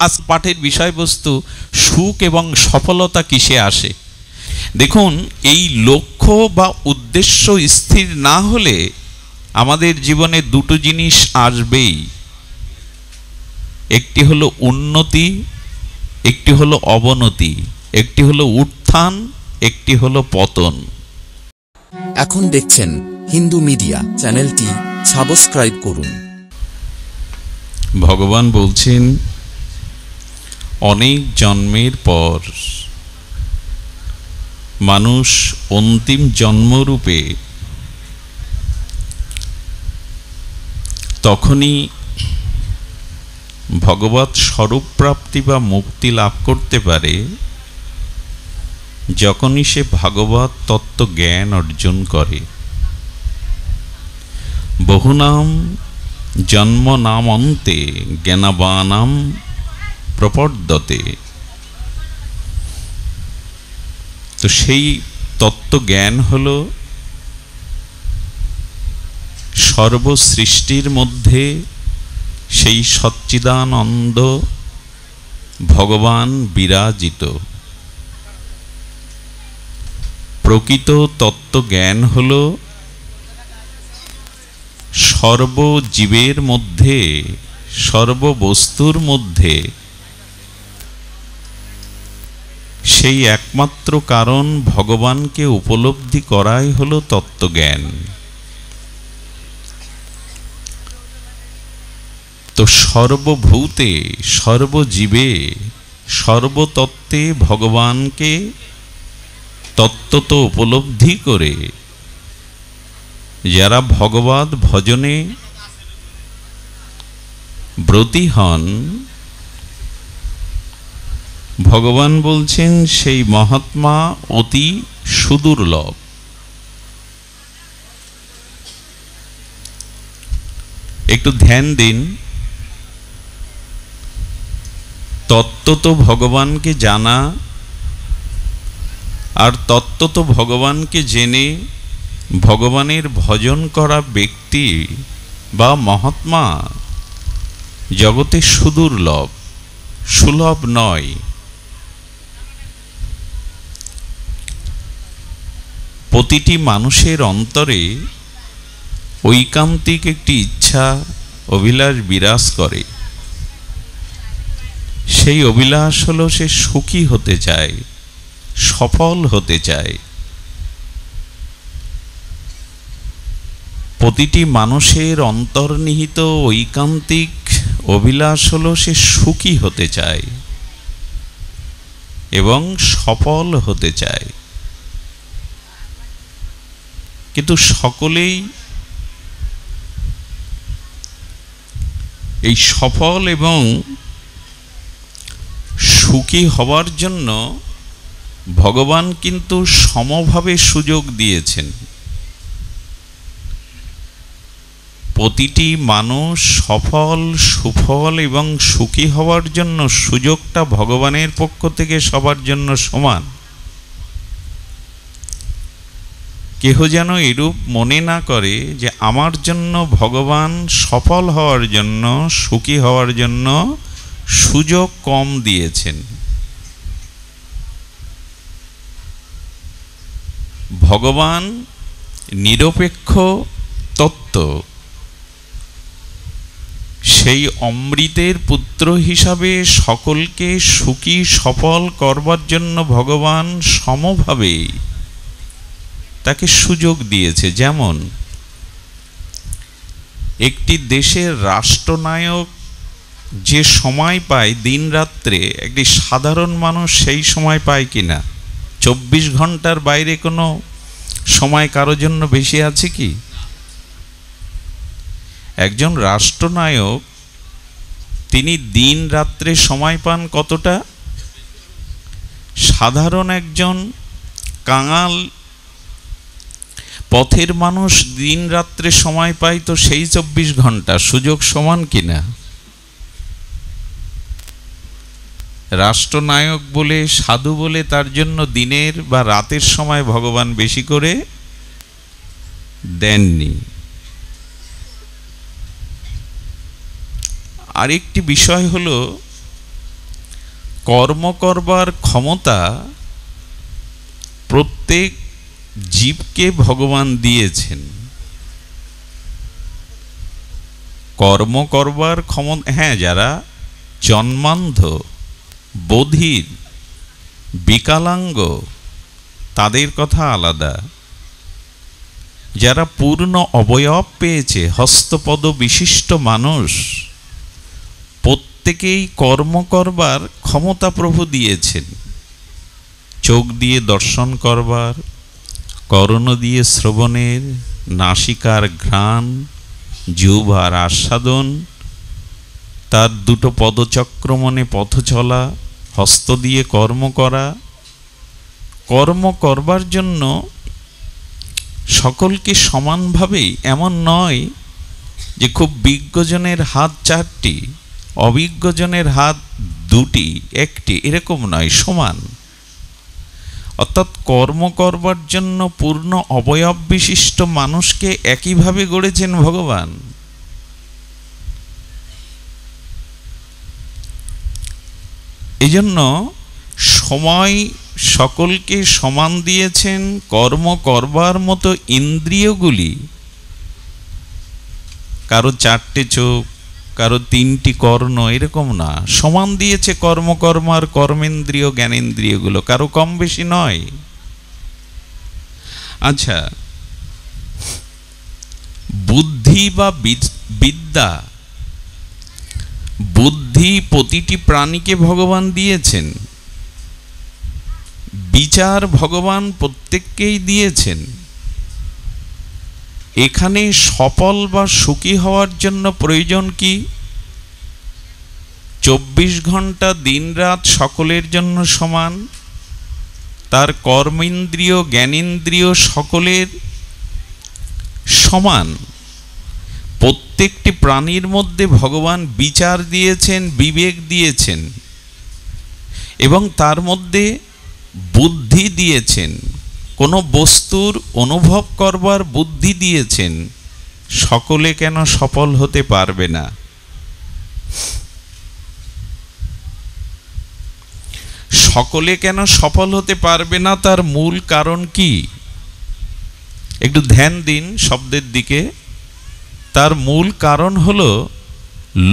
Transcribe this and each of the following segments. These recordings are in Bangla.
আজ পাঠের বিষয়বস্তু সুখ এবং সফলতা কিসে আসে। দেখুন, এই লক্ষ্য বা উদ্দেশ্য স্থির না হলে আমাদের জীবনে দুটো জিনিস আসবেই, একটি হলো উন্নতি, একটি হলো অবনতি, একটি হলো উত্থান, একটি হলো পতন। এখন দেখছেন হিন্দু মিডিয়া চ্যানেলটি সাবস্ক্রাইব করুন। ভগবান বলছেন, অনেক জন্মের পর মানুষ অন্তিম জন্মরূপে তখনই ভগবৎ স্বরূপ প্রাপ্তি বা মুক্তি লাভ করতে পারে যখনই সে ভাগবত তত্ত্ব জ্ঞান অর্জন করে। বহুনাম জন্ম নাম অন্তে জ্ঞানবানাম প্রপদ্যতে। তো সেই তত্ত্ব জ্ঞান হল সর্বসৃষ্টির মধ্যে সেই সচ্চিদানন্দ ভগবান বিরাজিত। প্রকৃত তত্ত্বজ্ঞান হল সর্বজীবের মধ্যে, সর্ববস্তুর মধ্যে সেই একমাত্র কারণ ভগবানকে উপলব্ধি করাই হল তত্ত্বজ্ঞান। তো সর্বভূতে, সর্বজীবে, সর্বতত্ত্বে ভগবানকে তত্ত্বত উপলব্ধি করে যারা ভগবৎ ভজনে ব্রতী হন, ভগবান বলছেন সেই মহাত্মা অতি সুদুর্লভ। একটু ধ্যান দিন, তত্ত্বত ভগবানকে জানা আর তত্ত্বত ভগবানকে জেনে ভগবানের ভজন করা ব্যক্তি বা মহাত্মা জগতে সুদুর্লভ, সুলভ নয়। প্রতিটি মানুষের অন্তরে ঐকান্তিক একটি ইচ্ছা, অভিলাষ বিরাজ করে। সেই অভিলাষ হলো সে সুখী হতে চায়, সফল হতে চায়। প্রতিটি মানুষের অন্তর্নিহিত ঐকান্তিক অভিলাষ হলো সে সুখী হতে চায় এবং সফল হতে চায়। কিন্তু সকলেই এই সফল এবং সুখী হওয়ার জন্য ভগবান কিন্তু সমভাবে সুযোগ দিয়েছেন। প্রতিটি মানুষ সফল, সুফল এবং সুখী হওয়ার জন্য সুযোগটা ভগবানের পক্ষ থেকে সবার জন্য সমান। কেহ যেন এরূপ মনে না করে যে আমার জন্য ভগবান সফল হওয়ার জন্য, সুখী হওয়ার জন্য সুযোগ কম দিয়েছেন। ভগবান নিরপেক্ষ তত্ত্ব, সেই অমৃতের পুত্র হিসাবে সকলকে সুখী সফল করবার জন্য ভগবান সমভাবে তাকে সুযোগ দিয়েছে। যেমন একটি দেশের রাষ্ট্রনায়ক যে সময় পায় দিন রাত্রে, একটি সাধারণ মানুষ সেই সময় পায় কিনা? 24 ঘন্টার বাইরে কোনো সময় কারো জন্য বেশি আছে কি? একজন রাষ্ট্রনায়ক তিনি দিন রাত্রে সময় পান কতটা? সাধারণ একজন কাঙাল পথের মানুষ দিন রাত্রে সময় পায় তো সেই 24 ঘন্টা। সুযোগ সমান কিনা? রাষ্ট্রনায়ক বলে, সাধু বলে তার জন্য দিনের বা রাতের সময় ভগবান বেশি করে দেননি। আরেকটি বিষয় হলো কর্ম করবার ক্ষমতা প্রত্যেক জীবকে ভগবান দিয়েছেন। কর্ম করবার ক্ষমতা, হ্যাঁ, যারা জন্মান্ধ, বধির, বিকলাঙ্গ তাদের কথা আলাদা। যারা পূর্ণ অবয়ব পেয়েছে, হস্তপদ বিশিষ্ট মানুষ, প্রত্যেকেই কর্ম করবার ক্ষমতা প্রভু দিয়েছেন। চোখ দিয়ে দর্শন করবার, কর্ণ দিয়ে শ্রবণের, নাসিকার ঘ্রাণ, জিহ্বার আস্বাদন, তার দুটো পদচক্রমণে পথ চলা, হস্ত দিয়ে কর্ম করা। কর্ম করবার জন্য সকলকে সমানভাবেই, এমন নয় যে খুব বিজ্ঞজনের হাত 4টি, অবিজ্ঞজনের হাত 2টি, 1টি, এরকম নয়, সমান। অর্থাৎ কর্ম করবার জন্য পূর্ণ অবয়ব বিশিষ্ট মানুষকে একইভাবে গড়েছেন ভগবান। এজন্য সময় সকলকে সমান দিয়েছেন। কর্ম করবার মতো ইন্দ্রিয়গুলি, কারো 4টে চোখ, কারো 3টি কর্ণ, এরকম না, সমান দিয়েছে কর্ম আর কর্মেন্দ্রিয়, জ্ঞানেন্দ্রিয়গুলো, কারো কম বেশি নয়। আচ্ছা, বুদ্ধি বা বিদ্যা, বুদ্ধি প্রতিটি প্রাণীকে ভগবান দিয়েছেন। বিচার ভগবান প্রত্যেককেই দিয়েছেন। এখানে সফল বা সুখী হওয়ার জন্য প্রয়োজন কি? 24 ঘন্টা দিনরাত সকলের জন্য সমান, তার কর্মেন্দ্রিয় জ্ঞানেন্দ্রিয় সকলের সমান। প্রত্যেকটি প্রাণীর মধ্যে ভগবান বিচার দিয়েছেন, বিবেক দিয়েছেন, এবং তার মধ্যে বুদ্ধি দিয়েছেন, কোনো বস্তুর অনুভব করবার বুদ্ধি দিয়েছেন। সকলে কেন সফল হতে পারবে না? সকলে কেন সফল হতে পারবে না, তার মূল কারণ কি? একটু ধ্যান দিন শব্দের দিকে। তার মূল কারণ হলো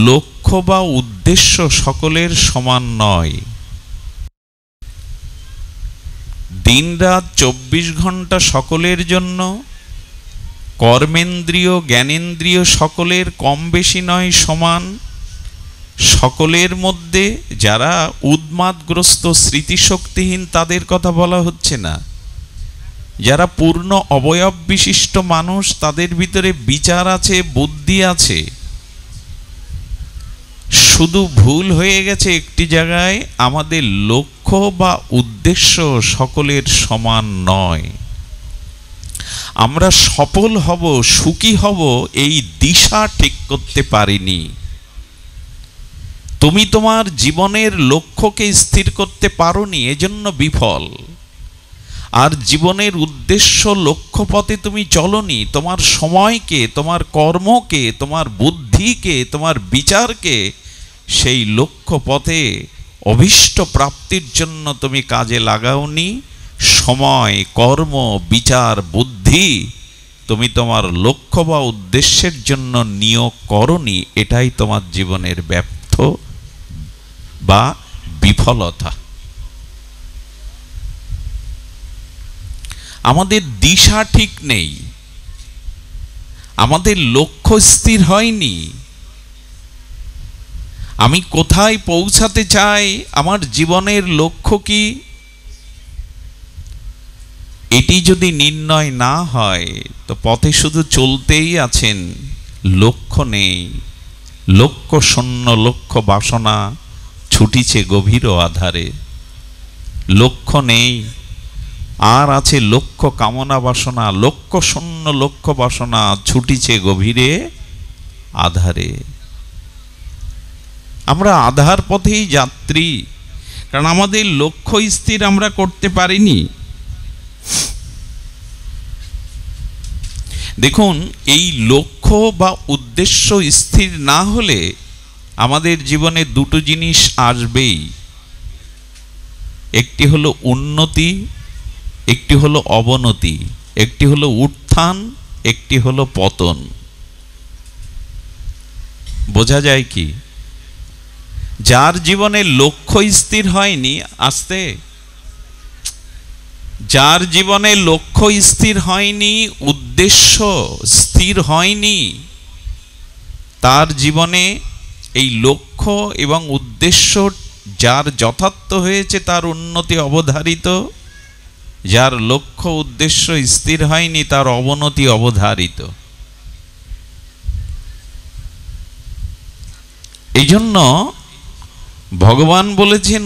লক্ষ্য বা উদ্দেশ্য সকলের সমান নয়। দিনরাত 24 ঘন্টা সকলের জন্য, কর্মেন্দ্রিয় জ্ঞানেন্দ্রিয় সকলের কম বেশি নয়, সমান। সকলের মধ্যে যারা উন্মাদগ্রস্ত, স্মৃতিশক্তিহীন, তাদের কথা বলা হচ্ছে না। যারা পূর্ণ অবয়ব বিশিষ্ট মানুষ, তাদের ভিতরে বিচার আছে, বুদ্ধি আছে। শুধু ভুল হয়ে গেছে একটি জায়গায়, আমাদের লক্ষ্য বা উদ্দেশ্য সকলের সমান নয়। আমরা সফল হব, সুখী হব, এই দিশা ঠিক করতে পারিনি। তুমি তোমার জীবনের লক্ষ্যকে স্থির করতে পারোনি, এজন্য বিফল। আর জীবনের উদ্দেশ্য, লক্ষ্য পথে তুমি চলনি। তোমার সময়কে, তোমার কর্মকে, তোমার বুদ্ধিকে, তোমার বিচারকে সেই লক্ষ্য পথে অভীষ্ট প্রাপ্তির জন্য তুমি কাজে লাগাওনি। সময়, কর্ম, বিচার, বুদ্ধি তুমি তোমার লক্ষ্য বা উদ্দেশ্যের জন্য নিয়োগ করনি। এটাই তোমার জীবনের ব্যর্থ বা বিফলতা। আমাদের দিশা ঠিক নেই, আমাদের লক্ষ্য স্থির হয়নি। আমি কোথায় পৌঁছাতে চাই, আমার জীবনের লক্ষ্য কি, এটি যদি নির্ণয় না হয় তো পথে শুধু চলতেই আছেন, লক্ষ্য নেই। লক্ষ্য শূন্য, লক্ষ্য বাসনা ছুটিছে গভীর আধারে। লক্ষ্য নেই, আর আছে লক্ষ্য কামনা বাসনা। লক্ষ্য শূন্য, লক্ষ্য বাসনা ছুটিছে গভীরে আধারে। আমরা আধার পথেই যাত্রী, কারণ আমাদের লক্ষ্য স্থির আমরা করতে পারিনি। দেখুন, এই লক্ষ্য বা উদ্দেশ্য স্থির না হলে আমাদের জীবনে দুটো জিনিস আসবেই। একটি হলো উন্নতি, একটি হলো অবনতি, একটি হলো উত্থান, একটি হলো পতন। বোঝা যায় কি? যার জীবনে লক্ষ্য স্থির হয়নি, আস্তে, যার জীবনে লক্ষ্য স্থির হয়নি, উদ্দেশ্য স্থির হয়নি, তার জীবনে এই লক্ষ্য এবং উদ্দেশ্য যার যথার্থ হয়েছে তার উন্নতি অবধারিত, যার লক্ষ্য উদ্দেশ্য স্থির হয়নি তার অবনতি অবধারিত। এই জন্য ভগবান বলেছেন,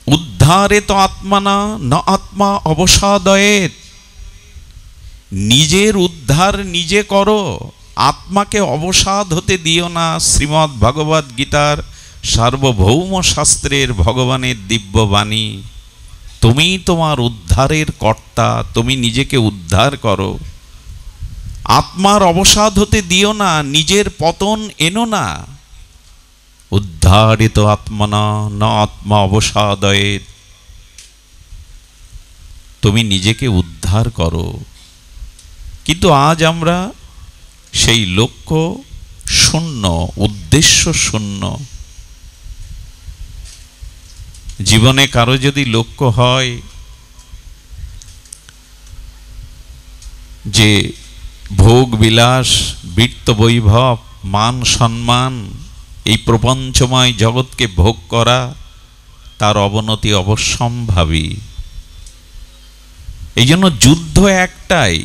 উদ্ধারে তো আত্মানা ন আত্মা অবসাদয়েত। নিজের উদ্ধার নিজে করো, আত্মাকে অবসাদ হতে দিও না। শ্রীমদ্ ভগবদ গীতার সার্বভৌম শাস্ত্রের ভগবানের দিব্যবাণী। তুমি তোমার উদ্ধারের কর্তা, তুমি নিজেকে উদ্ধার করো। আত্মার অবসাদ হতে দিও না, নিজের পতন এনো না। উদ্ধারিত আত্মনা ন আত্মা অবসাদয়েত। তুমি নিজেকে উদ্ধার করো। কিন্তু আজ আমরা সেই লক্ষ্য শূন্য, উদ্দেশ্য শূন্য। জীবনে কারো যদি লক্ষ্য হয় যে ভোগ বিলাস, বৃত্ত বৈভব, মান সম্মান, এই প্রপঞ্চময় জগৎকে ভোগ করা, তার অবনতি অবশ্যম্ভাবী। এই জন্য যুদ্ধ একটাই,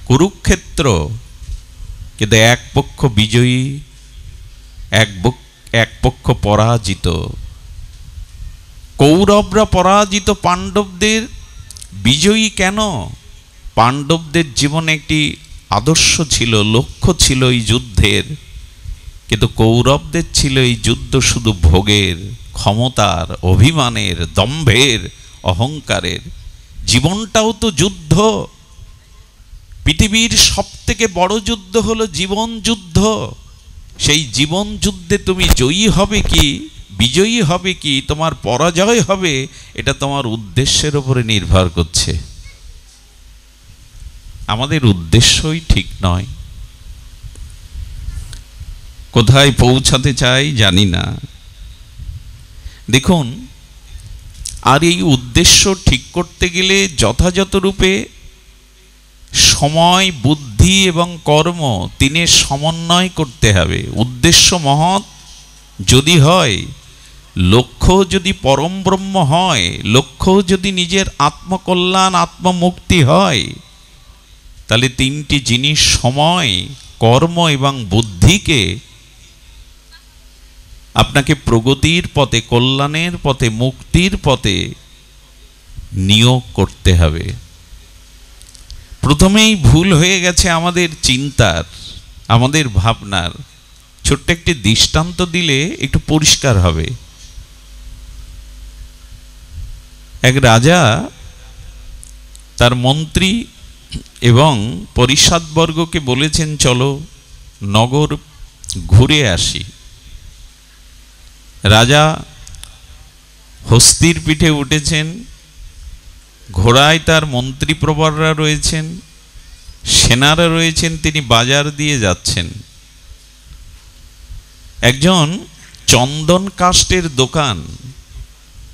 কুরুক্ষেত্র। কিন্তু এক পক্ষ বিজয়ী, এক পক্ষ পরাজিত। কৌরবরা পরাজিত পাণ্ডবদের বিজয়ী কেন? পাণ্ডবদের জীবনে একটি আদর্শ ছিল, লক্ষ্য ছিল এই যুদ্ধের। কিন্তু কৌরবদের ছিল এই যুদ্ধ শুধু ভোগের, ক্ষমতার, অভিমানের, দম্ভের, অহংকারের। জীবনটাও তো যুদ্ধ। পৃথিবীর সবথেকে বড় যুদ্ধ হলো জীবন যুদ্ধ। সেই জীবন যুদ্ধে তুমি জয়ী হবে কি, বিজয়ী হবে কি, তোমার পরাজয় হবে, এটা তোমার উদ্দেশ্যের উপরে নির্ভর করছে। আমাদের উদ্দেশ্যই ঠিক নয়, কোথায় পৌঁছাতে চাই জানি না। দেখুন, আর এই উদ্দেশ্য ঠিক করতে গেলে যথাযথ রূপে সময়, বুদ্ধি এবং কর্ম তিনের সমন্বয় করতে হবে। উদ্দেশ্য মহৎ যদি হয়, লক্ষ্য যদি পরম ব্রহ্ম হয়, লক্ষ্য যদি নিজের আত্মকল্যাণ, আত্মমুক্তি হয়, তাহলে তিনটি জিনিস, সময়, কর্ম এবং বুদ্ধিকে আপনাকে প্রগতির পথে, কল্যাণের পথে, মুক্তির পথে নিয়োগ করতে হবে। প্রথমেই ভুল হয়ে গেছে আমাদের চিন্তার, আমাদের ভাবনার। ছোট্ট একটি দৃষ্টান্ত দিলে একটু পরিষ্কার হবে। এক রাজা তার মন্ত্রী এবং পরিষদবর্গকে বলেছেন, চলো নগর ঘুরে আসি। রাজা হস্তির পিঠে উঠেছেন, ঘোড়ায় তার মন্ত্রীপ্রবররা রয়েছেন, সেনারা রয়েছেন, তিনি বাজার দিয়ে যাচ্ছেন। একজন চন্দন কাষ্ঠের দোকান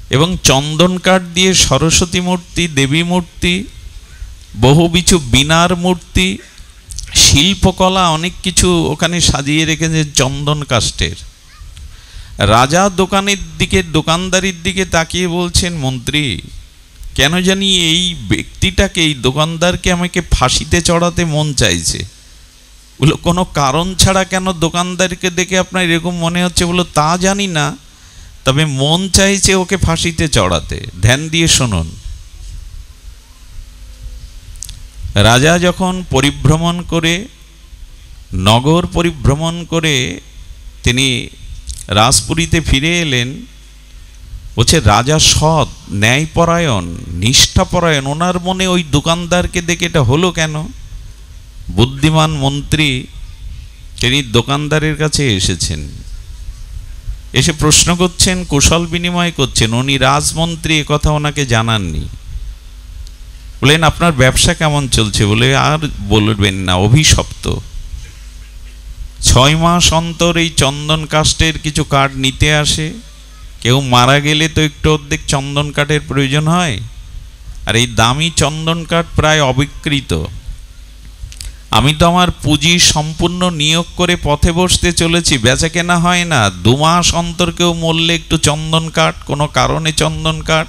এবং চন্দন কাঠ দিয়ে সরস্বতী মূর্তি, দেবী মূর্তি, বহু কিছু বীণার মূর্তি, শিল্পকলা অনেক কিছু ওখানে সাজিয়ে রেখেছে চন্দন কাষ্ঠের। রাজা দোকানের দিকে, দোকানদারির দিকে তাকিয়ে বলছেন, মন্ত্রী, কেন জানি এই ব্যক্তিটাকে, এই দোকানদারকে আমাকে ফাঁসিতে চড়াতে মন চাইছে। বলো, কোনো কারণ ছাড়া কেন দোকানদারকে দেখে আপনার এরকম মনে হচ্ছে? বলো, তা জানি না, তবে মন চাইছে ওকে ফাঁসিতে চড়াতে। ধ্যান দিয়ে শুনুন। রাজা যখন পরিভ্রমণ করে, নগর পরিভ্রমণ করে তিনি রাজপুরীতে ফিরে এলেন। বলছে, রাজা সৎ, ন্যায়পরায়ণ, নিষ্ঠাপরায়ণ। ওনার মনে ওই দোকানদারকে দেখে এটা হলো কেন? বুদ্ধিমান মন্ত্রী তিনি দোকানদারের কাছে এসেছেন। এসে প্রশ্ন করছেন, কুশল বিনিময় করছেন। উনি রাজমন্ত্রী, কথা ওনাকে জানাননি। বলেন আপনার ব্যবসা কেমন চলছে? বলে আর বলবেন না, অভিশপ্ত। 6 মাস অন্তর এই চন্দন কাষ্ঠের কিছু কাঠ নিতে আসে। কেউ মারা গেলে তো একটু অর্ধেক চন্দন কাঠের প্রয়োজন হয়, আর এই দামি চন্দন কাঠ প্রায় অবিকৃত। আমি তো আমার পুঁজি সম্পূর্ণ নিয়োগ করে পথে বসতে চলেছি, বেচা কেনা হয় না। 2 মাস অন্তর কেউ মরলে একটু চন্দন কাঠ, কোনো কারণে চন্দন কাঠ।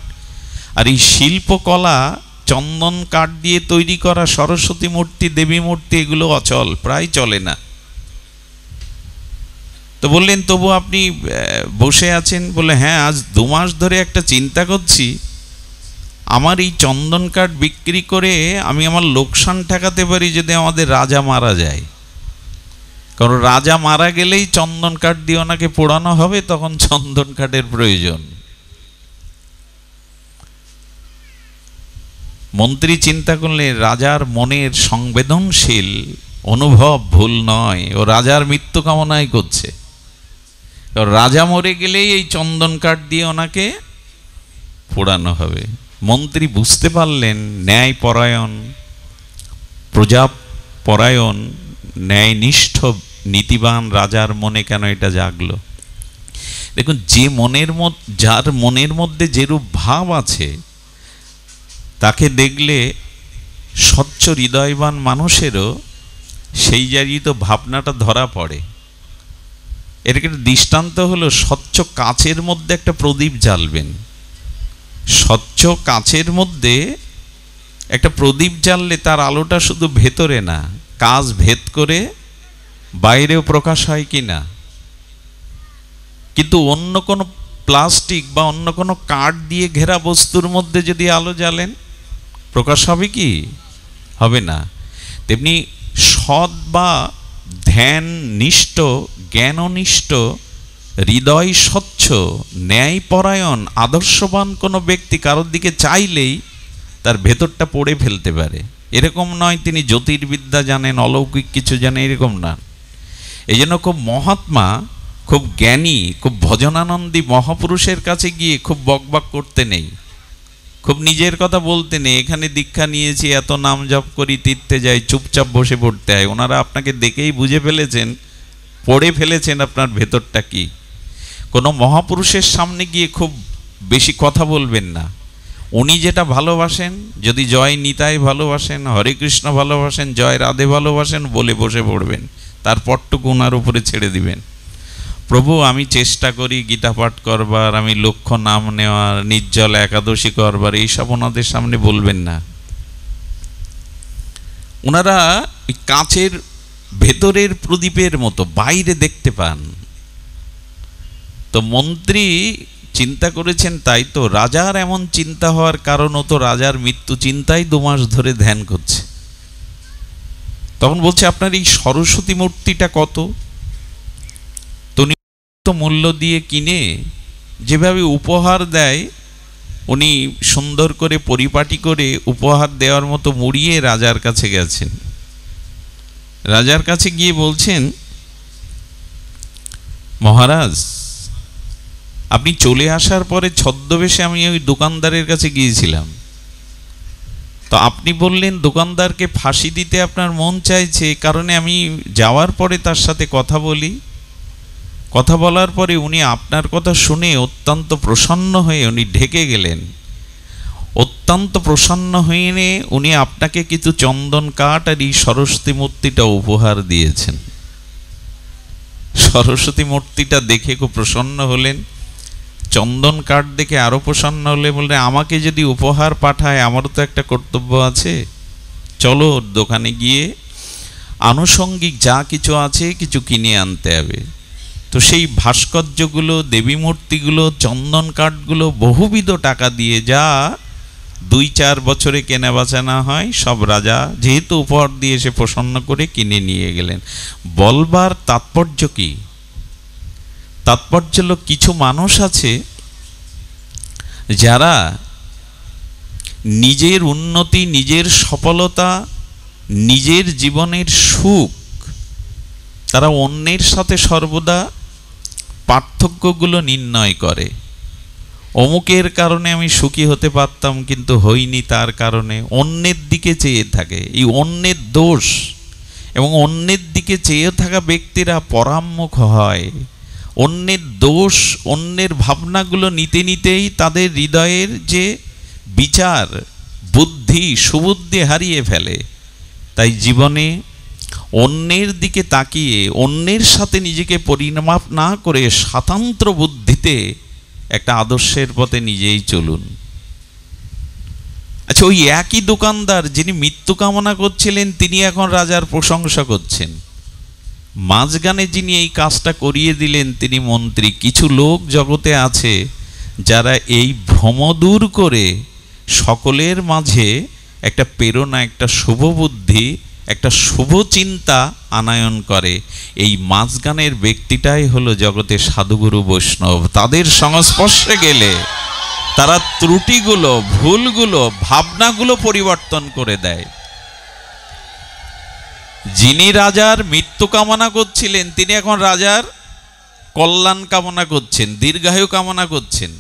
আর এই শিল্পকলা, চন্দন কাঠ দিয়ে তৈরি করা সরস্বতী মূর্তি, দেবী মূর্তি, এগুলো অচল, প্রায় চলে না। তো বললেন তবু আপনি বসে আছেন? বলে হ্যাঁ, আজ 2 মাস ধরে একটা চিন্তা করছি, আমার এই চন্দন কাঠ বিক্রি করে আমি আমার লোকসান ঠেকাতে পারি যদি আমাদের রাজা মারা যায়। কারণ রাজা মারা গেলেই চন্দন কাঠ দিয়ে ওনাকে পোড়ানো হবে, তখন চন্দন কাঠের প্রয়োজন। মন্ত্রী চিন্তা করলে রাজার মনের সংবেদনশীল অনুভব ভুল নয়, ও রাজার মৃত্যু কামনাই করছে। রাজা মরে গেলেই এই চন্দন কাঠ দিয়ে ওনাকে পোড়ানো হবে। মন্ত্রী বুঝতে পারলেন ন্যায় পরায়ণ, প্রজাপরায়ণ, ন্যায়নিষ্ঠ নীতিবান রাজার মনে কেন এটা জাগলো। দেখুন, যার মনের মধ্যে যেরূপ ভাব আছে, তাকে দেখলে স্বচ্ছ হৃদয়বান মানুষেরও সেই জায়গায় তো ভাবনাটা ধরা পড়ে। এর একটা দৃষ্টান্ত হলো, স্বচ্ছ কাচের মধ্যে একটা প্রদীপ জ্বালবেন। স্বচ্ছ কাচের মধ্যে একটা প্রদীপ জ্বাললে তার আলোটা শুধু ভেতরে না, কাচ ভেদ করে বাইরেও প্রকাশ হয় কি না। কিন্তু অন্য কোনো প্লাস্টিক বা অন্য কোনো কাঠ দিয়ে ঘেরা বস্তুর মধ্যে যদি আলো জ্বালেন, প্রকাশ হবে কি? হবে না। তেমনি সৎ বা ধ্যাননিষ্ঠ, জ্ঞাননিষ্ঠ, হৃদয় স্বচ্ছ, ন্যায়পরায়ণ, আদর্শবান কোনো ব্যক্তি কারোর দিকে চাইলেই তার ভেতরটা পড়ে ফেলতে পারে। এরকম নয় তিনি জ্যোতির্বিদ্যা জানেন, অলৌকিক কিছু জানেন, এরকম না। এই জন্য খুব মহাত্মা, খুব জ্ঞানী, খুব ভজনানন্দী মহাপুরুষের কাছে গিয়ে খুব বকবক করতে নেই, খুব নিজের কথা বলতে নেই। এখানে দীক্ষা নিয়েছি, এত নাম জপ করি, তীর্থে যাই, চুপচাপ বসে পড়তে হয়। ওনারা আপনাকে দেখেই বুঝে ফেলেছেন, পড়ে ফেলেছেন আপনার ভেতরটা কি। কোনো মহাপুরুষের সামনে গিয়ে খুব বেশি কথা বলবেন না। উনি যেটা ভালোবাসেন, যদি জয় নিতাই ভালোবাসেন, হরে কৃষ্ণ ভালোবাসেন, জয় রাধে ভালোবাসেন, বলে বসে পড়বেন। তারপরটুকু ওনার উপরে ছেড়ে দিবেন। প্রভু আমি চেষ্টা করি গীতা পাঠ করবার, আমি লক্ষ্য নাম নেওয়ার, নির্জল একাদশী করবার, এইসব ওনাদের সামনে বলবেন না। ওনারা কাচের ভেতরের প্রদীপের মতো, বাইরে দেখতে পান। তো মন্ত্রী চিন্তা করেছেন, তাই তো রাজার এমন চিন্তা হওয়ার কারণ, তো রাজার মৃত্যু চিন্তাই 2 মাস ধরে ধ্যান করছে। তখন বলছে আপনার এই সরস্বতী মূর্তিটা কত? মূল্য দিয়ে কিনে যেভাবে উপহার দেয়, উনি সুন্দর করে পরিপাটি করে উপহার দেওয়ার মতো মুড়িয়ে রাজার কাছে গেছেন। রাজার কাছে গিয়ে বলছেন, মহারাজ আপনি চলে আসার পরে ছদ্মবেশে আমি ওই দোকানদারের কাছে গিয়েছিলাম। তো আপনি বললেন দোকানদারকে ফাঁসি দিতে আপনার মন চাইছে, কারণে আমি যাওয়ার পরে তার সাথে কথা বলি। কথা বলার পরে উনি আপনার কথা শুনে অত্যন্ত প্রসন্ন হয়ে উনি ঢেকে গেলেন। অত্যন্ত প্রসন্ন হয়ে উনি আপনাকে কিছু চন্দন কাঠ আর এই সরস্বতী মূর্তিটা উপহার দিয়েছেন। সরস্বতী মূর্তিটা দেখে খুব প্রসন্ন হলেন, চন্দন কাঠ দেখে আরো প্রসন্ন হলে বললেন, আমাকে যদি উপহার পাঠায় আমারও তো একটা কর্তব্য আছে, চলো দোকানে গিয়ে আনুষঙ্গিক যা কিছু আছে কিছু কিনে আনতে হবে। তো সেই ভাস্কর্যগুলো, দেবী মূর্তিগুলো, চন্দন কাঠগুলো বহুবিধ টাকা দিয়ে, যা 2-4 বছরে কেনা বেচা না হয়, সব রাজা যেহেতু উপহার দিয়ে এসে প্রসন্ন করে কিনে নিয়ে গেলেন। বলবার তাৎপর্য কি? তাৎপর্য হলো, কিছু মানুষ আছে যারা নিজের উন্নতি, নিজের সফলতা, নিজের জীবনের সুখ তারা অন্যের সাথে সর্বদা পার্থক্যগুলো নির্ণয় করে। অমুকের কারণে আমি সুখী হতে পারতাম কিন্তু হইনি, তার কারণে অন্যের দিকে চেয়ে থাকে। এই অন্যের দোষ এবং অন্যের দিকে চেয়ে থাকা ব্যক্তিরা পরাঙ্মুখ হয়। অন্যের দোষ, অন্যের ভাবনাগুলো নিতে নিতেই তাদের হৃদয়ের যে বিচার বুদ্ধি, সুবুদ্ধি হারিয়ে ফেলে। তাই জীবনে অন্যের দিকে তাকিয়ে অন্যের সাথে নিজেকে পরিমাপ না করে স্বাতন্ত্র বুদ্ধিতে একটা আদর্শের পথে নিজেই চলুন। আচ্ছা, ওই একই দোকানদার যিনি মৃত্যু কামনা করছিলেন তিনি এখন রাজার প্রশংসা করছেন। মাঝখানে যিনি এই কাজটা করিয়ে দিলেন তিনি মন্ত্রী। কিছু লোক জগতে আছে যারা এই ভ্রম দূর করে সকলের মাঝে একটা প্রেরণা, একটা শুভ বুদ্ধি, একটা শুভ চিন্তা আনায়ন করে। এই মাঝখানের ব্যক্তিটাই হলো জগতে সাধুগুরু বৈষ্ণব। তাদের সংস্পর্শে গেলে তারা ত্রুটিগুলো, ভুলগুলো, ভাবনাগুলো পরিবর্তন করে দেয়। যিনি রাজার মৃত্যু কামনা করছিলেন তিনি এখন রাজার কল্যাণ কামনা করছেন, দীর্ঘায়ু কামনা করছেন।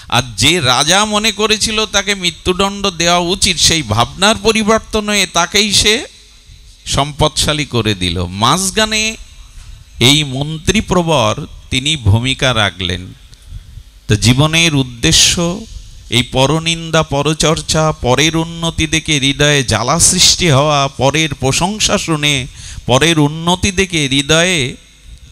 আর যে রাজা মনে করেছিল তাকে মৃত্যুদণ্ড দেওয়া উচিত, সেই ভাবনার পরিবর্তন হয়ে তাকেই সে সম্পদশালী করে দিল। মাঝখানে এই মন্ত্রীপ্রবর তিনি ভূমিকা রাখলেন। তো জীবনের উদ্দেশ্য এই পরনিন্দা, পরচর্চা, পরের উন্নতি দেখে হৃদয়ে জ্বালা সৃষ্টি হওয়া, পরের প্রশংসা শুনে পরের উন্নতি দেখে হৃদয়ে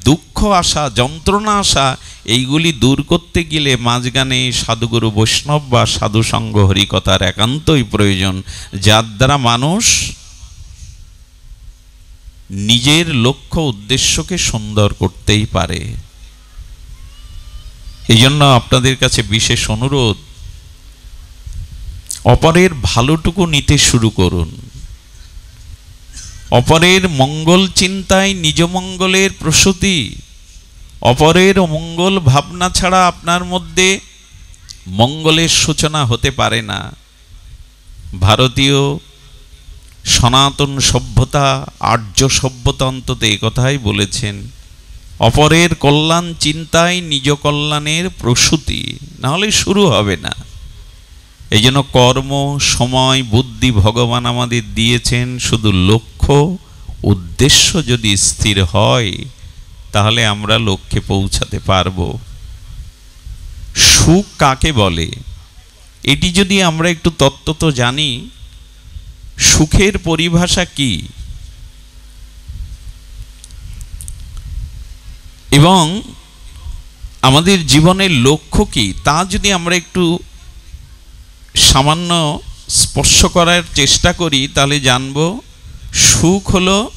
দুঃখ আসা, যন্ত্রণা আসা, এইগুলি দূর করতে গেলে মাঝখানে সাধুগুরু বৈষ্ণব বা সাধুসঙ্গ হরিকথার একান্তই প্রয়োজন, যার দ্বারা মানুষ নিজের লক্ষ্য উদ্দেশ্যকে সুন্দর করতেই পারে। এই জন্য আপনাদের কাছে বিশেষ অনুরোধ, অপরের ভালোটুকু নিতে শুরু করুন। অপরের মঙ্গল চিন্তায় নিজ মঙ্গলের প্রসূতি। অপরের মঙ্গল ভাবনা ছাড়া আপনার মধ্যে মঙ্গলের সূচনা হতে পারে না। ভারতীয় সনাতন সভ্যতা, আর্য সভ্যতা অন্তত এই কথাই বলেছেন, অপরের কল্যাণ চিন্তায় নিজ কল্যাণের প্রসূতি, নাহলে শুরু হবে না। এই জন্য কর্ম, সময়, বুদ্ধি ভগবান আমাদের দিয়েছেন। শুধু লক্ষ্য উদ্দেশ্য যদি স্থির হয় তাহলে আমরা লক্ষ্যে পৌঁছাতে পারব। সুখ কাকে বলে এটি যদি আমরা একটু তত্ত্বত জানি, সুখের পরিভাষা কি এবং আমাদের জীবনের লক্ষ্য কি তা যদি আমরা একটু সামান্য স্পর্শ করার চেষ্টা করি তাহলে জানব সুখ হলো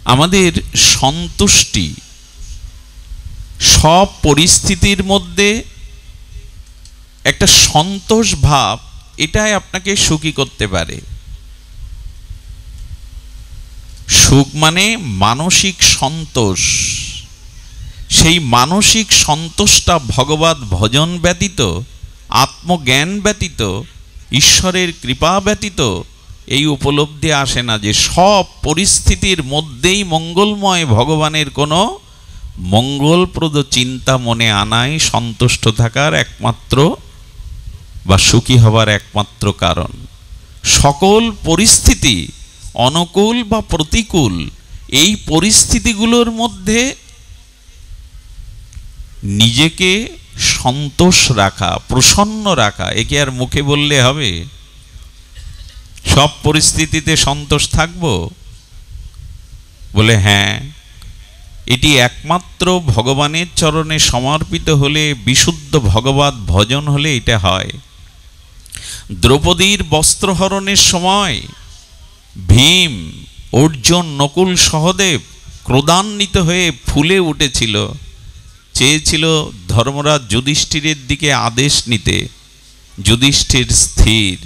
আমাদের সন্তুষ্টি। সব পরিস্থিতির মধ্যে একটা সন্তোষ ভাব, এটাই আপনাকে সুখী করতে পারে। সুখ মানে মানসিক সন্তোষ। সেই মানসিক সন্তোষটা ভগবত ভজন ব্যতীত, আত্মজ্ঞান ব্যতীত, ঈশ্বরের কৃপা ব্যতীত এই উপলব্ধি আসে না যে সব পরিস্থিতির মধ্যেই মঙ্গলময় ভগবানের কোনো মঙ্গলপ্রদ চিন্তা মনে আনাই সন্তুষ্ট থাকার একমাত্র বা সুখী হবার একমাত্র কারণ। সকল পরিস্থিতি অনুকূল বা প্রতিকূল, এই পরিস্থিতিগুলোর মধ্যে নিজেকে সন্তোষ রাখা, প্রসন্ন রাখা, একে আর মুখে বললে হবে? সব পরিস্থিতিতে সন্তোষ থাকবো বলে হ্যাঁ, এটি একমাত্র ভগবানের চরণে সমর্পিত হলে, বিশুদ্ধ ভগবত ভজন হলে এটা হয়। দ্রৌপদীর বস্ত্রহরণের সময় ভীম, অর্জুন, নকুল, সহদেব ক্রোধান্বিত হয়ে ফুলে উঠেছিল, চেয়েছিল ধর্মরাজ যুধিষ্ঠিরের দিকে আদেশ নিতে। যুধিষ্ঠির স্থির।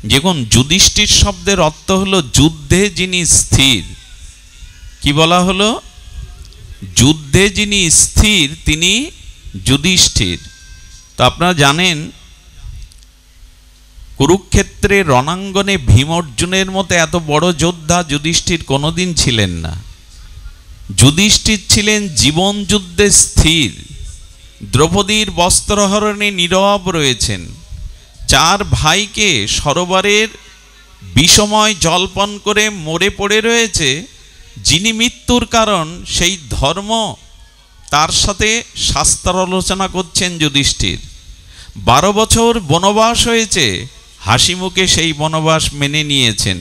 যখন যুধিষ্ঠির শব্দের অর্থ হলো যুদ্ধে যিনি স্থির। কি বলা হলো? যুদ্ধে যিনি স্থির তিনি যুধিষ্ঠির। তো আপনারা জানেন কুরুক্ষেত্রের রণাঙ্গনে ভীম অর্জুনের মতো এত বড় যোদ্ধা যুধিষ্ঠির কোনোদিন ছিলেন না। যুধিষ্ঠির ছিলেন জীবন যুদ্ধে স্থির, দ্রৌপদীর বস্ত্রহরণে নীরব রয়েছেন। 4 ভাইকে সরোবরের বিষময় জলপান করে মরে পড়ে রয়েছে, যিনি মৃত্যুর কারণ সেই ধর্ম, তার সাথে শাস্ত্র আলোচনা করছেন যুধিষ্ঠির। 12 বছর বনবাস হয়েছে, হাসি মুখে সেই বনবাস মেনে নিয়েছেন।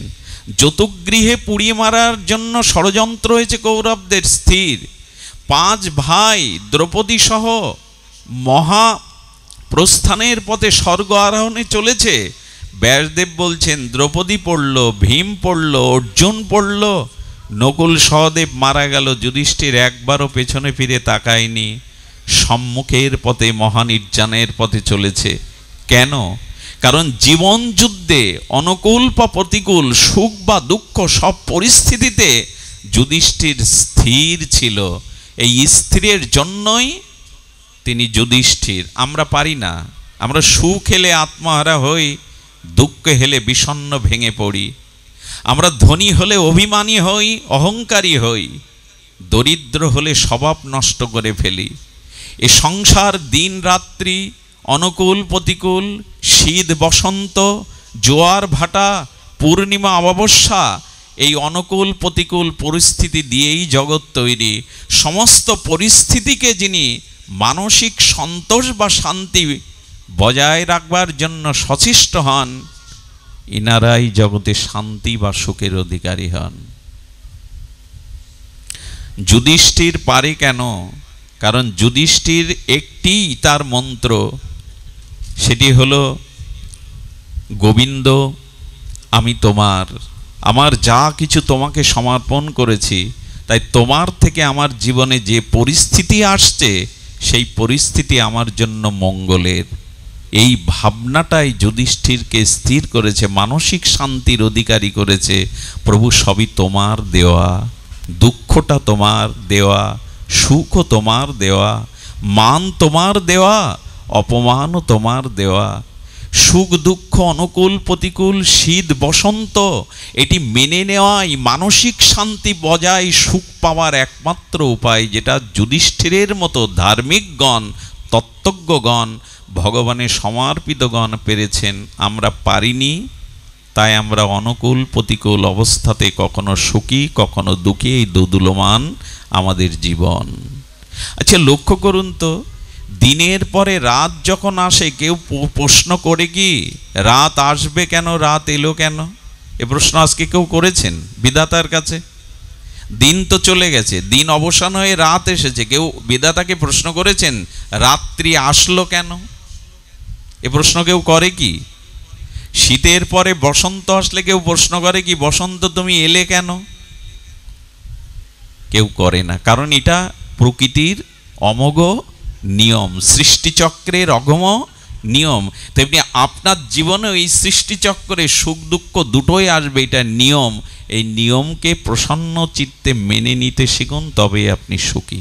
যতুগৃহে পুড়িয়ে মারার জন্য ষড়যন্ত্র হয়েছে কৌরবদের স্থির। 5 ভাই দ্রৌপদী সহ মহা প্রস্থানের পথে স্বর্গ আরোহণে চলেছে। ব্যাসদেব বলছেন দ্রৌপদী পড়ল, ভীম পড়ল, অর্জুন পড়ল, নকুল সহদেব মারা গেল, যুধিষ্ঠির একবারও পেছনে ফিরে তাকায়নি, সম্মুখের পথে মহানির্যানের পথে চলেছে। কেন? কারণ জীবন যুদ্ধে অনুকূল বা প্রতিকূল, সুখ বা দুঃখ, সব পরিস্থিতিতে যুধিষ্ঠির স্থির ছিল। এই স্থিরের জন্যই তিনি যুধিষ্ঠির। আমরা পারি না, আমরা সুখ এলে আত্মহারা হই, দুঃখ হেলে বিষণ্ণ ভেঙে পড়ি। আমরা ধনী হলে অভিমানী হই, অহংকারী হই, দরিদ্র হলে স্বভাব নষ্ট করে ফেলি। এ সংসার দিন রাত্রি, অনুকূল প্রতিকূল, শীত বসন্ত, জোয়ার ভাটা, পূর্ণিমা অমাবস্যা, এই অনুকূল প্রতিকূল পরিস্থিতি দিয়েই জগৎ তৈরি। সমস্ত পরিস্থিতিকে যিনি মানসিক সন্তোষ বা শান্তি বজায় রাখবার জন্য সচেষ্ট হন, ইনারাই জগতে শান্তি বা সুখের অধিকারী হন। যুধিষ্ঠির পারে কেন? কারণ যুধিষ্ঠির একটি তার মন্ত্র, সেটি হলো গোবিন্দ আমি তোমার, আমার যা কিছু তোমাকে সমর্পণ করেছি, তাই তোমার থেকে আমার জীবনে যে পরিস্থিতি আসছে সেই পরিস্থিতি আমার জন্য মঙ্গলের। এই ভাবনাটাই যুধিষ্ঠিরকে স্থির করেছে, মানসিক শান্তির অধিকারী করেছে। প্রভু সবই তোমার দেওয়া, দুঃখটা তোমার দেওয়া, সুখও তোমার দেওয়া, মান তোমার দেওয়া, অপমানও তোমার দেওয়া। সুখ দুঃখ, অনুকূল প্রতিকূল, শীত বসন্ত, এটি মেনে নেওয়াই মানসিক শান্তি বজায় সুখ পাওয়ার একমাত্র উপায়, যেটা যুধিষ্ঠিরের মতো ধার্মিকগণ, তত্ত্বজ্ঞগণ, ভগবানের সমর্পিতগণ পেরেছেন। আমরা পারিনি, তাই আমরা অনুকূল প্রতিকূল অবস্থাতে কখনো সুখী কখনো দুঃখী, এই দোদুল্যমান আমাদের জীবন। আচ্ছা লক্ষ্য করুন তো, দিনের পরে রাত যখন আসে কেউ প্রশ্ন করে কি রাত আসবে কেন, রাত এলো কেন? এ প্রশ্ন আজকে কেউ করেছেন বিধাতার কাছে? দিন তো চলে গেছে, দিন অবসান হয়ে রাত এসেছে, কেউ বিধাতাকে প্রশ্ন করেছেন রাত্রি আসলো কেন? এ প্রশ্ন কেউ করে কি? শীতের পরে বসন্ত আসলে কেউ প্রশ্ন করে কি বসন্ত তুমি এলে কেন? কেউ করে না, কারণ এটা প্রকৃতির অমোঘ নিয়ম, সৃষ্টিচক্রের অগম নিয়ম। তেমনি আপনার জীবনে এই সৃষ্টিচক্রে সুখ দুঃখ দুটোই আসবে, এটা নিয়ম। এই নিয়মকে প্রসন্ন চিত্তে মেনে নিতে শিখুন, তবে আপনি সুখী।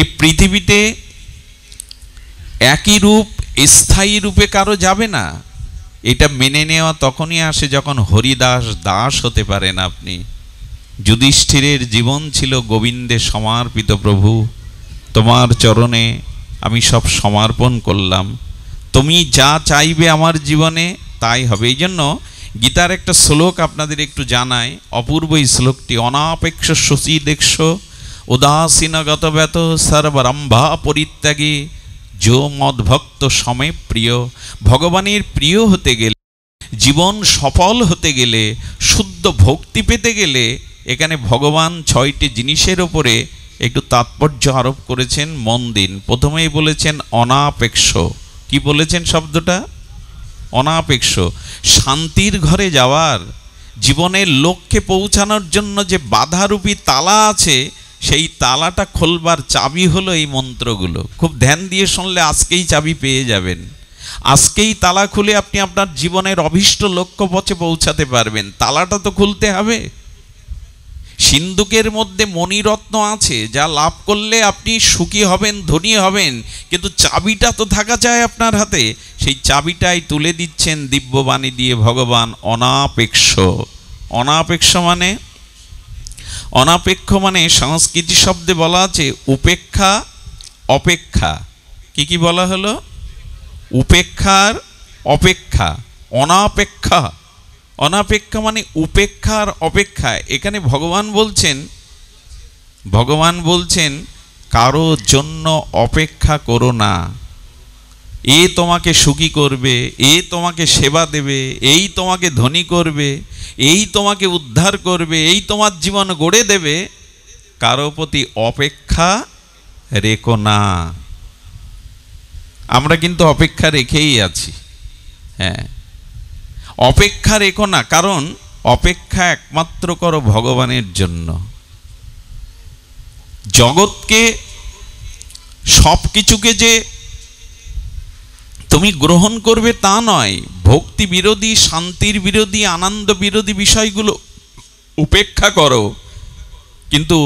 এই পৃথিবীতে একই রূপ স্থায়ী রূপে কারো যাবে না, এটা মেনে নেওয়া তখনই আসে যখন হরিদাস দাস হতে পারেন আপনি। যুধিষ্ঠিরের জীবন ছিল গোবিন্দে সমর্পিত। প্রভু তোমার চরণে আমি সব সমর্পণ করলাম, তুমি যা চাইবে আমার জীবনে তাই হবে। এই জন্য গীতার একটা শ্লোক আপনাদের একটু জানাই, অপূর্ব এই শ্লোকটি। অনাপেক্ষ শশী দেখছ উদাসীনগত ব্যত সর্বরম্ভা পরিত্যাগী যো মদ্ভক্ত সময় প্রিয়। ভগবানের প্রিয় হতে গেলে, জীবন সফল হতে গেলে, শুদ্ধ ভক্তি পেতে গেলে, এখানে ভগবান 6টি জিনিসের ওপরে একটু তাৎপর্য আরোপ করেছেন, মন দিন। প্রথমেই বলেছেন অনাপেক্ষ। কি বলেছেন শব্দটা? অনাপেক্ষ। শান্তির ঘরে যাওয়ার, জীবনের লক্ষ্যে পৌঁছানোর জন্য যে বাধারূপী তালা আছে, সেই তালাটা খোলবার চাবি হলো এই মন্ত্রগুলো। খুব ধ্যান দিয়ে শুনলে আজকেই চাবি পেয়ে যাবেন। আজকেই তালা খুলে আপনি আপনার জীবনের অভীষ্ট লক্ষ্যপথে পৌঁছাতে পারবেন। তালাটা তো খুলতে হবে। সিন্ধুকের মধ্যে মণিরত্ন আছে, যা লাভ করলে আপনি সুখী হবেন, ধনী হবেন, কিন্তু চাবিটা তো থাকা চাই আপনার হাতে। সেই চাবিটাই তুলে দিচ্ছেন দিব্যবাণী দিয়ে ভগবান। অনাপেক্ষ। অনাপেক্ষ মানে অনাপেক্ষ মানে সংস্কৃতি শব্দে বলা আছে উপেক্ষা, অপেক্ষা। কি কি বলা হলো? উপেক্ষার অপেক্ষা, অনাপেক্ষা। অনাপেক্ষা মানে উপেক্ষার অপেক্ষা। এখানে ভগবান বলছেন কারো জন্য অপেক্ষা করো না। এ তোমাকে সুখী করবে, এ তোমাকে সেবা দেবে, এই তোমাকে ধনী করবে, এই তোমাকে উদ্ধার করবে, এই তোমার জীবন গড়ে দেবে, কারো প্রতি অপেক্ষা রেখো না। আমরা কিন্তু অপেক্ষা রেখেই আছি। হ্যাঁ, অপেক্ষা রেখো না, কারণ অপেক্ষা একমাত্র করো ভগবানের জন্য। জগৎকে, সব কিছুকে যে তুমি গ্রহণ করবে তা নয়। ভক্তি বিরোধী, শান্তির বিরোধী, আনন্দ বিরোধী বিষয়গুলো উপেক্ষা করো, কিন্তু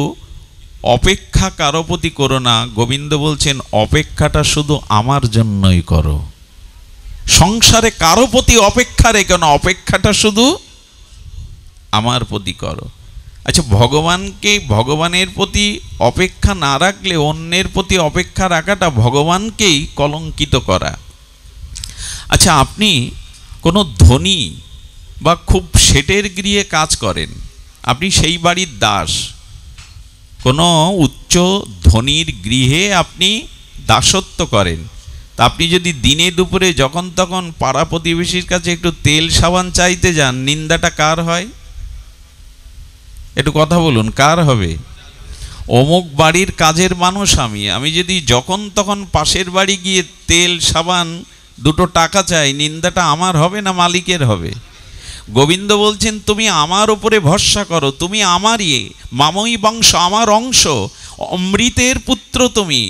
অপেক্ষা কারো প্রতি করো না। গোবিন্দ বলছেন অপেক্ষাটা শুধু আমার জন্যই করো। সংসারে কারো প্রতি অপেক্ষা রেখো না, অপেক্ষাটা শুধু আমার প্রতি করো। আচ্ছা, ভগবানের প্রতি অপেক্ষা না রাখলে অন্যের প্রতি অপেক্ষা রাখাটা ভগবানকেই কলঙ্কিত করা। আচ্ছা, আপনি কোনো ধনী বা খুব শেঠের গৃহে কাজ করেন, আপনি সেই বাড়ির দাস। কোনো উচ্চ ধনীর গৃহে আপনি দাসত্ব করেন, তা আপনি যদি দিনে দুপুরে যখন তখন পাড়া প্রতিবেশীর কাছে একটু তেল সাবান চাইতে যান, নিন্দাটা কার হয়? একটু কথা বলুন, কার হবে? অমুক বাড়ির কাজের মানুষ আমি যদি যখন তখন পাশের বাড়ি গিয়ে তেল সাবান দুটো টাকা চাই, নিন্দাটা আমার হবে না মালিকের হবে? গোবিন্দ বলছেন তুমি আমার উপরে ভরসা করো, তুমি আমারই, মামই বংশ, আমার অংশ, অমৃতের পুত্র তুমি।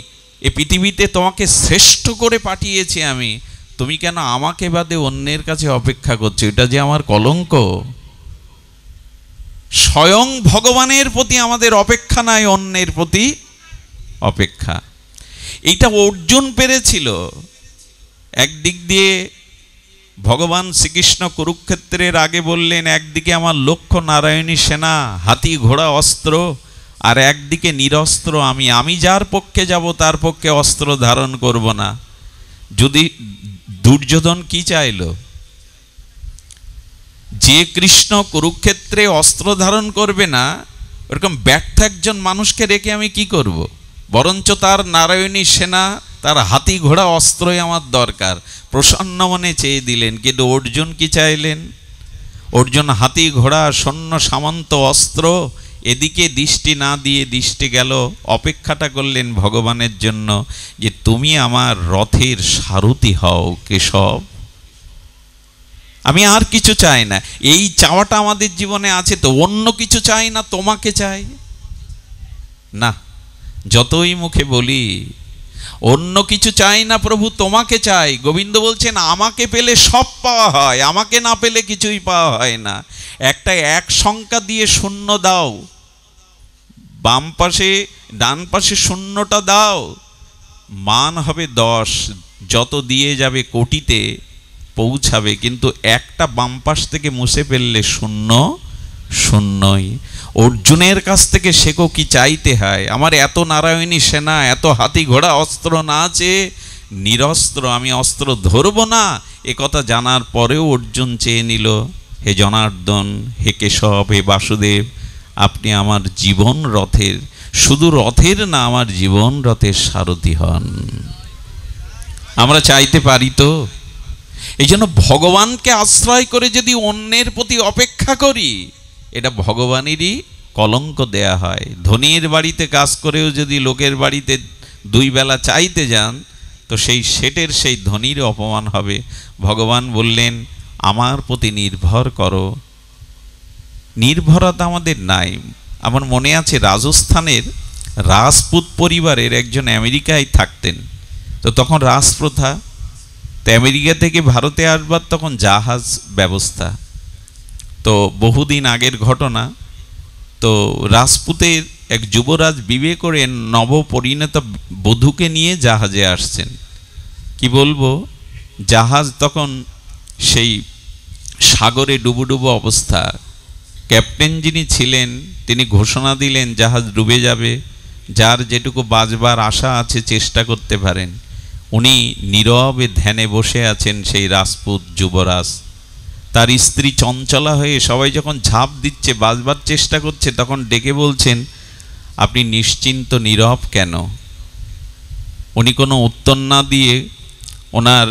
এ পৃথিবীতে তোমাকে শ্রেষ্ঠ করে পাঠিয়েছি আমি, তুমি কেন আমাকে বাদে অন্যের কাছে অপেক্ষা করছো? এটা যে আমার কলঙ্ক। স্বয়ং ভগবানের প্রতি আমাদের অপেক্ষা নাই, অন্যের প্রতি অপেক্ষা। এইটা অর্জুন পেরেছিল। একদিক দিয়ে ভগবান শ্রীকৃষ্ণ কুরুক্ষেত্রের আগে বললেন, একদিকে আমার লক্ষ্য নারায়ণী সেনা, হাতি ঘোড়া অস্ত্র, আর একদিকে নিরস্ত্র আমি যার পক্ষে যাব তার পক্ষে অস্ত্র ধারণ করব না। যদি দুর্যোধন কি চাইল? যে কৃষ্ণ কুরুক্ষেত্রে অস্ত্র ধারণ করবে না, ওরকম ব্যর্থ একজন মানুষকে রেখে আমি কি করব? বরঞ্চ তার নারায়ণী সেনা, তার হাতি ঘোড়া অস্ত্রই আমার দরকার। প্রসন্ন মনে চেয়ে দিলেন। কিন্তু অর্জুন কি চাইলেন? অর্জুন হাতি ঘোড়া, সৈন্য সামন্ত, অস্ত্র, এদিকে দৃষ্টি না দিয়ে দৃষ্টি গেল, অপেক্ষাটা করলেন ভগবানের জন্য, যে তুমি আমার রথের সারথি হও কেশব, আমি আর কিছু চাই না। এই চাওয়াটা আমাদের জীবনে আছে তো, অন্য কিছু চাই না, তোমাকে চাই না। যতই মুখে বলি অন্য কিছু চাই না প্রভু, তোমাকে চাই। গোবিন্দ বলছেন আমাকে পেলে সব পাওয়া হয়, আমাকে না পেলে কিছুই পাওয়া হয় না। একটা এক সংখ্যা দিয়ে শূন্য দাও, বাম পাশে ডান পাশে শূন্যটা দাও, মান হবে 10, যত দিয়ে যাবে কোটিতে পৌঁছাবে। কিন্তু একটা বাম পাশ থেকে মুছে ফেললে শূন্য শূন্যই। অর্জুনের কাছ থেকে শেখো কি চাইতে হয়। আমার এত নারায়ণী সেনা, এত হাতি ঘোড়া অস্ত্র না আছে, নিরস্ত্র, আমি অস্ত্র ধরব না, এ কথা জানার পরেও অর্জুন চেয়ে নিল, হে জনার্দন, হে কেশব, হে বাসুদেব, আপনি আমার জীবন রথের, শুধু রথের না, আমার জীবন রথের সারথি হন। আমরা চাইতে পারি তো? এই জন্য ভগবানকে আশ্রয় করে যদি অন্যের প্রতি অপেক্ষা করি, এটা ভগবানেরই কলঙ্ক দেয়া হয়। ধনীর বাড়িতে কাজ করেও যদি লোকের বাড়িতে 2 বেলা চাইতে যান, তো সেই শেঠের সেই ধনীর অপমান হবে। ভগবান বললেন আমার প্রতি নির্ভর করো। নির্ভরতা আমাদের নাই। আমার মনে আছে রাজস্থানের রাজপুত পরিবারের একজন আমেরিকায় থাকতেন। তো তখন রাজপ্রথা, তো আমেরিকা থেকে ভারতে আসবার তখন জাহাজ ব্যবস্থা। তো বহুদিন আগের ঘটনা। তো রাজপুতের এক যুবরাজ বিয়ে করে নবপরিণত বধূকে নিয়ে জাহাজে আসছেন। কি বলবো, জাহাজ তখন সেই সাগরে ডুবুডুবু অবস্থা। ক্যাপ্টেন যিনি ছিলেন তিনি ঘোষণা দিলেন জাহাজ ডুবে যাবে, যার যেটুকু বাঁচবার আশা আছে চেষ্টা করতে পারেন। উনি নীরবে ধ্যানে বসে আছেন সেই রাজপুত যুবরাজ। তার স্ত্রী চঞ্চলা হয়ে সবাই যখন ঝাঁপ দিচ্ছে বাঁচবার চেষ্টা করছে তখন ডেকে বলছেন, আপনি নিশ্চিন্ত নীরব কেন? উনি কোনো উত্তর না দিয়ে ওনার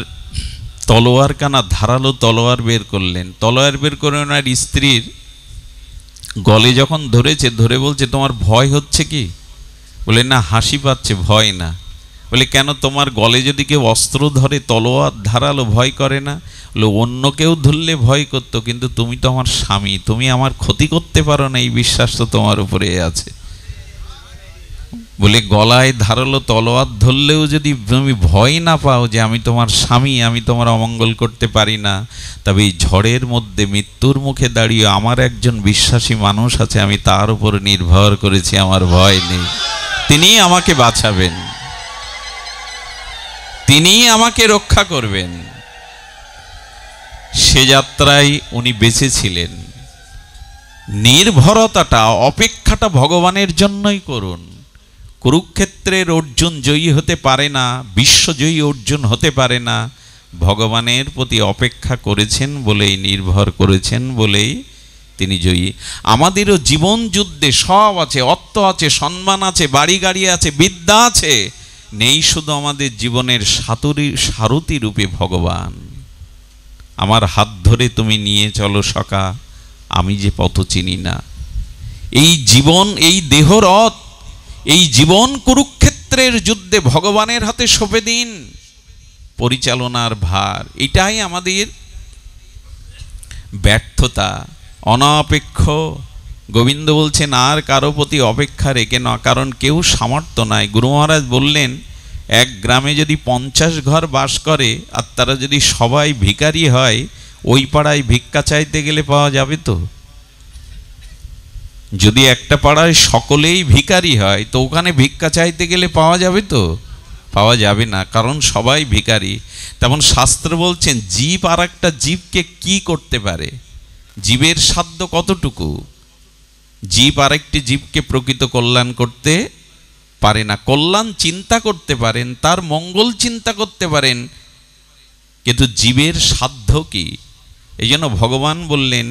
তলোয়ার কানা ধারালো তলোয়ার বের করলেন। তলোয়ার বের করে ওনার স্ত্রীর গলে যখন ধরেছে, ধরে বলছে, তোমার ভয় হচ্ছে কি? বলে, না, হাসি পাচ্ছে, ভয় না। বলে, কেন? তোমার গলে যদি কেউ অস্ত্র ধরে, তলোয়ার ধারালো, ভয় করে না? বলে, অন্য কেউ ধরলে ভয় করতো, কিন্তু তুমি তো আমার স্বামী, তুমি আমার ক্ষতি করতে পারো না, এই বিশ্বাস তো তোমার উপরে আছে। বলে, গলায় ধারালো তলোয়ার ধরলেও যদি তুমি ভয় না পাও যে আমি তোমার স্বামী, আমি তোমার অমঙ্গল করতে পারি না, তবে এই ঝড়ের মধ্যে মৃত্যুর মুখে দাঁড়িয়ে আমার একজন বিশ্বাসী মানুষ আছে, আমি তার উপর নির্ভর করেছি, আমার ভয় নেই, তিনি আমাকে বাঁচাবেন, তিনি আমাকে রক্ষা করবেন। সে যাত্রায় উনি বেঁচেছিলেন। নির্ভরতাটা, অপেক্ষাটা ভগবানের জন্যই করুন। কুরুক্ষেত্রের অর্জুন জয়ী হতে পারে না, বিশ্বজয়ী অর্জুন হতে পারে না, ভগবানের প্রতি অপেক্ষা করেছেন বলেই, নির্ভর করেছেন বলেই তিনি জয়ী। আমাদেরও জীবন যুদ্ধে সব আছে, অর্থ আছে, সম্মান আছে, বাড়ি গাড়ি আছে, বিদ্যা আছে, নেই শুধু আমাদের জীবনের সারথি রূপে ভগবান। আমার হাত ধরে তুমি নিয়ে চলো সখা, আমি যে পথ চিনি না। এই জীবন, এই দেহরথ, এই জীবন কুরুক্ষেত্রের যুদ্ধে ভগবানের হাতে সঁপে দিন পরিচালনার ভার। এটাই আমাদের ব্যর্থতা, অনাপেক্ষ। গোবিন্দ বলছেন, আর কারো প্রতি অপেক্ষা রেখে না, কারণ কেউ সামর্থ্য নাই। গুরু মহারাজ বললেন, এক গ্রামে যদি 50 ঘর বাস করে আর তারা যদি সবাই ভিখারি হয়, ওই পাড়ায় ভিক্ষা চাইতে গেলে পাওয়া যাবে তো? যদি একটা পাড়ায় সকলেই ভিখারি হয় তো ওখানে ভিক্ষা চাইতে গেলে পাওয়া যাবে তো? পাওয়া যাবে না, কারণ সবাই ভিখারি। তেমন শাস্ত্র বলছেন, জীব আর একটা জীবকে কি করতে পারে? জীবের সাধ্য কতটুকু? জীব আরেকটি জীবকে প্রকৃত কল্যাণ করতে পারে না। কল্যাণ চিন্তা করতে পারেন, তার মঙ্গল চিন্তা করতে পারেন, কিন্তু জীবের সাধ্য কি? এই জন্য ভগবান বললেন,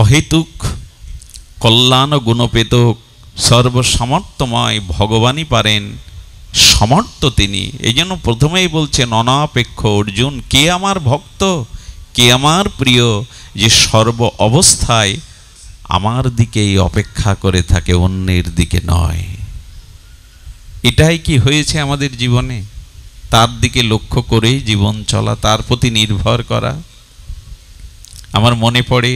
অহেতুক কল্যাণ গুণপেতক সর্বসমর্থময় ভগবানই পারেন, সমর্থ তিনি। এই জন্য প্রথমেই বলছেন, অনাপেক্ষ অর্জুন, কে আমার ভক্ত, কে আমার প্রিয়, যে সর্ব অবস্থায় আমার দিকেই অপেক্ষা করে থাকে, অন্যের দিকে নয়। এটাই কি হয়েছে আমাদের জীবনে? তার দিকে লক্ষ্য করেই জীবন চলা, তার প্রতি নির্ভর করা। আমার মনে পড়ে,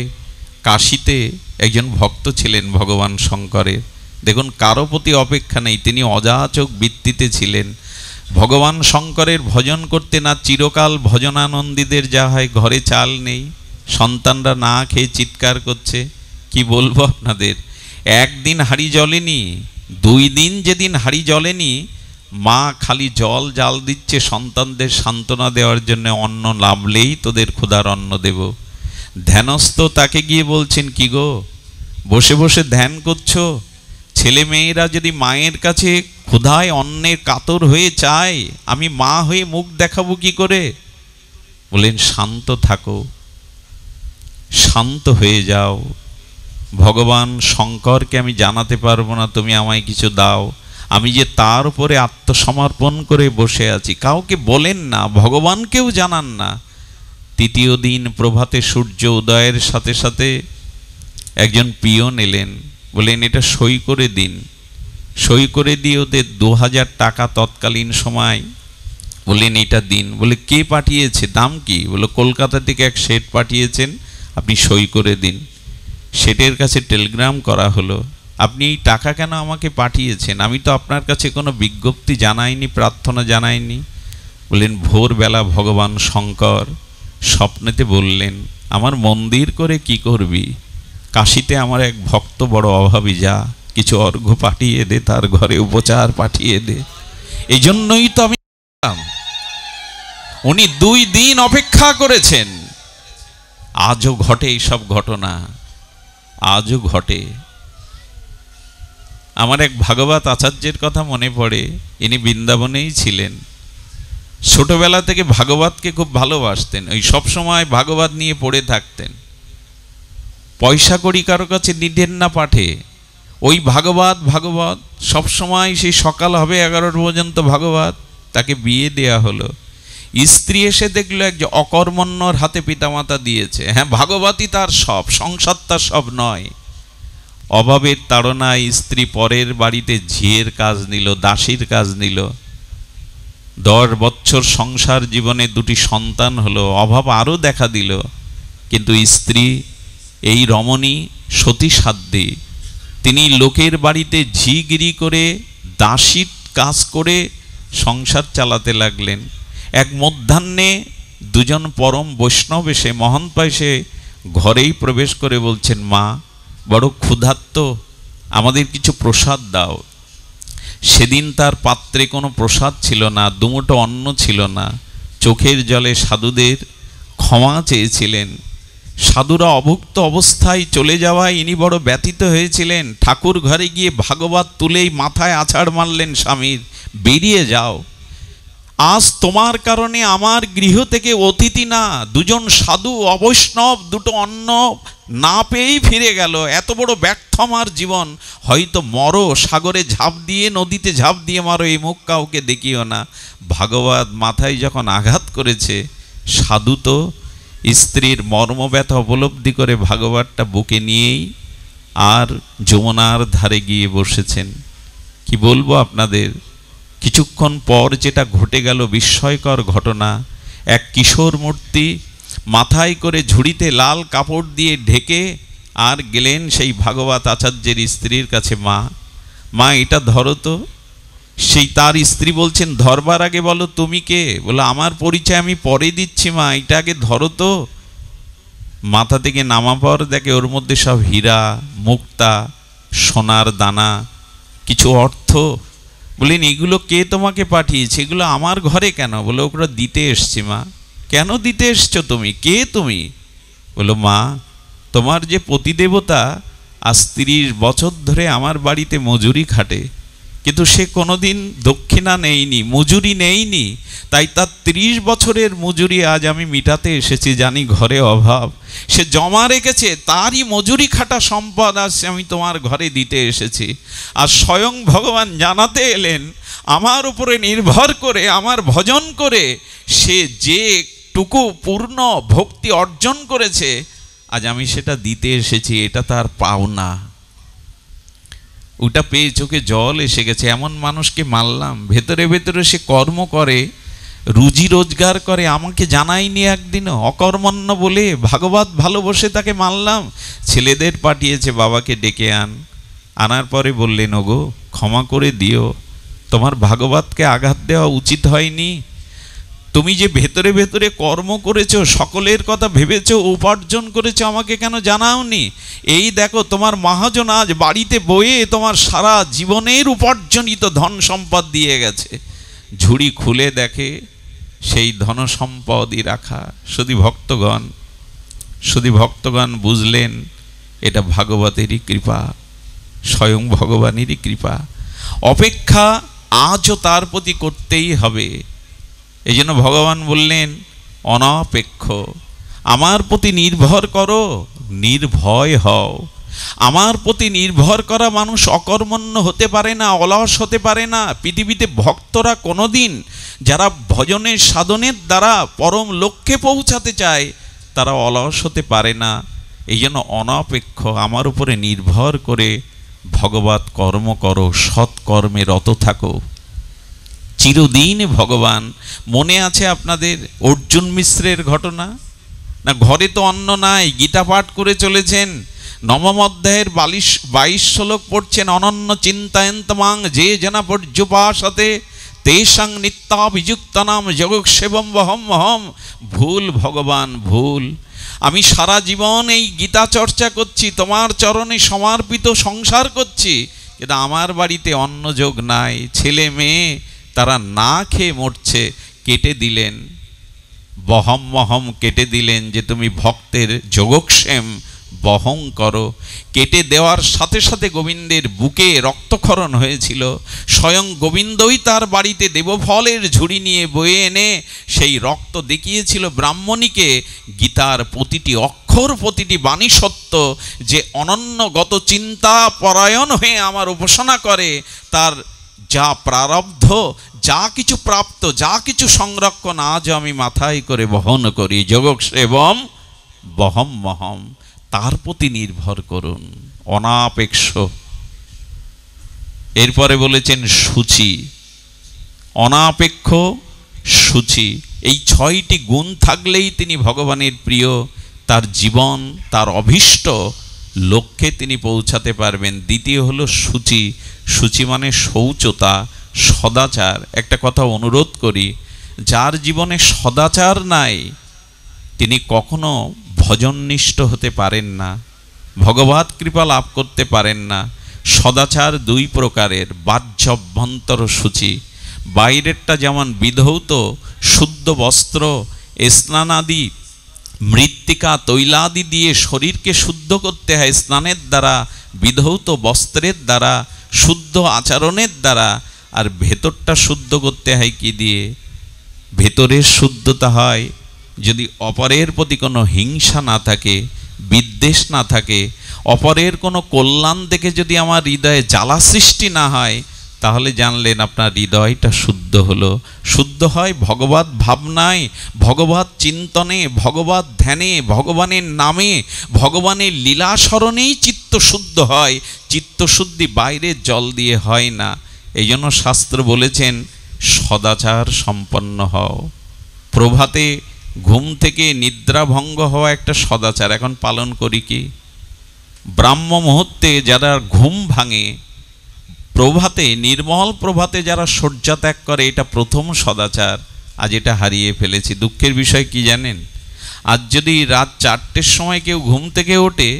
কাশীতে একজন ভক্ত ছিলেন ভগবান শঙ্করের। দেখুন, কারো প্রতি অপেক্ষা নেই, তিনি অযাচক বৃত্তিতে ছিলেন। ভগবান শঙ্করের ভজন করতে না চিরকাল ভজনানন্দীদের যা হয়, ঘরে চাল নেই, সন্তানরা না খেয়ে চিৎকার করছে। কি বলবো আপনাদের, একদিন হাঁড়ি জ্বলেনি, 2 দিন যেদিন হাঁড়ি জ্বলেনি, মা খালি জল জাল দিচ্ছে সন্তানদের সান্ত্বনা দেওয়ার জন্য, অন্ন নামলেই তোদের ক্ষুধার অন্ন দেব। ধ্যানস্থ তাকে গিয়ে বলছেন, কি গো, বসে বসে ধ্যান করছো? ছেলে মেয়েরা যদি মায়ের কাছে ক্ষুধায় অন্নের কাতর হয়ে চায়, আমি মা হয়ে মুখ দেখাবো কি করে? বলেন, শান্ত থাকো, শান্ত হয়ে যাও। ভগবান শঙ্করকে আমি জানাতে পারবো না, তুমি আমায় কিছু দাও। আমি যে তার উপরে আত্মসমর্পণ করে বসে আছি। কাউকে বলেন না, ভগবানকেও জানান না। 3য় দিন প্রভাতে সূর্য উদয়ের সাথে সাথে একজন পিয়ন এলেন, বলেন, এটা সই করে দিন। সই করে দিয়ে ওদের 2000 টাকা তৎকালীন সময়, বললেন, এটা দিন। বলে, কে পাঠিয়েছে, দাম কি? বলে, কলকাতা থেকে এক শেঠ পাঠিয়েছেন, আপনি সই করে দিন। শেঠের কাছে টেলিগ্রাম করা হলো, আপনি এই টাকা কেন আমাকে পাঠিয়েছেন? আমি তো আপনার কাছে কোনো বিজ্ঞপ্তি জানাইনি, প্রার্থনা জানাইনি। বললেন, ভোরবেলা ভগবান শঙ্কর স্বপ্নেতে বললেন, আমার মন্দির করে কি করবি? কাশীতে আমার এক ভক্ত বড় অভাবী, যা কিছু অর্ঘ্য পাঠিয়ে দে, তার ঘরে উপচার পাঠিয়ে দে। এই জন্যই তো আমি। উনি 2 দিন অপেক্ষা করেছেন। আজও ঘটে এইসব ঘটনা। আজও ঘটে। আমার এক ভাগবত আচার্যের কথা মনে পড়ে, ইনি বৃন্দাবনেই ছিলেন। ছোটবেলা থেকে ভাগবতকে খুব ভালোবাসতেন, ওই সবসময় ভাগবত নিয়ে পড়ে থাকতেন। পয়সা কড়ি কারো কাছে নিতেন না পাঠে, ওই ভাগবত ভাগবত সবসময়, সেই সকাল হবে 11টা পর্যন্ত ভাগবত। তাকে বিয়ে দেয়া হলো, স্ত্রী এসে দেখলো একজন অকর্মণ্যর হাতে পিতামাতা দিয়েছে। হ্যাঁ, ভাগবতই তার সব, সংসার তার সব নয়। অভাবের তাড়নায় স্ত্রী পরের বাড়িতে ঝিয়ের কাজ নিল, দাসীর কাজ নিল। 10 বছর সংসার জীবনে 2টি সন্তান হলো, অভাব আরও দেখা দিল। কিন্তু স্ত্রী এই রমণী সতী সাধ্যী, তিনি লোকের বাড়িতে ঝিগিরি করে দাসীর কাজ করে সংসার চালাতে লাগলেন। এক মধ্যাহ্নে দুজন পরম বৈষ্ণব এসে, মহন্ত এসে ঘরেই প্রবেশ করে বলছেন, মা বড় ক্ষুধার্ত, আমাদের কিছু প্রসাদ দাও। সেদিন তার পাত্রে কোনো প্রসাদ ছিল না, দুমুঠো অন্ন ছিল না। চোখের জলে সাধুদের ক্ষমা চেয়েছিলেন। সাধুরা অভুক্ত অবস্থায় চলে যাওয়ায় ইনি বড় ব্যথিত হয়েছিলেন। ঠাকুর ঘরে গিয়ে ভাগবত তুলেই মাথায় আছাড় মারলেন স্বামীর, বেরিয়ে যাও, আজ তোমার কারণে আমার গৃহ থেকে অতিথি না, দুজন সাধু অবৈষ্ণব 2টো অন্ন না পেয়েই ফিরে গেল। এত বড় ব্যর্থ আমার জীবন, হয়তো মরো, সাগরে ঝাঁপ দিয়ে, নদীতে ঝাঁপ দিয়ে মারো, এই মুখ কাউকে দেখিও না। ভাগবত মাথায় যখন আঘাত করেছে, সাধু তো স্ত্রীর মর্মব্যথা উপলব্ধি করে ভাগবতটা বুকে নিয়েই আর যমুনার ধারে গিয়ে বসেছেন। কি বলবো আপনাদের, কিছুক্ষণ পর যেটা ঘটে গেল বিস্ময়কর ঘটনা। এক কিশোর মূর্তি মাথায় করে ঝুড়িতে লাল কাপড় দিয়ে ঢেকে আর গেলেন সেই ভাগবত আচার্যের স্ত্রীর কাছে, মা মা এটা ধরো তো। সেই তার স্ত্রী বলছেন, ধরবার আগে বলো তুমি কে? বলো, আমার পরিচয় আমি পরে দিচ্ছি মা, এটা আগে ধরো তো। মাথা থেকে নামা পর দেখে ওর মধ্যে সব হীরা মুক্তা, সোনার দানা, কিছু অর্থ। বলেন, এগুলো কে তোমাকে পাঠিয়েছে? এগুলো আমার ঘরে কেন? বলে, ওগুলো দিতে এসছি মা। কেন দিতে এসছো তুমি? কে তুমি? বলো, মা তোমার যে পতিদেবতা আজ 30 বছর ধরে আমার বাড়িতে মজুরি খাটে, কিন্তু সে কোনোদিন দক্ষিণা নেয়নি, মজুরি নেয়নি, তাই তার 30 বছরের মজুরি আজ আমি মিটাতে এসেছি। জানি ঘরে অভাব, সে জমা রেখেছে, তারই মজুরি খাটা সম্পদ আজ আমি তোমার ঘরে দিতে এসেছি। আর স্বয়ং ভগবান জানাতে এলেন, আমার উপরে নির্ভর করে, আমার ভজন করে সে যেটুকু পূর্ণ ভক্তি অর্জন করেছে, আজ আমি সেটা দিতে এসেছি, এটা তার পাওনা। ওটা পেয়ে চোখে জল এসে গেছে। এমন মানুষকে মারলাম, ভেতরে ভেতরে সে কর্ম করে, রুজি রোজগার করে, আমাকে জানায়নি একদিনও, অকর্মণ্য বলে ভাগবত ভালোবসে তাকে মারলাম। ছেলেদের পাঠিয়েছে, বাবাকে ডেকে আনার পরে বললেন, ওগো ক্ষমা করে দিও, তোমার ভাগবতকে আঘাত দেওয়া উচিত হয়নি। তুমি যে ভেতরে ভেতরে কর্ম করেছো, সকলের কথা ভেবেছো, উপার্জন করেছো, আমাকে কেন জানাওনি? এই দেখো তোমার মহাজন আজ বাড়িতে বয়ে তোমার সারা জীবনের উপার্জনিত ধন সম্পদ দিয়ে গেছে। ঝুড়ি খুলে দেখে সেই ধন সম্পদই রাখা। শুধু ভক্তগণ বুঝলেন এটা ভাগবতেরই কৃপা, স্বয়ং ভগবানেরই কৃপা। অপেক্ষা আজও তার প্রতি করতেই হবে। এই জন্য ভগবান বললেন, অনপেক্ষ, আমার প্রতি নির্ভর করো, নির্ভয় হও। আমার প্রতি নির্ভর করা মানুষ অকর্মণ্য হতে পারে না, অলস হতে পারে না। পৃথিবীতে ভক্তরা কোনোদিন যারা ভজনের সাধনের দ্বারা পরম লক্ষ্যে পৌঁছাতে চায়, তারা অলস হতে পারে না। এই জন্য অনপেক্ষ, আমার উপরে নির্ভর করে ভগবত কর্ম করো, সৎকর্মে রত থাকো। চিরদিন ভগবান, মনে আছে আপনাদের অর্জুন মিশ্রের ঘটনা না? ঘরে তো অন্ন নাই, গীতা পাঠ করে চলেছেন, 9ম অধ্যায়ের 22 শ্লোক পড়ছেন, অনন্য চিন্তায়ন্তমাং যে জনা পর্যুপাসতে তেষাং নিত্যাভিযুক্তানাম যোগক্ষেমম বহম। ভুল ভগবান, ভুল। আমি সারা জীবন এই গীতা চর্চা করছি, তোমার চরণে সমর্পিত সংসার করছি, কিন্তু আমার বাড়িতে অন্নযোগ নাই, ছেলে মেয়ে তারা না খেয়ে মরছে। কেটে দিলেন, বহম কেটে দিলেন যে তুমি ভক্তের যোগক্ষেম বহন করো। কেটে দেওয়ার সাথে সাথে গোবিন্দের বুকে রক্তক্ষরণ হয়েছিল। স্বয়ং গোবিন্দই তার বাড়িতে দেবফলের ঝুড়ি নিয়ে বয়ে এনে সেই রক্ত দেখিয়েছিল ব্রাহ্মণীকে। গীতার প্রতিটি অক্ষর, প্রতিটি বাণী সত্য। যে অনন্যগত চিন্তা পরায়ণ হয়ে আমার উপাসনা করে, তার যা প্রারব্ধ, যা কিছু প্রাপ্ত, যা কিছু সংরক্ষণ আজ আমি মাথায় করে বহন করি। যোগক্ষেমম বহম মহম, তার প্রতি নির্ভর করুন অনাপেক্ষ। এরপরে বলেছেন শুচি, অনাপেক্ষ শুচি। এই 6টি গুণ থাকলেই তিনি ভগবানের প্রিয়, তার জীবন, তার অভীষ্ট লক্ষ্যে তিনি পৌঁছাতে পারবেন। দ্বিতীয় হলো শুচি। শুচি মানে শৌচতা, সদাচার। একটা কথা অনুরোধ করি, যার জীবনে সদাচার নাই তিনি কখনো ভজননিষ্ঠ হতে পারেন না, ভগবৎ কৃপা লাভ করতে পারেন না। সদাচার 2 প্রকারের, বাহ্যাভ্যন্তর শুচি। বাইরেরটা যেমন বিধৌত শুদ্ধ বস্ত্র, স্নানাদি, মৃত্তিকা তৈলাদি দিয়ে শরীরকে শুদ্ধ করতে হয় স্নানের দ্বারা, বিধৌত বস্ত্রের দ্বারা, শুদ্ধ আচরণের দ্বারা। আর ভেতরটা শুদ্ধ করতে হয় কি দিয়ে? ভেতরের শুদ্ধতা হয় যদি অপরের প্রতি কোনো হিংসা না থাকে, বিদ্বেষ না থাকে, অপরের কোনো কল্যাণ দেখে যদি আমার হৃদয়ে জ্বালা সৃষ্টি না হয়, তাহলে জানলেন আপনার হৃদয়টা শুদ্ধ হলো। শুদ্ধ হয় ভগবৎ ভাবনায়, ভগবৎ চিন্তনে, ভগবৎ ধ্যানে, ভগবানের নামে, ভগবানের লীলা স্মরণেই চিত্ত শুদ্ধ হয়। চিত্তশুদ্ধি বাইরের জল দিয়ে হয় না। এই জন্য শাস্ত্র বলেছেন সদাচার সম্পন্ন হও। প্রভাতে ঘুম থেকে নিদ্রাভঙ্গ হওয়া একটা সদাচার, এখন পালন করি কি? ব্রাহ্ম মুহূর্তে যারা ঘুম ভাঙে, প্রভাতে, নির্মল প্রভাতে যারা শয্যা ত্যাগ করে, এটা প্রথম সদাচার। আজ এটা হারিয়ে ফেলেছি। দুঃখের বিষয় কি জানেন? আজ যদি রাত 4টের সময় কেউ ঘুম থেকে ওঠে,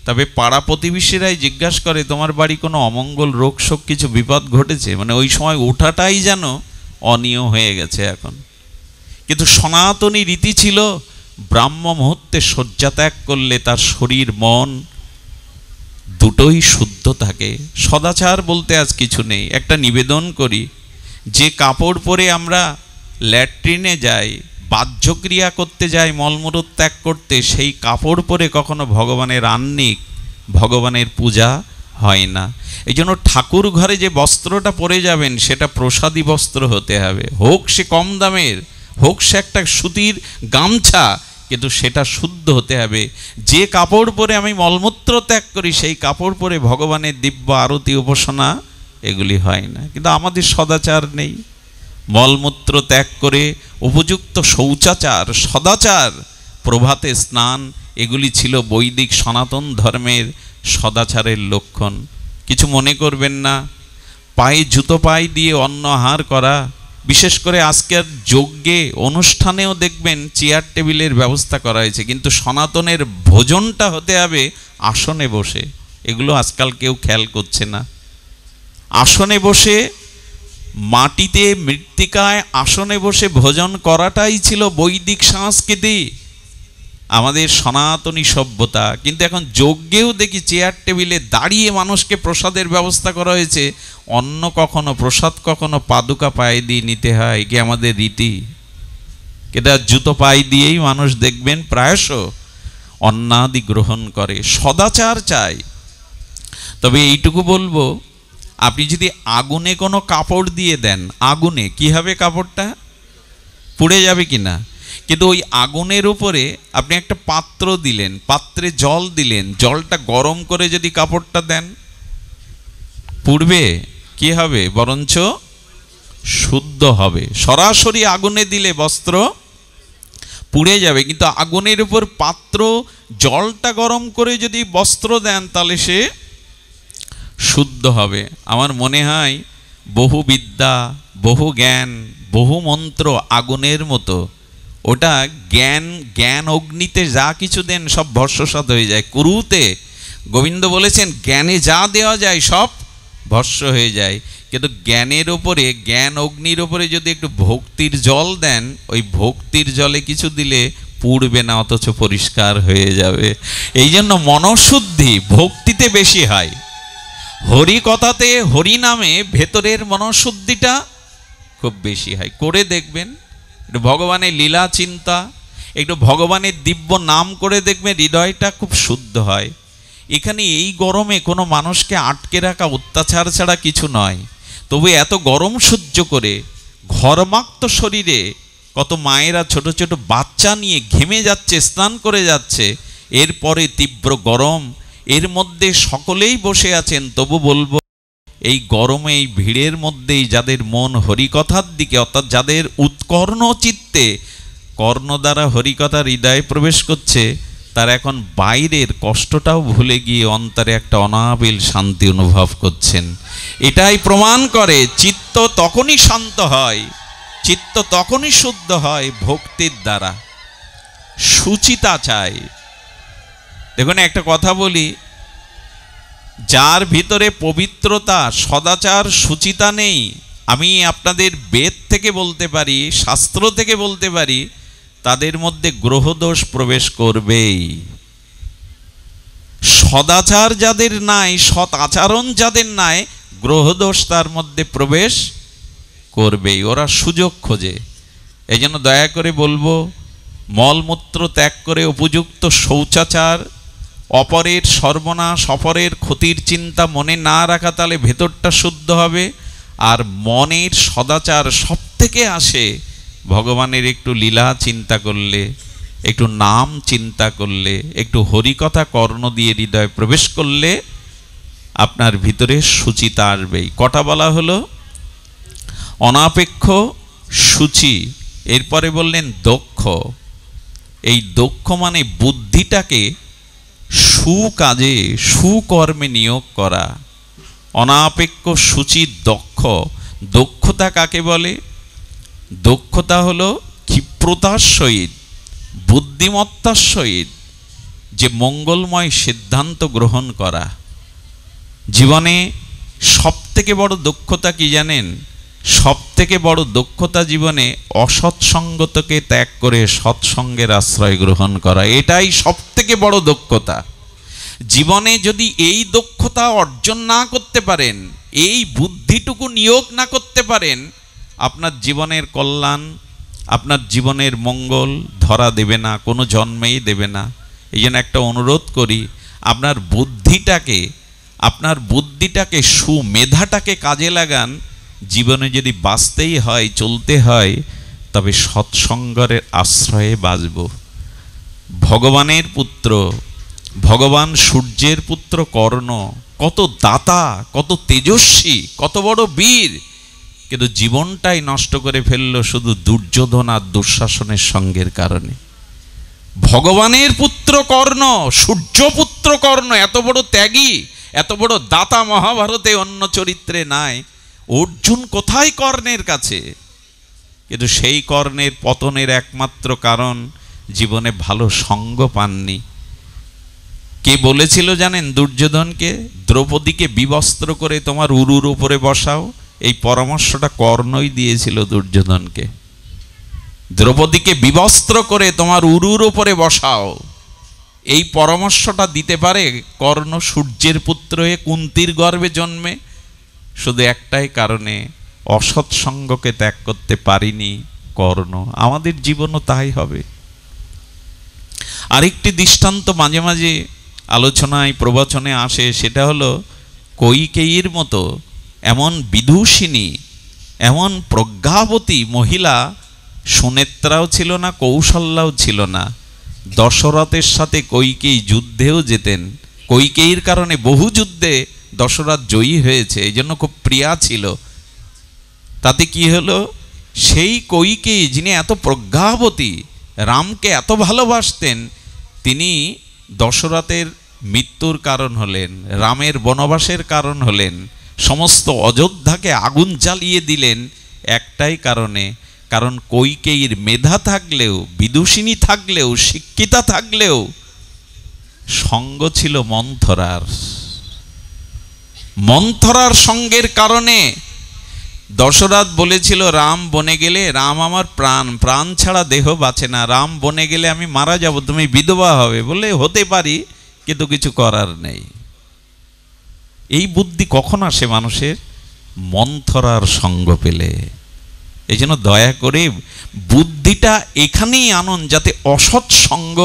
তবে পাড়া প্রতিবেশীরাই জিজ্ঞাসা করে তোমার বাড়ি কোনো অমঙ্গল, রোগ শোক, কিছু বিপদ ঘটেছে? মানে ওই সময় ওঠাটাই যেন অনিয়ম হয়ে গেছে এখন। কিন্তু সনাতনী রীতি ছিল ব্রাহ্ম মুহূর্তে শয্যা ত্যাগ করলে তার শরীর মন দুটোই শুদ্ধ থাকে। সদাচার বলতে আজ কিছু নেই। একটা নিবেদন করি, যে কাপড় পরে আমরা ল্যাট্রিনে যাই, বাহ্যক্রিয়া করতে যাই, মলমূত্র ত্যাগ করতে, সেই কাপড় পরে কখনো ভগবানের আহ্নিক, ভগবানের পূজা হয় না। এই জন্য ঠাকুর ঘরে যে বস্ত্রটা পরে যাবেন সেটা প্রসাদী বস্ত্র হতে হবে। হোক সে কম দামের, হোক সে একটা সুতির গামছা, কিন্তু সেটা শুদ্ধ হতে হবে। যে কাপড় পরে আমি মলমূত্র ত্যাগ করি, সেই কাপড় পরে ভগবানের দিব্য আরতি, উপাসনা এগুলি হয় না। কিন্তু আমাদের সদাচার নেই। মলমূত্র ত্যাগ করে উপযুক্ত শৌচাচার, সদাচার, প্রভাতে স্নান, এগুলি ছিল বৈদিক সনাতন ধর্মের সদাচারের লক্ষণ। কিছু মনে করবেন না। পায়ে জুতো পায়ে দিয়ে অন্ন আহার করা, বিশেষ করে আজকের যজ্ঞে অনুষ্ঠানেও দেখবেন চেয়ার টেবিলের ব্যবস্থা করা হয়েছে, কিন্তু সনাতনের ভোজনটা হতে হবে আসনে বসে। এগুলো আজকাল কেউ খেয়াল করছে না। আসনে বসে, মাটিতে, মৃত্তিকায় আসনে বসে ভোজন করাটাই ছিল বৈদিক সংস্কৃতি, আমাদের সনাতনী সভ্যতা। কিন্তু এখন যজ্ঞেও দেখি চেয়ার টেবিলে দাঁড়িয়ে মানুষকে প্রসাদের ব্যবস্থা করা হয়েছে। অন্ন কখনো, প্রসাদ কখনো পাদুকা পায়ে দিয়ে নিতে হয়, কি আমাদের রীতি? এটা জুতো পায়ে দিয়েই মানুষ দেখবেন প্রায়শ অন্নাদি গ্রহণ করে। সদাচার চাই। তবে এইটুকু বলবো, আপনি যদি আগুনে কোনো কাপড় দিয়ে দেন, আগুনে কি হবে? কাপড়টা পুড়ে যাবে কিনা? কিন্তু ওই আগুনের উপরে আপনি একটা পাত্র দিলেন, পাত্রে জল দিলেন, জলটা গরম করে যদি কাপড়টা দেন, পুড়বে? কি হবে? বরঞ্চ শুদ্ধ হবে। সরাসরি আগুনে দিলে বস্ত্র পুড়ে যাবে, কিন্তু আগুনের উপর পাত্র, জলটা গরম করে যদি বস্ত্র দেন, তাহলে সে শুদ্ধ হবে। আমার মনে হয় বহু বিদ্যা, বহু জ্ঞান, বহু মন্ত্র আগুনের মতো। ওটা জ্ঞান অগ্নিতে যা কিছু দেন সব ভস্মসাৎ হয়ে যায়। কুরুতে গোবিন্দ বলেছেন জ্ঞানে যা দেওয়া যায় সব ভস্ম হয়ে যায়। কিন্তু জ্ঞানের ওপরে, জ্ঞান অগ্নির ওপরে যদি একটু ভক্তির জল দেন, ওই ভক্তির জলে কিছু দিলে পুড়বে না, অথচ পরিষ্কার হয়ে যাবে। এই জন্য মনশুদ্ধি ভক্তিতে বেশি হয়। হরি কথাতে, হরি নামে ভেতরের মনশুদ্ধিটা খুব বেশি হয়। করে দেখবেন, একটু ভগবানের লীলা চিন্তা, একটু ভগবানের দিব্য নাম করে দেখবেন, হৃদয়টা খুব শুদ্ধ হয়। এখানে এই গরমে কোনো মানুষকে আটকে রাখা অত্যাচার ছাড়া কিছু নয়। তবু এত গরম সহ্য করে ঘর্মাক্ত শরীরে কত মায়েরা ছোট ছোট বাচ্চা নিয়ে ঘেমে যাচ্ছে, স্নান করে যাচ্ছে, এরপরে তীব্র গরম, এর মধ্যে সকলেই বসে আছেন। তবু বলবো, এই গরমে, এই ভিড়ের মধ্যেই যাদের মন হরিকথার দিকে, অর্থাৎ যাদের উৎকর্ণ চিত্তে কর্ণ দ্বারা হরিকথা হৃদয়ে প্রবেশ করছে, তারা এখন বাইরের কষ্টটাও ভুলে গিয়ে অন্তরে একটা অনাবিল শান্তি অনুভব করছেন। এটাই প্রমাণ করে চিত্ত তখনই শান্ত হয়, চিত্ত তখনই শুদ্ধ হয় ভক্তির দ্বারা। সুচিতা চাই। দেখুন, একটা কথা বলি, যার ভিতরে পবিত্রতা, সদাচার, সুচিতা নেই, আমি আপনাদের বেদ থেকে বলতে পারি, শাস্ত্র থেকে বলতে পারি, তাদের মধ্যে গ্রহদোষ প্রবেশ করবেই। সদাচার যাদের নাই, সৎ আচরণ যাদের নাই, গ্রহদোষ তার মধ্যে প্রবেশ করবেই। ওরা সুযোগ খোঁজে। এই জন্য দয়া করে বলবো, মলমূত্র ত্যাগ করে উপযুক্ত শৌচাচার, অপরের সর্বনাশ, অপরের ক্ষতির চিন্তা মনে না রাখা, তাহলে ভেতরটা শুদ্ধ হবে। আর মনের সদাচার সব থেকে আসে ভগবানের একটু লীলা চিন্তা করলে, একটু নাম চিন্তা করলে, একটু হরিকথা কর্ণ দিয়ে হৃদয়ে প্রবেশ করলে আপনার ভিতরে সুচিতা আসবেই। কটা বলা হলো? অনাপেক্ষ, সূচি, এরপরে বললেন দক্ষ। এই দক্ষ মানে বুদ্ধিটাকে সুকাজে, সুকর্মে নিয়োগ করা। অনাপেক্ষ, সূচি, দক্ষ। দক্ষতা কাকে বলে? দক্ষতা হলো ক্ষিপ্রতার সহিত, বুদ্ধিমত্তার সহিত যে মঙ্গলময় সিদ্ধান্ত গ্রহণ করা। জীবনে সব থেকে বড় দক্ষতা কি জানেন? সব থেকে বড় দক্ষতা জীবনে অসৎসঙ্গতকে ত্যাগ করে সৎসঙ্গের আশ্রয় গ্রহণ করা। এটাই সব থেকে বড় দক্ষতা। জীবনে যদি এই দক্ষতা অর্জন না করতে পারেন, এই বুদ্ধিটুকু নিয়োগ না করতে পারেন, আপনার জীবনের কল্যাণ, আপনার জীবনের মঙ্গল ধরা দেবে না, কোনো জন্মেই দেবে না। এই জন্য একটা অনুরোধ করি, আপনার বুদ্ধিটাকে সুমেধাটাকে কাজে লাগান। জীবনে যদি বাঁচতেই হয়, চলতে হয়, তবে সৎসঙ্গের আশ্রয়ে বাঁচব। ভগবানের পুত্র, ভগবান সূর্যের পুত্র কর্ণ কত দাতা, কত তেজস্বী, কত বড় বীর, কিন্তু জীবনটাই নষ্ট করে ফেললো শুধু দুর্যোধন আর দুঃশাসনের সঙ্গের কারণে। ভগবানের পুত্র কর্ণ, সূর্যপুত্র কর্ণ, এত বড় ত্যাগী, এত বড় দাতা মহাভারতে অন্য চরিত্রে নাই। অর্জুন কোথায় কর্ণের কাছে? কিন্তু সেই কর্ণের পতনের একমাত্র কারণ জীবনে ভালো সঙ্গ পাননি। কে বলেছিল জানেন দুর্যোধনকে? দ্রৌপদীকে বিবস্ত্র করে তোমার উরুর উপরে বসাও। এই পরামর্শটা কর্ণই দিয়েছিল দুর্যোধনকে। দ্রৌপদীকে বিবস্ত্র করে তোমার উরুর উপরে বসাও, এই পরামর্শটা দিতে পারে কর্ণ? সূর্যের পুত্র হয়ে কুন্তির গর্ভে জন্মে শুধু একটাই কারণে, অসৎসঙ্গকে ত্যাগ করতে পারিনি কর্ণ। আমাদের জীবনও তাই হবে। আরেকটি দৃষ্টান্ত মাঝে মাঝে আলোচনায়, প্রবচনে আসে, সেটা হলো কৈকেয়ীর মতো এমন বিদূষিনী, এমন প্রজ্ঞাবতী মহিলা সুনেত্রাও ছিল না, কৌশল্যাও ছিল না। দশরথের সাথে কৈকেয়ী যুদ্ধেও যেতেন। কৈকেয়ীর কারণে বহু যুদ্ধে দশরথ জয়ী হয়েছে, এই জন্য খুব প্রিয়া ছিল। তাতে কি হলো? সেই কৈকেয়ী যিনি এত প্রজ্ঞাবতী, রামকে এত ভালোবাসতেন, তিনি দশরথের মৃত্যুর কারণ হলেন, রামের বনবাসের কারণ হলেন, সমস্ত অযোধ্যাকে আগুন জ্বালিয়ে দিলেন একটাই কারণে। কারণ কৈকেয়ীর মেধা থাকলেও, বিদূষিনী থাকলেও, শিক্ষিতা থাকলেও সঙ্গ ছিল মন্থরার। মন্থরার সঙ্গের কারণে দশরথ বলেছিল রাম বনে গেলে, রাম আমার প্রাণ, প্রাণ ছাড়া দেহ বাঁচে না, রাম বনে গেলে আমি মারা যাব, তুমি বিধবা হবে। বলে হতে পারি, কিন্তু কিছু করার নেই। এই বুদ্ধি কখন আসে মানুষের? মন্থরার সঙ্গ পেলে। এই জন্য দয়া করে বুদ্ধিটা এখানেই আনুন, যাতে অসৎ সঙ্গ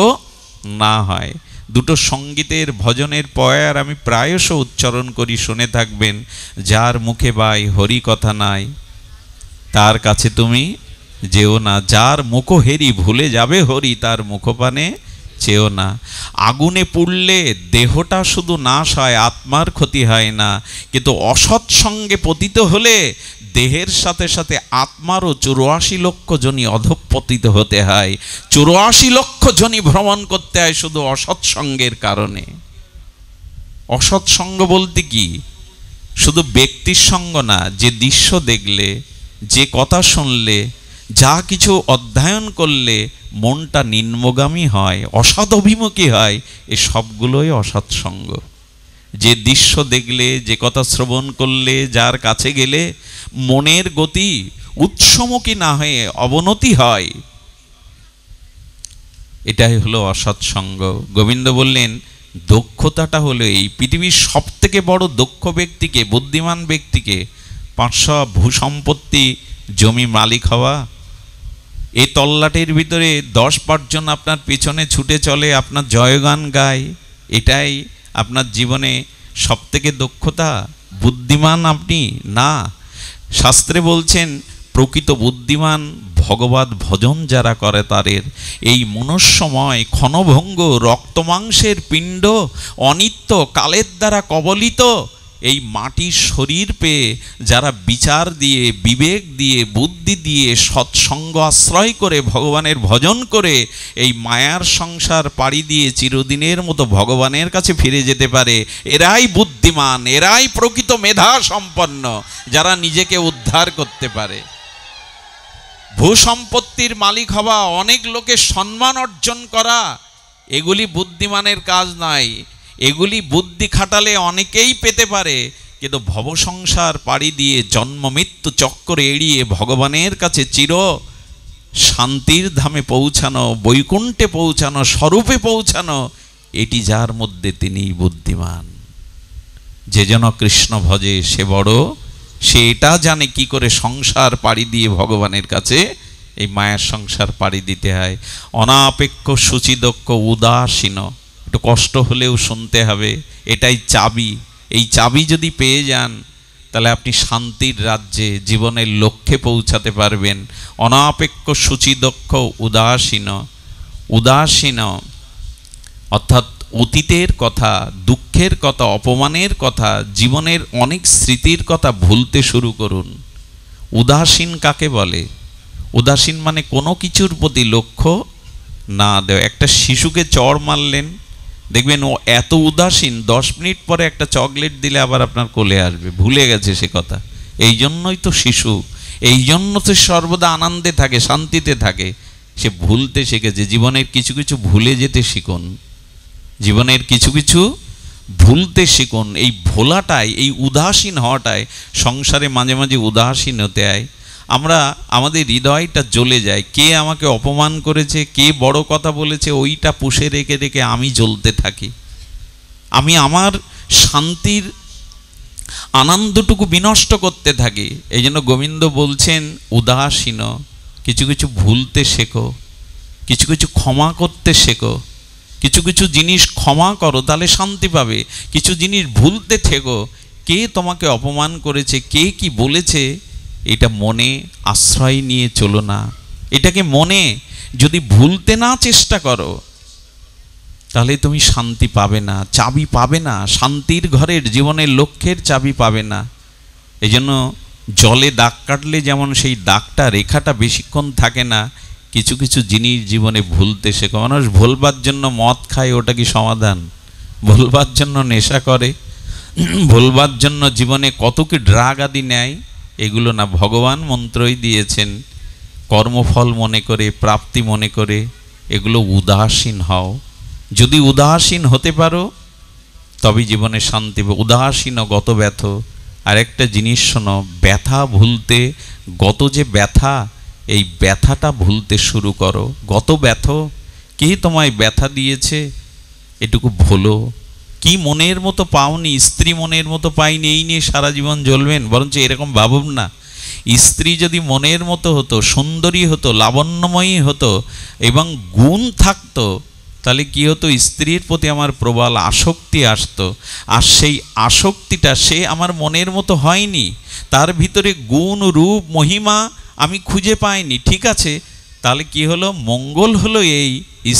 না হয়। দুটো সঙ্গীতের ভজনের পয়ার আমি প্রায়শ উচ্চারণ করি, শুনে থাকবেন। যার মুখে বাই হরি কথা নাই, তার কাছে তুমি যেও না। যার মুখ হেরি ভুলে যাবে হরি, তার মুখপানে চেও না। আগুনে পুড়লে দেহটা শুধু নাশ হয়, আত্মার ক্ষতি হয় না। কিন্তু অসৎ সঙ্গে পতিত হলে দেহের সাথে সাথে আত্মারও 84 লক্ষ জনি অধঃপতিত হতে হয়। 84 লক্ষ জনি ভ্রমণ করতে হয় শুধু অসৎ সঙ্গের কারণে। অসৎ সঙ্গ বলতে কি? শুধু ব্যক্তির সঙ্গ না, যে দৃশ্য দেখলে, যে কথা শুনলে, যা কিছু অধ্যয়ন করলে মনটা নিম্নগামী হয়, অসৎ অভিমুখী হয়, এ সবগুলোই অসৎ সঙ্গ। যে দৃশ্য দেখলে, যে কথা শ্রবণ করলে, যার কাছে গেলে মনের গতি উৎসমুখী না হয়ে অবনতি হয়, এটাই হলো অসৎ সঙ্গ। গোবিন্দ বললেন দক্ষতাটা হলো এই। পৃথিবীর সব থেকে বড় দক্ষ ব্যক্তিকে, বুদ্ধিমান ব্যক্তিকে 500 ভূসম্পত্তি জমি মালিক হওয়া। এই তল্লাটের ভিতরে 10 জন আপনার পিছনে ছুটে চলে, আপনার জয়গান গায়, এটাই আপনার জীবনে সব থেকে দক্ষতা? বুদ্ধিমান আপনি না। শাস্ত্রে বলছেন প্রকৃত বুদ্ধিমান ভগবত ভজন যারা করে তাদের। এই মনুষ্যময় ক্ষণভঙ্গ রক্তমাংসের পিণ্ড, অনিত্য কালের দ্বারা কবলিত এই মাটির শরীর পেয়ে যারা বিচার দিয়ে, বিবেক দিয়ে, বুদ্ধি দিয়ে, সৎসঙ্গ আশ্রয় করে, ভগবানের ভজন করে এই মায়ার সংসার পাড়ি দিয়ে চিরদিনের মতো ভগবানের কাছে ফিরে যেতে পারে, এরাই বুদ্ধিমান, এরাই প্রকৃত মেধা সম্পন্ন, যারা নিজেকে উদ্ধার করতে পারে। ভূসম্পত্তির মালিক হওয়া, অনেক লোকের সম্মান অর্জন করা, এগুলি বুদ্ধিমানের কাজ নয়। এগুলি বুদ্ধি খাটালে অনেকেই পেতে পারে, কিন্তু ভবসংসার পাড়ি দিয়ে জন্ম মৃত্যু চক্র এড়িয়ে ভগবানের কাছে চির শান্তির ধামে পৌঁছানো, বৈকুণ্ঠে পৌঁছানো, স্বরূপে পৌঁছানো, এটি যার মধ্যে তিনিই বুদ্ধিমান। যে যেন কৃষ্ণ ভজে সে বড়, সে এটা জানে কি করে সংসার পাড়ি দিয়ে ভগবানের কাছে, এই মায়ার সংসার পাড়ি দিতে হয়। অনাপেক্ষ শুচিদক্ষ উদাসীন, একটু কষ্ট হলেও শুনতে হবে, এটাই চাবি। এই চাবি যদি পেয়ে যান, তাহলে আপনি শান্তির রাজ্যে জীবনের লক্ষ্যে পৌঁছাতে পারবেন। অনাপেক্ষ শুচিদক্ষ উদাসীন। উদাসীন অর্থাৎ অতীতের কথা, দুঃখের কথা, অপমানের কথা, জীবনের অনেক স্মৃতির কথা ভুলতে শুরু করুন। উদাসীন কাকে বলে? উদাসীন মানে কোনো কিছুর প্রতি লক্ষ্য না দেওয়া। একটা শিশুকে চড় মারলেন, দেখবেন ও এত উদাসীন, 10 মিনিট পরে একটা চকলেট দিলে আবার আপনার কোলে আসবে, ভুলে গেছে সে কথা। এই জন্যই তো শিশু, এই জন্য তো সর্বদা আনন্দে থাকে, শান্তিতে থাকে। সে ভুলতে শিখেছে। জীবনের কিছু কিছু ভুলে যেতে শিখুন, জীবনের কিছু কিছু ভুলতে শিখুন। এই ভোলাটাই, এই উদাসীন হওয়াটাই সংসারে মাঝে মাঝে উদাসীন হতে হয়। আমরা আমাদের হৃদয়টা জ্বলে যায়, কে আমাকে অপমান করেছে, কে বড় কথা বলেছে, ওইটা পুষে রেখে রেখে আমি জ্বলতে থাকি। আমি আমার শান্তির আনন্দটুকু বিনষ্ট করতে থাকি। এই জন্য গোবিন্দ বলছেন উদাসীন। কিছু কিছু ভুলতে শেখো, কিছু কিছু ক্ষমা করতে শেখো, কিছু কিছু জিনিস ক্ষমা করো, তাহলে শান্তি পাবে। কিছু জিনিস ভুলতে থেকো। কে তোমাকে অপমান করেছে, কে কি বলেছে, এটা মনে আশ্রয় নিয়ে চলো না। এটাকে মনে যদি ভুলতে না চেষ্টা করো, তাহলে তুমি শান্তি পাবে না, চাবি পাবে না, শান্তির ঘরের জীবনের লক্ষ্যের চাবি পাবে না। এই জন্য জলে দাগ কাটলে যেমন সেই দাগটা, রেখাটা বেশিক্ষণ থাকে না, কিছু কিছু জিনিস জীবনে ভুলতে শেখো। মানুষ ভুলবার জন্য মদ খায়, ওটা কি সমাধান? ভুলবার জন্য নেশা করে, ভুলবার জন্য জীবনে কত কি ড্রাগ আদি নেয়, এগুলো না। ভগবান মন্ত্রই দিয়েছেন, কর্মফল মনে করে, প্রাপ্তি মনে করে, এগুলো উদাসীন হও। যদি উদাসীন হতে পারো তবে জীবনে শান্তি পাবে। উদাসীন গত ব্যথ, আরেকটা জিনিস শোনো, ব্যথা ভুলতে, গত যে ব্যথা, এই ব্যথাটা ভুলতে শুরু করো। গত ব্যথা, কে তোমায় ব্যথা দিয়েছে এটুকু ভুলো। কি মনের মতো পাওনি, স্ত্রী মনের মতো পাইনি, এই নিয়ে সারা জীবন জ্বলবেন? বরঞ্চ এরকম ভাবুন না, স্ত্রী যদি মনের মতো হতো, সুন্দরী হতো, লাবণ্যময়ী হতো এবং গুণ থাকতো, তাহলে কি হতো? স্ত্রীর প্রতি আমার প্রবল আসক্তি আসতো। আর সেই আসক্তিটা, সে আমার মনের মতো হয়নি, তার ভিতরে গুণ, রূপ, মহিমা আমি খুঁজে পাইনি। ঠিক আছে, তাহলে কি হলো? মঙ্গল হলো এই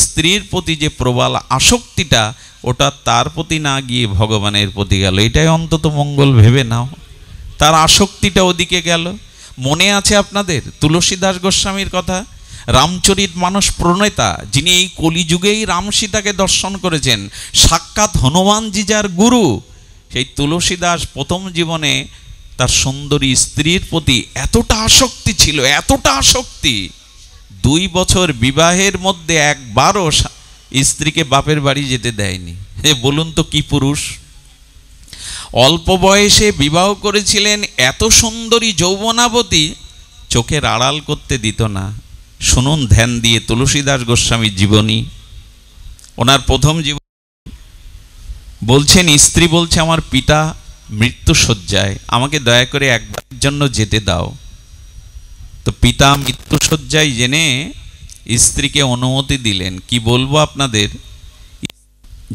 স্ত্রীর প্রতি যে প্রবল আসক্তিটা, ওটা তার প্রতি না গিয়ে ভগবানের প্রতি গেল। এটাই অন্তত মঙ্গল ভেবে নাও। তার আসক্তিটা ওদিকে গেল। মনে আছে আপনাদের তুলসীদাস গোস্বামীর কথা? রামচরিত মানস প্রণেতা, যিনি এই কলিযুগেই রাম সীতাকে দর্শন করেছেন, সাক্ষাৎ হনুমানজি যার গুরু, সেই তুলসীদাস প্রথম জীবনে তার সুন্দরী স্ত্রীর প্রতি এতটা আসক্তি ছিল, এতটা আসক্তি, 2 বছর বিবাহের মধ্যে একবারও স্ত্রীকে বাপের বাড়ি যেতে দেয়নি। বলুন তো কি পুরুষ! অল্প বয়সে বিবাহ করেছিলেন, এত সুন্দরী যৌবনাবতী, চোখের আড়াল করতে দিত না। শুনুন ধ্যান দিয়ে তুলসীদাস গোস্বামীর জীবনী। ওনার প্রথম জীবন বলছেন, স্ত্রী বলছে, আমার পিতা মৃত্যুশয্যায়, আমাকে দয়া করে একবারের জন্য যেতে দাও। তো পিতা মৃত্যুশয্যায় জেনে স্ত্রীকে অনুমতি দিলেন। কি বলবো আপনাদের,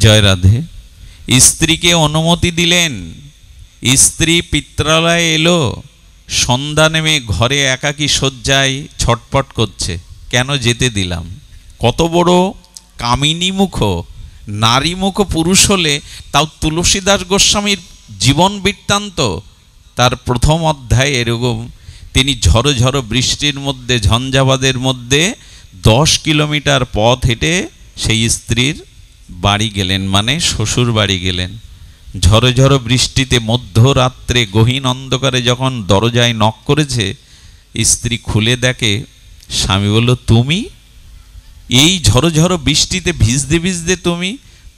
জয় রাধে, স্ত্রীকে অনুমতি দিলেন। স্ত্রী পিত্রালয়ে এলো, সন্ধ্যা নেমে ঘরে একাকী শয্যায় ছটপট করছে, কেন যেতে দিলাম? কত বড় কামিনী মুখ, নারী মুখ পুরুষ হলে, তাও তুলসীদাস গোস্বামীর জীবন বৃত্তান্ত তার প্রথম অধ্যায় এরকম। তিনি ঝড়ো ঝড়ো বৃষ্টির মধ্যে, ঝঞ্ঝাবাদের মধ্যে 10 কিলোমিটার পথ হেঁটে সেই স্ত্রীর বাড়ি গেলেন, মানে শ্বশুর বাড়ি গেলেন। ঝড়ো ঝড়ো বৃষ্টিতে মধ্যরাত্রে গহীন অন্ধকারে যখন দরজায় নক করেছে, স্ত্রী খুলে দেখে, স্বামী বলল, তুমি এই ঝড়ো ঝড়ো বৃষ্টিতে ভিজতে ভিজতে তুমি?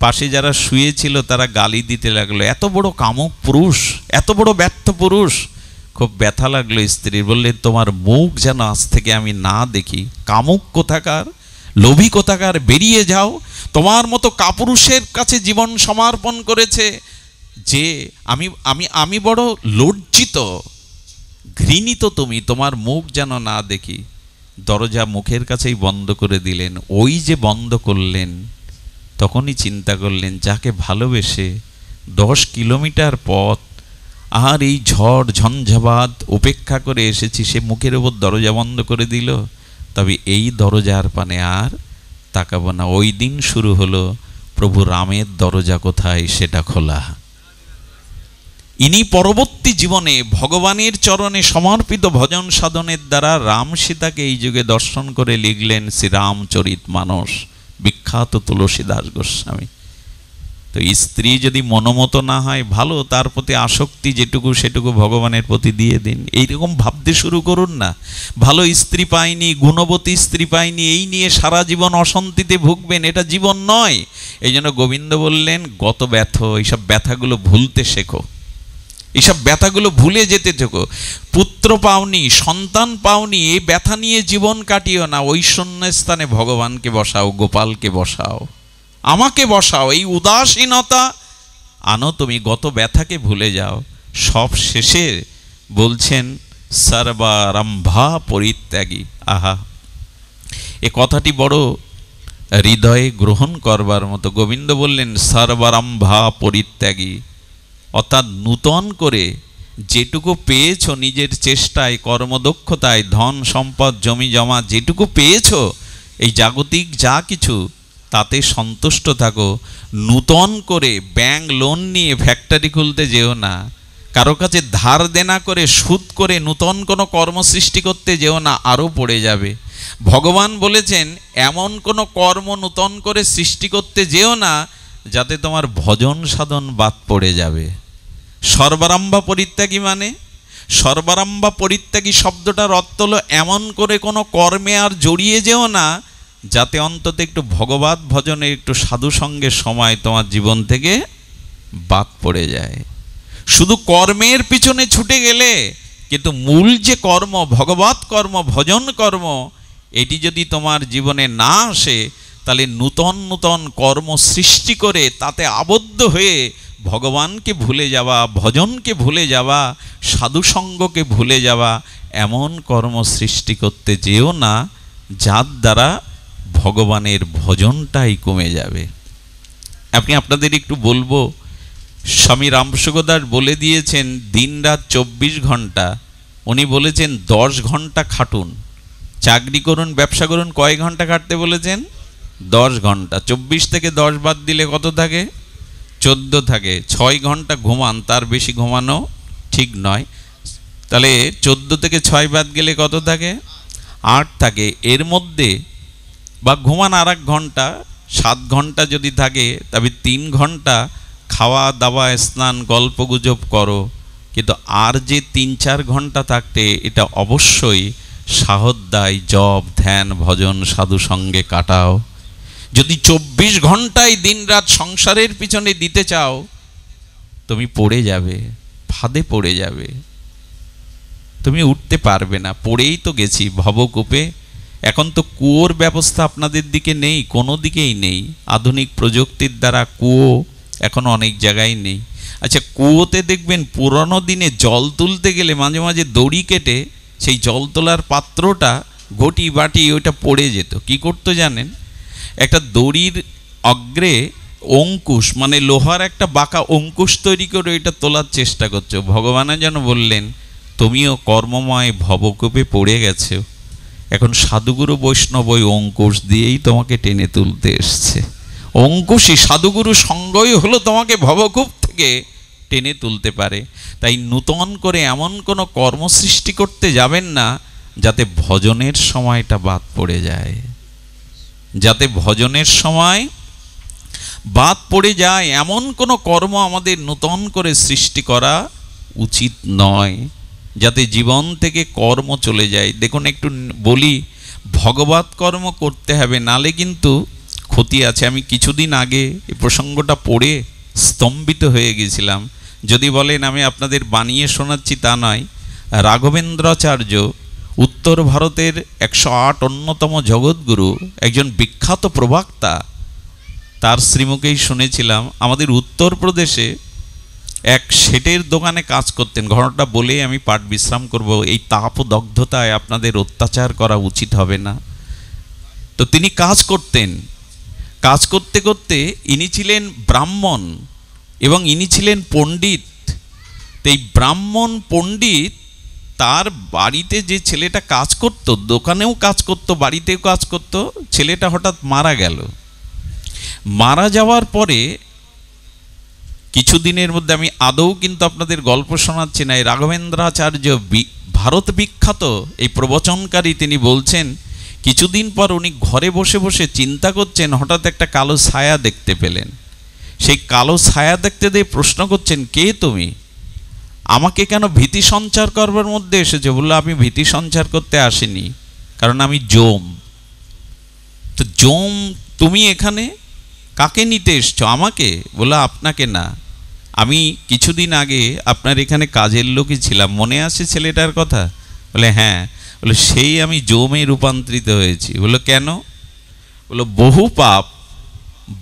পাশে যারা শুয়েছিল তারা গালি দিতে লাগলো, এত বড় কামুক পুরুষ, এত বড় ব্যর্থ পুরুষ। খুব ব্যথা লাগলো স্ত্রীর। বললেন, তোমার মুখ যেন আজ থেকে আমি না দেখি। কামুক কোথাকার, লোভী কোথাকার, বেরিয়ে যাও। তোমার মতো কাপুরুষের কাছে জীবন সমর্পণ করেছে যে আমি আমি আমি বড় লজ্জিত, ঘৃণিত তুমি, তোমার মুখ যেন না দেখি। দরজা মুখের কাছেই বন্ধ করে দিলেন। ওই যে বন্ধ করলেন, তখনই চিন্তা করলেন, যাকে ভালোবেসে 10 কিলোমিটার পথ আর এই ঝড় ঝঞ্ঝাবাত উপেক্ষা করে এসেছি, সে মুখের ওপর দরজা বন্ধ করে দিল। তবে এই দরজার পানে আর তাকাবো না। ওই দিন শুরু হলো প্রভু রামের দরজা কোথায় সেটা খোলা। ইনি পরবর্তী জীবনে ভগবানের চরণে সমর্পিত ভজন সাধনের দ্বারা রাম সীতাকে এই যুগে দর্শন করে লিখলেন শ্রীরামচরিত মানস, বিখ্যাত তুলসীদাস গোস্বামী। তো স্ত্রী যদি মনোমতো না হয়, ভালো, তার প্রতি আসক্তি যেটুকু সেটুকু ভগবানের প্রতি দিয়ে দিন। এইরকম ভাবতে শুরু করুন না, ভালো স্ত্রী পাইনি, গুণবতী স্ত্রী পাইনি, এই নিয়ে সারা জীবন অশান্তিতে ভুগবেন, এটা জীবন নয়। এই জন্য গোবিন্দ বললেন, গত ব্যথা, এইসব ব্যথাগুলো ভুলতে শেখো, এইসব ব্যথাগুলো ভুলে যেতে থেকো। পুত্র পাওনি, সন্তান পাওনি, এই ব্যথা নিয়ে জীবন কাটিও না। ওই শূন্যস্থানে ভগবানকে বসাও, গোপালকে বসাও, আমাকে বসাও। এই উদাসীনতা আনো তুমি, গত ব্যথাকে ভুলে যাও। সব শেষে বলছেন সর্বারম্ভা পরিত্যাগী। আহা, এ কথাটি বড় হৃদয়ে গ্রহণ করবার মতো। গোবিন্দ বললেন সর্বারম্ভা পরিত্যাগী, অর্থাৎ নূতন করে যেটুকু পেয়েছো নিজের চেষ্টায়, কর্মদক্ষতায়, ধন সম্পদ, জমি জমা যেটুকু পেয়েছো, এই জাগতিক যা কিছু, তাতে সন্তুষ্ট থাকো। নূতন করে ব্যাংক লোন নিয়ে ফ্যাক্টরি খুলতে যেও না, কারো কাছে ধার দেনা করে সুদ করে নূতন কোনো কর্ম সৃষ্টি করতে যেও না, আরও পড়ে যাবে। ভগবান বলেছেন, এমন কোনো কর্ম নূতন করে সৃষ্টি করতে যেও না যাতে তোমার ভজন সাধন বাদ পড়ে যাবে। সর্বারম্ভা পরিত্যাগী মানে, সর্বারম্ভা পরিত্যাগী শব্দটার অর্থ হলো, এমন করে কোনো কর্মে আর জড়িয়ে যেও না যাতে অন্তত একটু ভগবত ভজনে, একটু সাধু সঙ্গের সময় তোমার জীবন থেকে বাদ পড়ে যায়। শুধু কর্মের পিছনে ছুটে গেলে কিন্তু মূল যে কর্ম, ভগবৎ কর্ম, ভজন কর্ম, এটি যদি তোমার জীবনে না আসে, তাহলে নূতন নূতন কর্ম সৃষ্টি করে তাতে আবদ্ধ হয়ে ভগবানকে ভুলে যাওয়া, ভজনকে ভুলে যাওয়া, সাধুসঙ্গকে ভুলে যাওয়া, এমন কর্ম সৃষ্টি করতে যেও না যার দ্বারা ভগবানের ভজনটাই কমে যাবে। আপনি আপনাদের একটু বলবো, স্বামী রামসুগদাস বলে দিয়েছেন দিন রাত 24 ঘন্টা, উনি বলেছেন 10 ঘন্টা খাটুন, চাকরি করুন, ব্যবসা করুন, কয় ঘন্টা খাটতে বলেছেন? 10 ঘন্টা। 24 থেকে 10 বাদ দিলে কত থাকে? 14 থাকে। 6 ঘন্টা ঘুমান, তার বেশি ঘুমানো ঠিক নয়। তাহলে 14 থেকে 6 বাদ গেলে কত থাকে? 8 থাকে। এর মধ্যে বা ঘুমান আর 1 ঘন্টা, 7 ঘন্টা যদি থাকে, তবে 3 ঘন্টা খাওয়া দাওয়া, স্নান, গল্প গুজব করো। কিন্তু আর যে 3-4 ঘন্টা থাকতে, এটা অবশ্যই সাহোদ্দায় জপ, ধ্যান, ভজন, সাধু সঙ্গে কাটাও। যদি 24 ঘন্টায় দিন রাত সংসারের পিছনে দিতে চাও, তুমি পড়ে যাবে, ফাঁদে পড়ে যাবে, তুমি উঠতে পারবে না। পড়েই তো গেছি ভবকূপে। এখন তো কুয়োর ব্যবস্থা আপনাদের দিকে নেই, কোনো দিকেই নেই। আধুনিক প্রযুক্তির দ্বারা কুয়ো এখন অনেক জায়গায় নেই। আচ্ছা, কুয়োতে দেখবেন পুরনো দিনে জল তুলতে গেলে মাঝে মাঝে দড়ি কেটে সেই জল তোলার পাত্রটা, ঘটি বাটি, ওইটা পড়ে যেত। কি করতো জানেন? একটা দড়ির অগ্রে অঙ্কুশ, মানে লোহার একটা বাঁকা অঙ্কুশ তৈরি করে এটা তোলার চেষ্টা করছো। ভগবান যেন বললেন, তুমিও কর্মময় ভবকূপে পড়ে গেছো, এখন সাধুগুরু বৈষ্ণব ওই অঙ্কুশ দিয়েই তোমাকে টেনে তুলতে এসছে। অঙ্কুশই, সাধুগুরু সঙ্গই হলো তোমাকে ভবকূপ থেকে টেনে তুলতে পারে। তাই নূতন করে এমন কোনো কর্ম সৃষ্টি করতে যাবেন না যাতে ভজনের সময়টা বাদ পড়ে যায়, যাতে ভজনের সময় বাদ পড়ে যায়, এমন কোনো কর্ম আমাদের নূতন করে সৃষ্টি করা উচিত নয়, যাতে জীবন থেকে কর্ম চলে যায়। দেখুন, একটু বলি, ভগবৎ কর্ম করতে হবে, নালে কিন্তু ক্ষতি আছে। আমি কিছুদিন আগে এই প্রসঙ্গটা পড়ে স্তম্ভিত হয়ে গেছিলাম। যদি বলেন আমি আপনাদের বানিয়ে শোনাচ্ছি, তা নয়। রাঘবেন্দ্রাচার্য, উত্তর ভারতের 108 অন্যতম জগৎগুরু, একজন বিখ্যাত প্রবক্তা, তার শ্রীমুখেই শুনেছিলাম আমাদের উত্তরপ্রদেশে এক শেঠের দোকানে কাজ করতেন। ঘটনাটা বলে আমি পাঠ বিশ্রাম করব। এই তাপদগ্ধতায় আপনাদের অত্যাচার করা উচিত হবে না। তো তিনি কাজ করতেন, কাজ করতে করতে ইনি ছিলেন ব্রাহ্মণ এবং ইনি ছিলেন পণ্ডিত। তো এই ব্রাহ্মণ পণ্ডিত, তার বাড়িতে যে ছেলেটা কাজ করত, দোকানেও কাজ করত, বাড়িতেও কাজ করত, ছেলেটা হঠাৎ মারা গেল। মারা যাওয়ার পরে কিছুদিনের মধ্যে, আমি আদৌ কিন্তু আপনাদের গল্প শোনাচ্ছি না, এই রাঘবেন্দ্রাচার্য ভারত বিখ্যাত এই প্রবচনকারী, তিনি বলছেন কিছুদিন পর উনি ঘরে বসে বসে চিন্তা করছেন, হঠাৎ একটা কালো ছায়া দেখতে পেলেন। সেই কালো ছায়া দেখতে দিয়ে প্রশ্ন করছেন, কে তুমি? আমাকে কেন ভীতি সঞ্চার করবার মধ্যে এসেছে? বললো, আমি ভীতি সঞ্চার করতে আসিনি, কারণ আমি যম। তো যম, তুমি এখানে কাকে নিতে এসছো? আমাকে? বললো, আপনাকে না, আমি কিছুদিন আগে আপনার এখানে কাজের লোকই ছিলাম, মনে আছে ছেলেটার কথা? বলে, হ্যাঁ। বলে, সেই আমি যমে রূপান্তরিত হয়েছি। বললো, কেন? বললো,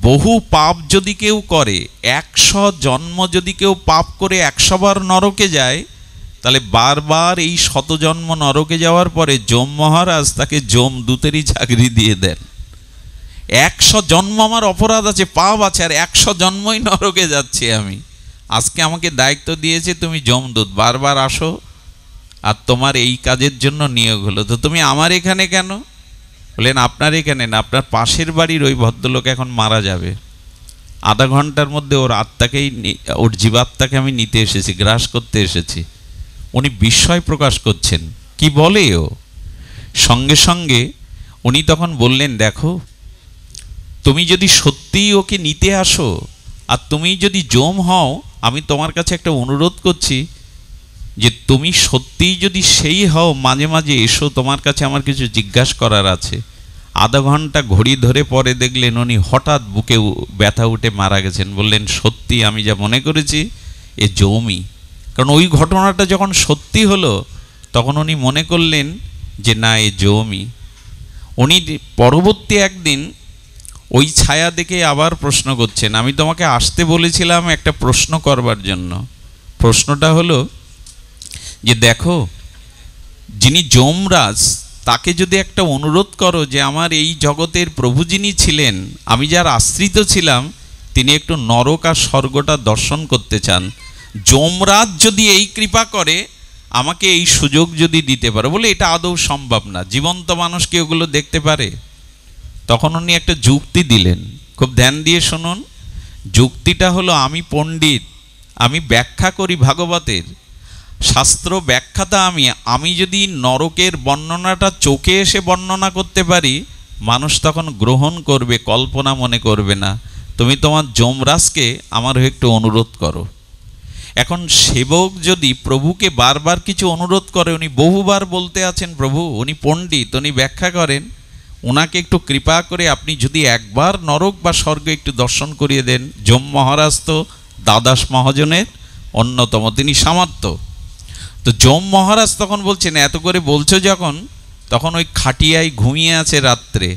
বহু পাপ যদি কেউ করে, 100 জন্ম যদি কেউ পাপ করে 100 বার নরকে যায়, তাহলে বারবার এই 100 জন্ম নরকে যাওয়ার পরে যম মহারাজ তাকে যম দূতেরই চাকরি দিয়ে দেন। 100 জন্ম আমার অপরাধ আছে, পাপ আছে, আর 100 জন্মই নরকে যাচ্ছি আমি। আজকে আমাকে দায়িত্ব দিয়েছে, তুমি যমদূত, বারবার আসো, আর তোমার এই কাজের জন্য নিয়োগ হলো। তো তুমি আমার এখানে কেন? বললেন, আপনার এখানে না, আপনার পাশের বাড়ির ওই ভদ্রলোক এখন মারা যাবে, আধা ঘন্টার মধ্যে ওর আত্মাকেই, ওর জীবাত্মাকে আমি নিতে এসেছি, গ্রাস করতে এসেছি। উনি বিস্ময় প্রকাশ করছেন, কি বলে ও? সঙ্গে সঙ্গে উনি তখন বললেন, দেখো, তুমি যদি সত্যিই ওকে নিতে আসো, আর তুমি যদি যম হও, আমি তোমার কাছে একটা অনুরোধ করছি যে তুমি সত্যিই যদি সেই হও, মাঝে মাঝে এসো, তোমার কাছে আমার কিছু জিজ্ঞাসা করার আছে। আধা ঘন্টা ঘড়ি ধরে পরে দেখলেন উনি হঠাৎ বুকে ব্যথা উঠে মারা গেছেন। বললেন, সত্যি আমি যা মনে করেছি এ যমই। কারণ ওই ঘটনাটা যখন সত্যি হলো তখন উনি মনে করলেন যে না, এ জমই। উনি পরবর্তী একদিন ওই ছায়া দেখে আবার প্রশ্ন করছেন, আমি তোমাকে আসতে বলেছিলাম একটা প্রশ্ন করবার জন্য। প্রশ্নটা হলো যে দেখো, যিনি যমরাজ, তাকে যদি একটা অনুরোধ করো যে আমার এই জগতের প্রভু যিনি ছিলেন, আমি যার আশ্রিত ছিলাম, তিনি একটু নরক আর স্বর্গটা দর্শন করতে চান, যমরাজ যদি এই কৃপা করে আমাকে এই সুযোগ যদি দিতে পারে, বলে এটা আদৌ সম্ভব না, জীবন্ত মানুষ কি ওগুলো দেখতে পারে? তখন উনি একটা যুক্তি দিলেন, খুব ধ্যান দিয়ে শুনুন। যুক্তিটা হলো, আমি পণ্ডিত, আমি ব্যাখ্যা করি ভাগবতের, শাস্ত্র ব্যাখ্যাতা আমি যদি নরকের বর্ণনাটা চোখে এসে বর্ণনা করতে পারি, মানুষ তখন গ্রহণ করবে, কল্পনা মনে করবে না। তুমি তোমার যমরাজকে আমার হয়ে একটু অনুরোধ করো। এখন সেবক যদি প্রভুকে বারবার কিছু অনুরোধ করে, উনি বহুবার বলতে আছেন প্রভু, উনি পণ্ডিত, উনি ব্যাখ্যা করেন, ওনাকে একটু কৃপা করে আপনি যদি একবার নরক বা স্বর্গ একটু দর্শন করিয়ে দেন। যম মহারাজ তো দ্বাদশ মহাজনের অন্যতম, তিনি সামর্থ্য। তো যম মহারাজ তখন বলছেন, এত করে বলছো যখন, তখন ওই খাটিয়ায় ঘুমিয়ে আছে রাত্রে,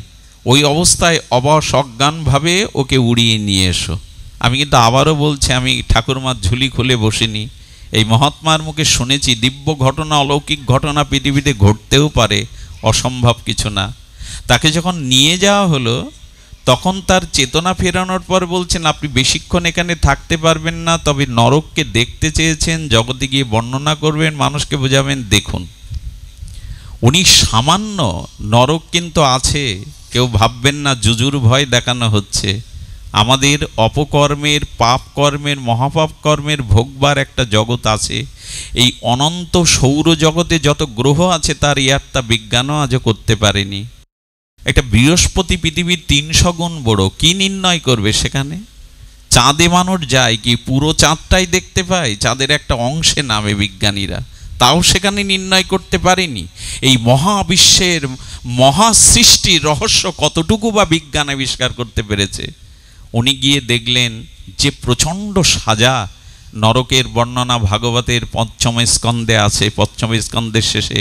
ওই অবস্থায় অবশ অজ্ঞানভাবে ওকে উড়িয়ে নিয়ে এসো। আমি কিন্তু আবারও বলছি, আমি ঠাকুরমার ঝুলি খুলে বসিনি, এই মহাত্মার মুখে শুনেছি। দিব্য ঘটনা, অলৌকিক ঘটনা পৃথিবীতে ঘটতেও পারে, অসম্ভব কিছু না। তাকে যখন নিয়ে যাওয়া হলো, তখন তার চেতনা ফেরানোর পর বলছেন, আপনি বেশিক্ষণ এখানে থাকতে পারবেন না, তবে নরককে দেখতে চেয়েছেন, জগতে গিয়ে বর্ণনা করবেন, মানুষকে বোঝাবেন। দেখুন, উনি সামান্য, নরক কিন্তু আছে, কেউ ভাববেন না জুজুর ভয় দেখানো হচ্ছে। আমাদের অপকর্মের, পাপ কর্মের, মহাপাপ কর্মের ভোগবার একটা জগৎ আছে। এই অনন্ত সৌরজগতে যত গ্রহ আছে তার ইয়াত্তা বিজ্ঞানও আজও করতে পারেনি। একটা বৃহস্পতি পৃথিবীর 300 গুণ বড়, কি নির্ণয় করবে সেখানে? চাঁদে মানুষ যায় কি পুরো চাঁদটাই দেখতে পায়? চাঁদের একটা অংশে নামে বিজ্ঞানীরা, তাও সেখানে নির্ণয় করতে পারেনি। এই মহাবিশ্বের মহাসৃষ্টির রহস্য কতটুকু বা বিজ্ঞান আবিষ্কার করতে পেরেছে? উনি গিয়ে দেখলেন যে প্রচণ্ড সাজা, নরকের বর্ণনা ভাগবতের 5ম স্কন্ধে আছে। 5ম স্কন্ধের শেষে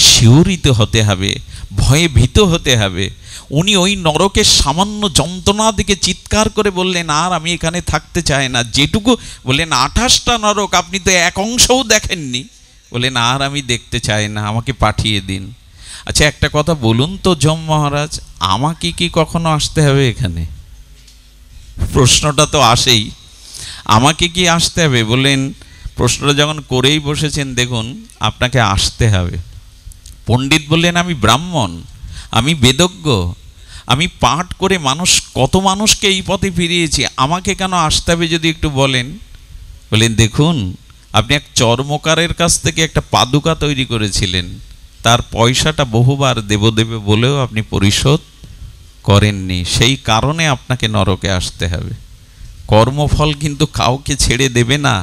শিহরিত হতে হবে, ভয়ে ভীত হতে হবে। উনি ওই নরকের সামান্য যন্ত্রণা দিকে চিৎকার করে বললেন, আর আমি এখানে থাকতে চাই না। যেটুকু বললেন 28টা নরক, আপনি তো এক অংশও দেখেননি। বললেন, আর আমি দেখতে চাই না, আমাকে পাঠিয়ে দিন। আচ্ছা, একটা কথা বলুন তো যম মহারাজ, আমাকে কি কখনো আসতে হবে এখানে? প্রশ্নটা তো আসেই, আমাকে কি আসতে হবে? বললেন, প্রশ্নটা যখন করেই বসেছেন, দেখুন আপনাকে আসতে হবে। পণ্ডিত বললেন, আমি ব্রাহ্মণ, আমি বেদজ্ঞ, আমি পাঠ করে কত মানুষকে এই পথে ফিরিয়েছি, আমাকে কেন আসতে হবে যদি একটু বলেন। বললেন, দেখুন, আপনি এক চর্মকারের কাছ থেকে একটা পাদুকা তৈরি করেছিলেন, তার পয়সাটা বহুবার দেবে বলেও আপনি পরিশোধ করেননি, সেই কারণে আপনাকে নরকে আসতে হবে। কর্মফল কিন্তু কাউকে ছেড়ে দেবে না,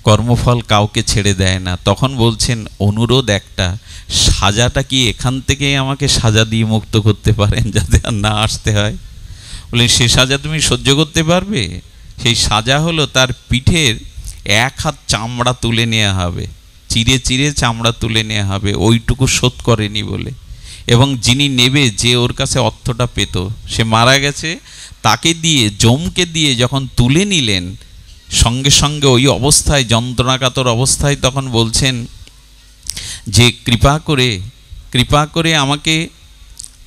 কর্মফল কাউকে ছেড়ে দেয় না। তখন বলছেন, অনুরোধ একটা, সাজাটা কি এখান থেকেই আমাকে সাজা দিয়ে মুক্ত করতে পারেন, যাতে আর না আসতে হয়? বলেন, সে সাজা তুমি সহ্য করতে পারবে? সেই সাজা হলো, তার পিঠের 1 হাত চামড়া তুলে নেওয়া হবে, চিরে চিরে চামড়া তুলে নেওয়া হবে, ওইটুকু শোধ করেনি বলে। এবং যিনি নেবে, যে ওর কাছে অর্থটা পেত, সে মারা গেছে, তাকে দিয়ে, যমকে দিয়ে যখন তুলে নিলেন, সঙ্গে সঙ্গে ওই অবস্থায়, যন্ত্রণাকাতর অবস্থায় তখন বলছেন যে কৃপা করে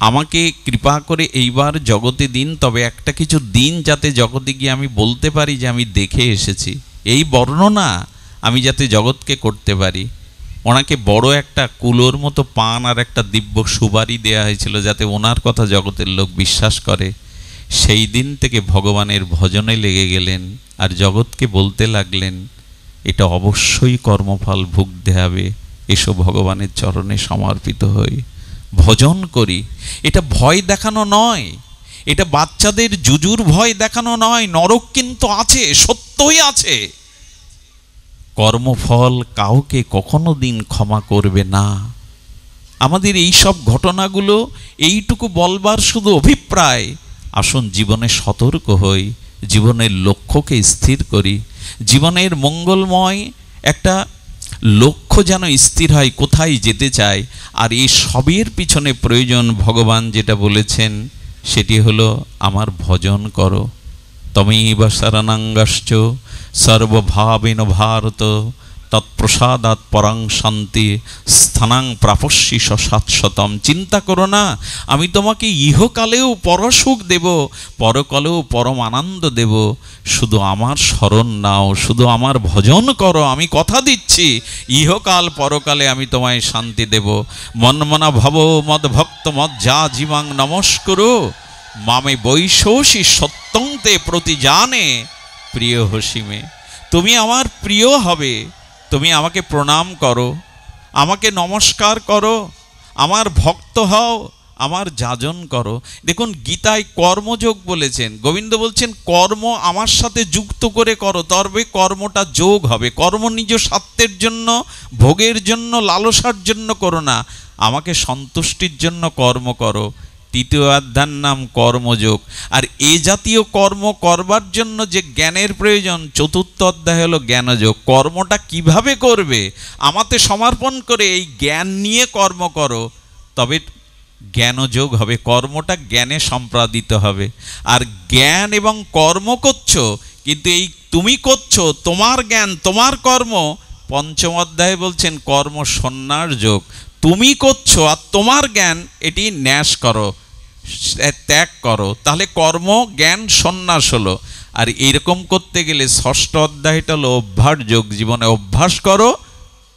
আমাকে কৃপা করে এইবার জগতে দিন, তবে একটা কিছু দিন, যাতে জগতে গিয়ে আমি বলতে পারি যে আমি দেখে এসেছি, এই বর্ণনা আমি যাতে জগৎকে করতে পারি। ওনাকে বড় একটা কুলোর মতো পান আর একটা দিব্য সুবারি দেয়া হয়েছিল, যাতে ওনার কথা জগতের লোক বিশ্বাস করে। সেই দিন থেকে ভগবানের ভজনে লেগে গেলেন, আর জগৎকে বলতে লাগলেন, এটা অবশ্যই কর্মফল ভুগতে হবে, এসো ভগবানের চরণে সমর্পিত হই, ভজন করি। এটা ভয় দেখানো নয়, এটা বাচ্চাদের জুজুর ভয় দেখানো নয়, নরক কিন্তু আছে, সত্যই আছে। কর্মফল কাউকে কখনো দিন ক্ষমা করবে না। আমাদের এই সব ঘটনাগুলো এইটুকু বলবার শুধু অভিপ্রায়, আসুন জীবনে সতর্ক হই, জীবনের লক্ষ্যকে স্থির করি, জীবনের মঙ্গলময় একটা লক্ষ্য যেন স্থির হয়, কোথায় যেতে চাই। আর এই সবের পিছনে প্রয়োজন ভগবান যেটা বলেছেন সেটি হলো আমার ভজন করো। তমেব শরণাঙ্গশ্চ সর্বভাবেন ভারত তৎপ্রসাদাৎ পরাং শান্তি স্থানাং প্রাপস্যি শাশ্বতম। চিন্তা করো না, আমি তোমাকে ইহকালেও পরসুখ দেব, পরকালেও পরম আনন্দ দেব। শুধু আমার শরণ নাও, শুধু আমার ভজন করো, আমি কথা দিচ্ছি ইহকাল পরকালে আমি তোমায় শান্তি দেব। মন্মনা ভব মদ ভক্ত মদ যা জীবাং নমস্কুরু মামে বৈশোষী সত্যং তে প্রতি জানে প্রিয় হসিমে। তুমি আমার প্রিয় হবে, তুমি আমাকে প্রণাম করো, আমাকে নমস্কার করো, আমার ভক্ত হও, আমার যাজন করো। দেখুন গীতায় কর্মযোগ বলেছেন, গোবিন্দ বলছেন কর্ম আমার সাথে যুক্ত করে করো, তবে কর্মটা যোগ হবে। কর্ম নিজ স্বার্থের জন্য, ভোগের জন্য, লালসার জন্য করো না, আমাকে সন্তুষ্টির জন্য কর্ম করো। তৃতীয় অধ্যায়ের নাম কর্মযোগ। আর এ জাতীয় কর্ম করবার জন্য যে জ্ঞানের প্রয়োজন, চতুর্থ অধ্যায় হলো জ্ঞানযোগ। কর্মটা কিভাবে করবে, আমাতে সমর্পণ করে এই জ্ঞান নিয়ে কর্ম করো, তবে জ্ঞানযোগ হবে, কর্মটা জ্ঞানে সম্পাদিত হবে। আর জ্ঞান এবং কর্ম করছো, কিন্তু এই তুমি করছো তোমার জ্ঞান তোমার কর্ম। পঞ্চম অধ্যায়ে বলছেন কর্ম সন্ন্যাস যোগ। তুমি করছো আর তোমার জ্ঞান এটি ন্যাস করো, ত্যাগ করো, তাহলে কর্ম জ্ঞান সন্ন্যাস হলো। আর এরকম করতে গেলে ষষ্ঠ অধ্যায়টা হলো অভ্যাস যোগ। জীবনে অভ্যাস করো,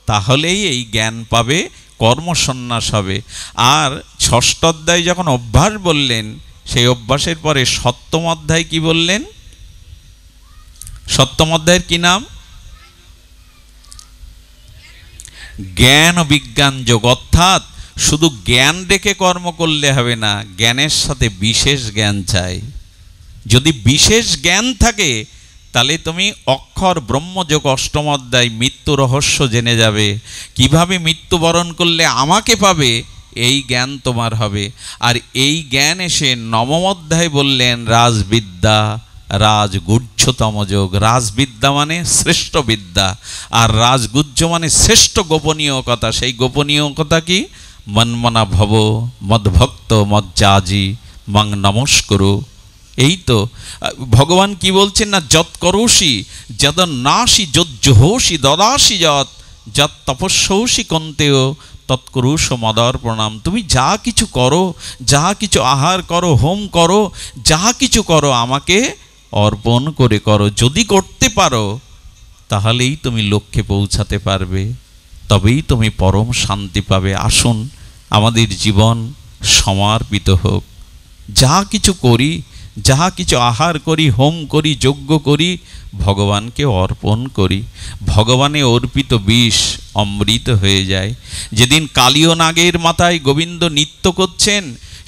তাহলেই এই জ্ঞান পাবে, কর্ম সন্ন্যাস হবে। আর ষষ্ঠ অধ্যায় যখন অভ্যাস বললেন, সেই অভ্যাসের পরে সপ্তম অধ্যায় কি বললেন? সপ্তম অধ্যায়ের কি নাম? জ্ঞান ও বিজ্ঞান যোগ। অর্থাৎ শুধু জ্ঞান রেখে কর্ম করলে হবে না, জ্ঞানের সাথে বিশেষ জ্ঞান চাই। যদি বিশেষ জ্ঞান থাকে তাহলে তুমি অক্ষর ব্রহ্মযোগ অষ্টম অধ্যায় মৃত্যু রহস্য জেনে যাবে। কিভাবে মৃত্যুবরণ করলে আমাকে পাবে, এই জ্ঞান তোমার হবে। আর এই জ্ঞান এসে নবম অধ্যায় বললেন রাজবিদ্যা, রাজগুহ্যতম যোগ। রাজবিদ্যা মানে শ্রেষ্ঠ বিদ্যা, আর রাজগুহ্য মানে শ্রেষ্ঠ গোপনীয় কথা। সেই গোপনীয় কথা কি? মন্মনা ভব মদ্ভক্ত মজ্জাজি মং নমস্কুরু। এই তো ভগবান কি বলছেন না, যৎ করোষি যদ নাসি যজ্জোষি দদাসি যৎ যৎ তপস্যৌষি কন্তেয় তৎকরুষ মদার প্রণাম। তুমি যা কিছু করো, যা কিছু আহার করো, হোম করো, যা কিছু করো আমাকে অর্পণ করে করো। যদি করতে পারো তাহলেই তুমি লক্ষ্যে পৌঁছাতে পারবে, তবেই তুমি পরম শান্তি পাবে। আসুন আমাদের জীবন সমর্পিত হোক। যা কিছু করি, যা কিছু আহার করি, হোম করি, যজ্ঞ করি, ভগবানকে অর্পণ করি। ভগবানে অর্পিত বিষ অমৃত হয়ে যায়। যেদিন কালীয় নাগের মাথায় গোবিন্দ নৃত্য করছেন,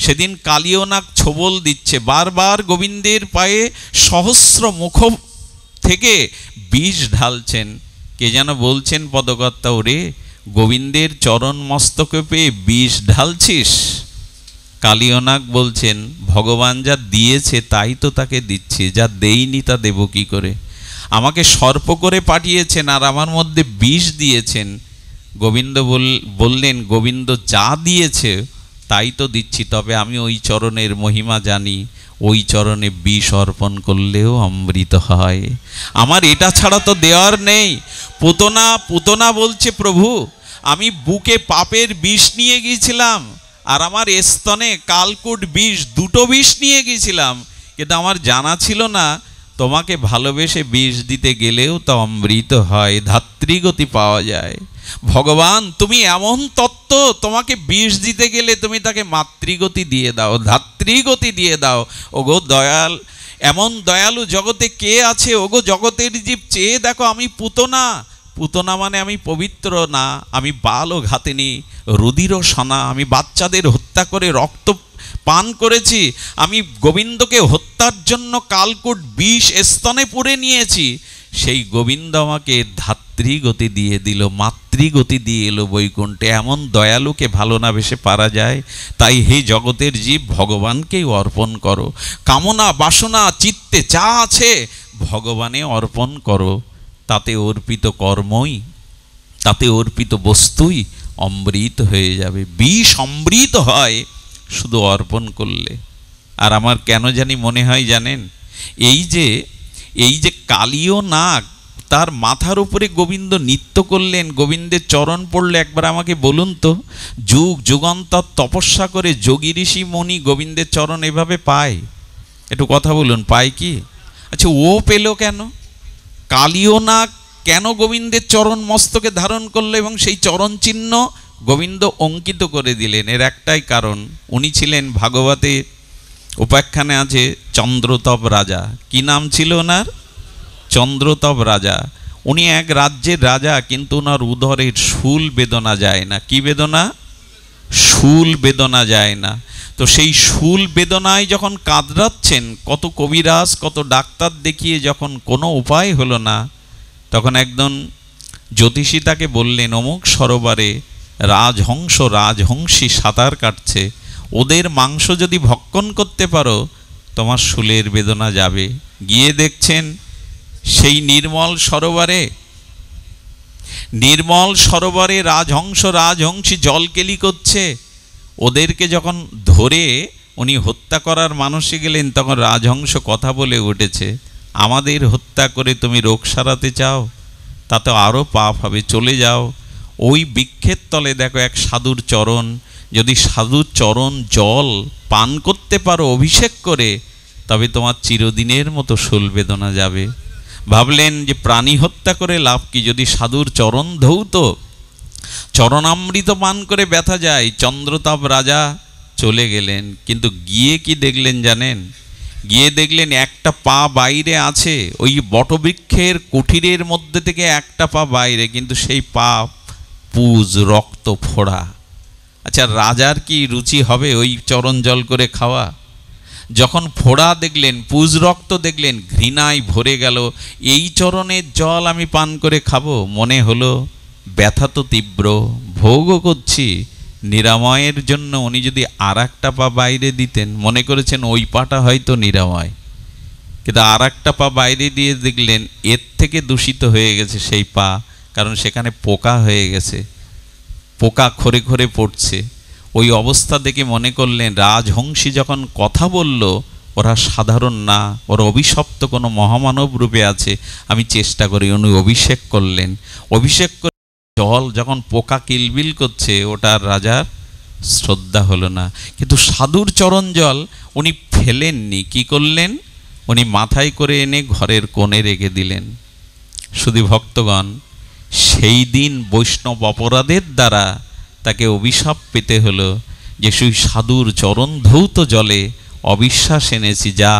সেদিন কালীয় নাগ ছোবল দিচ্ছে, বারবার গোবিন্দের পায়ে সহস্র মুখ থেকে বিষ ঢালছেন। কে যেন বলছেন পদকর্তা, ওরে গোবিন্দের চরণ মস্তকে পেয়ে বিষ ঢালছিস? কালীয় নাগ বলছেন, ভগবান যা দিয়েছে তাই তো তাকে দিচ্ছি, যা দেইনি তা দেব কি করে? আমাকে সর্প করে পাঠিয়েছেন আর আমার মধ্যে বিষ দিয়েছেন। গোবিন্দ বললেন, গোবিন্দ যা দিয়েছে তাই তো দিচ্ছি, তবে আমি ওই চরণের মহিমা জানি, ওই চরণে বিষ অর্পণ করলেও অমৃত হয়। আমার এটা ছাড়া তো দেওয়ার নেই। পুতনা বলছে, প্রভু আমি বুকে পাপের বিষ নিয়ে গিয়েছিলাম আর আমার স্তনে কালকুট বিষ, দুটো বিষ নিয়ে গিয়েছিলাম, কিন্তু আমার জানা ছিল না তোমাকে ভালোবেসে বিষ দিতে গেলেও তা অমৃত হয়, ধাত্রীগতি পাওয়া যায়। ভগবান তুমি এমন তত্ত্ব, তোমাকে বিষ দিতে গেলে তুমি তাকে মাতৃগতি দিয়ে দাও, ধাত্রীগতি দিয়ে দাও। ওগো দয়াল, এমন দয়ালু জগতে কে আছে? ওগো জগতের জীব, চেয়ে দেখো আমি পুতনা। পুতনা মানে আমি পবিত্র না, আমি বালও ঘাতিনি, রুধিরও সনা, আমি বাচ্চাদের হত্যা করে রক্ত পান করেছি, আমি গোবিন্দকে হত্যার জন্য কালকুট বিষ স্তনে পুরে নিয়েছি। সেই গোবিন্দ আমাকে ধাত্রীগতি দিয়ে দিল, পিতৃগতি দিয়ে এলো বৈকুণ্ঠে। এমন দয়ালুকে ভালো না বেশে পারা যায়? তাই হে জগতের জীব, ভগবানকেই অর্পণ করো। কামনা বাসনা চিত্তে যা আছে ভগবানে অর্পণ করো। তাতে অর্পিত কর্মই, তাতে অর্পিত বস্তুই অমৃত হয়ে যাবে। বিষ অমৃত হয় শুধু অর্পণ করলে। আর আমার কেন জানি মনে হয় জানেন, এই যে কালীয় নাগ, তার মাথার উপরে গোবিন্দ নৃত্য করলেন, গোবিন্দের চরণ পড়লে, একবার আমাকে বলুন তো, যুগ যুগান্তর তপস্যা করে যোগী ঋষি মুনি গোবিন্দের চরণ এভাবে পায়? একটু কথা বলুন, পায় কি? আচ্ছা, ও পেল কেন? কালীয় নাগ কেন গোবিন্দের চরণ মস্তকে ধারণ করলো এবং সেই চরণ চিহ্ন গোবিন্দ অঙ্কিত করে দিলেন? এর একটাই কারণ, উনি ছিলেন ভাগবতে উপাখ্যানে আছে চন্দ্রতপ রাজা। কি নাম ছিল ওনার? চন্দ্রতপ রাজা। উনি এক রাজ্যের রাজা, কিন্তু ওনার উদরের শুল বেদনা যায় না। কি বেদনা? শুল বেদনা যায় না। তো সেই শুল বেদনায় যখন কাতরাচ্ছেন, কত কবিরাজ কত ডাক্তার দেখিয়ে যখন কোনো উপায় হলো না, তখন একজন জ্যোতিষী তাকে বললেন, অমুক সরোবরে রাজহংস রাজহংসী সাঁতার কাটছে, ওদের মাংস যদি ভক্ষণ করতে পারো তোমার শুলের বেদনা যাবে। গিয়ে দেখছেন সেই নির্মল সরোবরে রাজহংস রাজহংসী জলকেলি করছে। ওদেরকে যখন ধরে উনি হত্যা করার মানসে গেলেন, তখন রাজহংস কথা বলে উঠেছে, আমাদের হত্যা করে তুমি রোগ সারাতে চাও? তাতে আরও পাপ হবে, চলে যাও। ওই বৃক্ষের তলে দেখো এক সাধুর চরণ, যদি সাধুর চরণ জল পান করতে পারো অভিষেক করে, তবে তোমার চিরদিনের মতো শূল বেদনা যাবে। ভাবলেন যে প্রাণী হত্যা করে লাভ কি, যদি সাধুর চরণ ধৌত চরণামৃত পান করে ব্যথা যায়। চন্দ্রতাপ রাজা চলে গেলেন, কিন্তু গিয়ে কি দেখলেন জানেন? গিয়ে দেখলেন একটা পা বাইরে আছে, ওই বটবৃক্ষের কুঠিরের মধ্যে থেকে একটা পা বাইরে, কিন্তু সেই পা পুজ রক্ত ফোড়া। আচ্ছা, রাজার কি রুচি হবে ওই চরণ জল করে খাওয়া? যখন ফোড়া দেখলেন, পুজ রক্ত দেখলেন, ঘৃণায় ভরে গেল। এই চরণের জল আমি পান করে খাবো? মনে হলো ব্যথা তো তীব্র, ভোগও করছি, নিরাময়ের জন্য উনি যদি আর একটা পা বাইরে দিতেন, মনে করেছেন ওই পাটা হয়তো নিরাময়, কিন্তু আর একটা পা বাইরে দিয়ে দেখলেন এর থেকে দূষিত হয়ে গেছে সেই পা, কারণ সেখানে পোকা হয়ে গেছে, পোকা খরে খরে পড়ছে। ওই অবস্থা দেখে মনে করলেন রাজহংসী যখন কথা বলল, ওরা সাধারণ না, ওরা অভিশপ্ত কোনো মহামানব রূপে আছে, আমি চেষ্টা করি। উনি অভিষেক করলেন। অভিষেক করে জল যখন পোকা কিলবিল করছে, ওটার রাজার শ্রদ্ধা হলো না। কিন্তু সাধুর চরণ জল উনি ফেলেননি, কি করলেন? উনি মাথায় করে এনে ঘরের কোণে রেখে দিলেন। শুধু ভক্তগণ, সেই দিন বৈষ্ণব অপরাধের দ্বারা তাকে অভিশাপ পেতে হলো যে সেই সাধুর চরণ ধৌত জলে অবিশ্বাস এনেছি, যা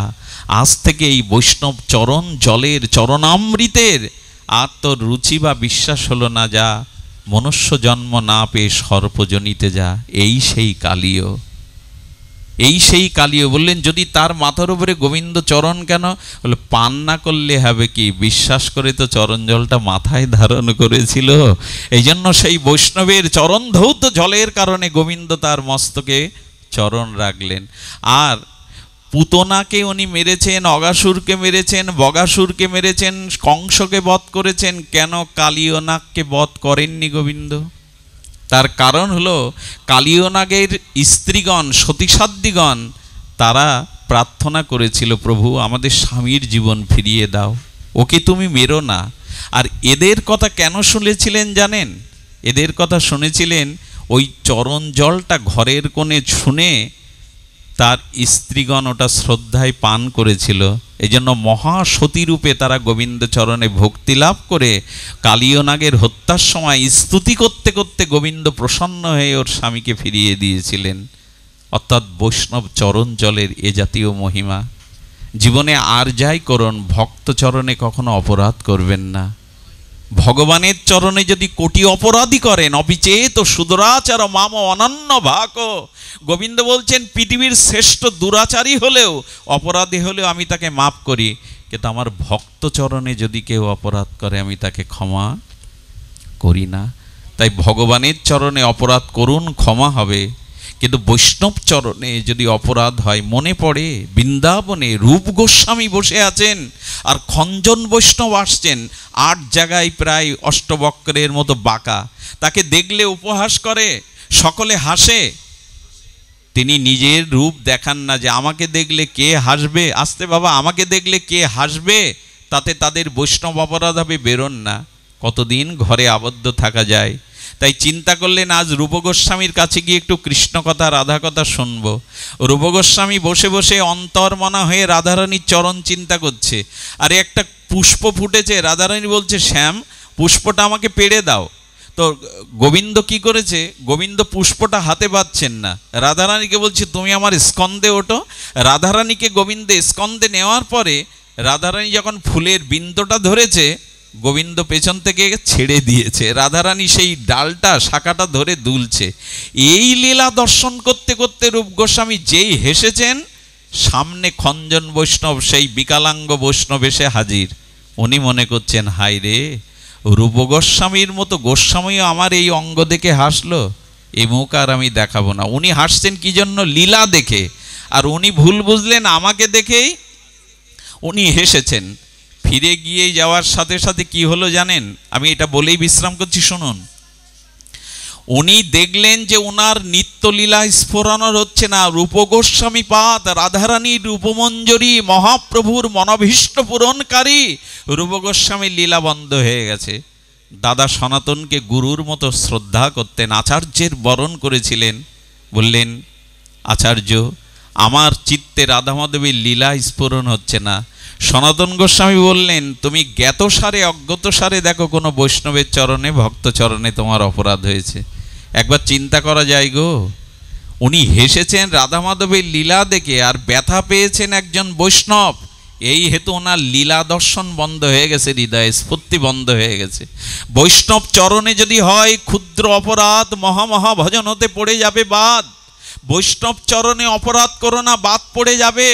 আজ থেকে এই বৈষ্ণব চরণ জলের চরণামৃতের আর তোর রুচি বা বিশ্বাস হলো না, যা মনুষ্য জন্ম না পেয়ে সর্পজনিতে যা। এই সেই কালীয়, এই সেই কালীয়। বললেন যদি তার মাথার উপরে গোবিন্দ চরণ কেন? বলে পান না করলে হবে কি, বিশ্বাস করে তো চরণ জলটা মাথায় ধারণ করেছিল। এই জন্য সেই বৈষ্ণবের চরণ ধৌত জলের কারণে গোবিন্দ তার মস্তকে চরণ রাখলেন। আর পুতনাকে উনি মেরেছেন, অগাসুরকে মেরেছেন, বগাসুরকে মেরেছেন, কংসকে বধ করেছেন, কেন কালীয় নাগকে বধ করেননি গোবিন্দ? তার কারণ হলো কালীয় নাগের স্ত্রীগণ সতীসাধ্যিগণ তারা প্রার্থনা করেছিল, প্রভু আমাদের স্বামীর জীবন ফিরিয়ে দাও, ওকে তুমি মেরো না। আর এদের কথা কেন শুনেছিলেন জানেন? এদের কথা শুনেছিলেন ওই চরণ জলটা ঘরের কোণে শুনে তার স্ত্রীগণ ওটা শ্রদ্ধায় পান করেছিল। এই জন্য মহাসতীরূপে তারা গোবিন্দ চরণে ভক্তি লাভ করে কালীয় নাগের হত্যার সময় স্তুতি করতে করতে গোবিন্দ প্রসন্ন হয়ে ওর স্বামীকে ফিরিয়ে দিয়েছিলেন। অর্থাৎ বৈষ্ণব চরণ জলের এ জাতীয় মহিমা। জীবনে আর যাই করুন, ভক্ত চরণে কখনো অপরাধ করবেন না। ভগবানের চরণে যদি কোটি অপরাধী করেন, অবিচেত সুদরাচার মাম অনন্য ভাক, গোবিন্দ বলছেন পৃথিবীর শ্রেষ্ঠ দুরাচারী হলেও অপরাধী হলেও আমি তাকে মাফ করি, কিন্তু আমার ভক্ত চরণে যদি কেউ অপরাধ করে আমি তাকে ক্ষমা করি না। তাই ভগবানের চরণে অপরাধ করুন, ক্ষমা হবে। কিন্তু বৈষ্ণব চরণে যদি অপরাধ হয়, মনে পড়ে বৃন্দাবনে রূপ গোস্বামী বসে আছেন আর খঞ্জন বৈষ্ণব আসছেন, 8 জায়গায় প্রায় অষ্টবক্রের মতো বাঁকা, তাকে দেখলে উপহাস করে, সকলে হাসে। তিনি নিজের রূপ দেখান না যে আমাকে দেখলে কে হাসবে, আস্তে বাবা, আমাকে দেখলে কে হাসবে, তাতে তাদের বৈষ্ণব অপরাধ হবে, বেরোন না। কতদিন ঘরে আবদ্ধ থাকা যায়। তাই চিন্তা করলেন আজ রূপ গোস্বামীর কাছে গিয়ে একটু কৃষ্ণ কথা রাধা কথা শুনব। রূপ গোস্বামী বসে বসে অন্তর্মনা হয়ে রাধারানীর চরণ চিন্তা করছে। আর একটা পুষ্প ফুটেছে, রাধারানী বলছে শ্যাম পুষ্পটা আমাকে পেড়ে দাও। তো গোবিন্দ কি করেছে, গোবিন্দ পুষ্পটা হাতে পাচ্ছেন না, রাধারানীকে বলছে তুমি আমার স্কন্ধে ওঠো। রাধারানীকে গোবিন্দ স্কন্ধে নেওয়ার পরে রাধারানী যখন ফুলের বিন্দুটা ধরেছে, গোবিন্দ পেছন থেকে ছেড়ে দিয়েছে, রাধারানী সেই ডালটা শাখাটা ধরে দুলছে। এই লীলা দর্শন করতে করতে রূপ গোস্বামী যেই হেসেছেন, সামনে খঞ্জন বৈষ্ণব সেই বিকালাঙ্গ বৈষ্ণব এসে হাজির। উনি মনে করছেন হায় রে, রূপ গোস্বামীর মতো গোস্বামীও আমার এই অঙ্গ দেখে হাসলো, এই মুখ আর আমি দেখাবো না। উনি হাসছেন কি জন্য, লীলা দেখে, আর উনি ভুল বুঝলেন আমাকে দেখেই উনি হেসেছেন। ফিরে গিয়ে যাওয়ার সাথে সাথে কি হলো জানেন, আমি এটা বলেই বিশ্রাম করছি শুনুন। উনি দেখলেন যে ওনার নিত্যলীলা স্ফুরণর হচ্ছে না, রূপ গোস্বামী পাদ রাধারানীর রূপমঞ্জরি মহাপ্রভুর মনোভীষ্ট পূরণকারী রূপ গোস্বামীর লীলা বন্ধ হয়ে গেছে। দাদা সনাতনকে গুরুর মতো শ্রদ্ধা করতেন, আচার্যের বরণ করেছিলেন। বললেন আচার্য, আমার চিত্তে রাধা মাধবীর লীলা স্ফুরণ হচ্ছে না। সনাতন গোস্বামী বললেন তুমি জ্ঞাতসারে অজ্ঞাতসারে দেখো কোনো বৈষ্ণবের চরণে ভক্ত চরণে তোমার অপরাধ হয়েছে, একবার চিন্তা করা যায় গো। উনি হেসেছেন রাধা মাধবের লীলা দেখে, আর ব্যথা পেয়েছেন একজন বৈষ্ণব, এই হেতু ওনার লীলা দর্শন বন্ধ হয়ে গেছে, হৃদয়ে স্ফূর্তি বন্ধ হয়ে গেছে। বৈষ্ণব চরণে যদি হয় ক্ষুদ্র অপরাধ মহামহা ভজন হতে পড়ে যাবে বাদ। বৈষ্ণব চরণে অপরাধ করো না, বাদ পড়ে যাবে।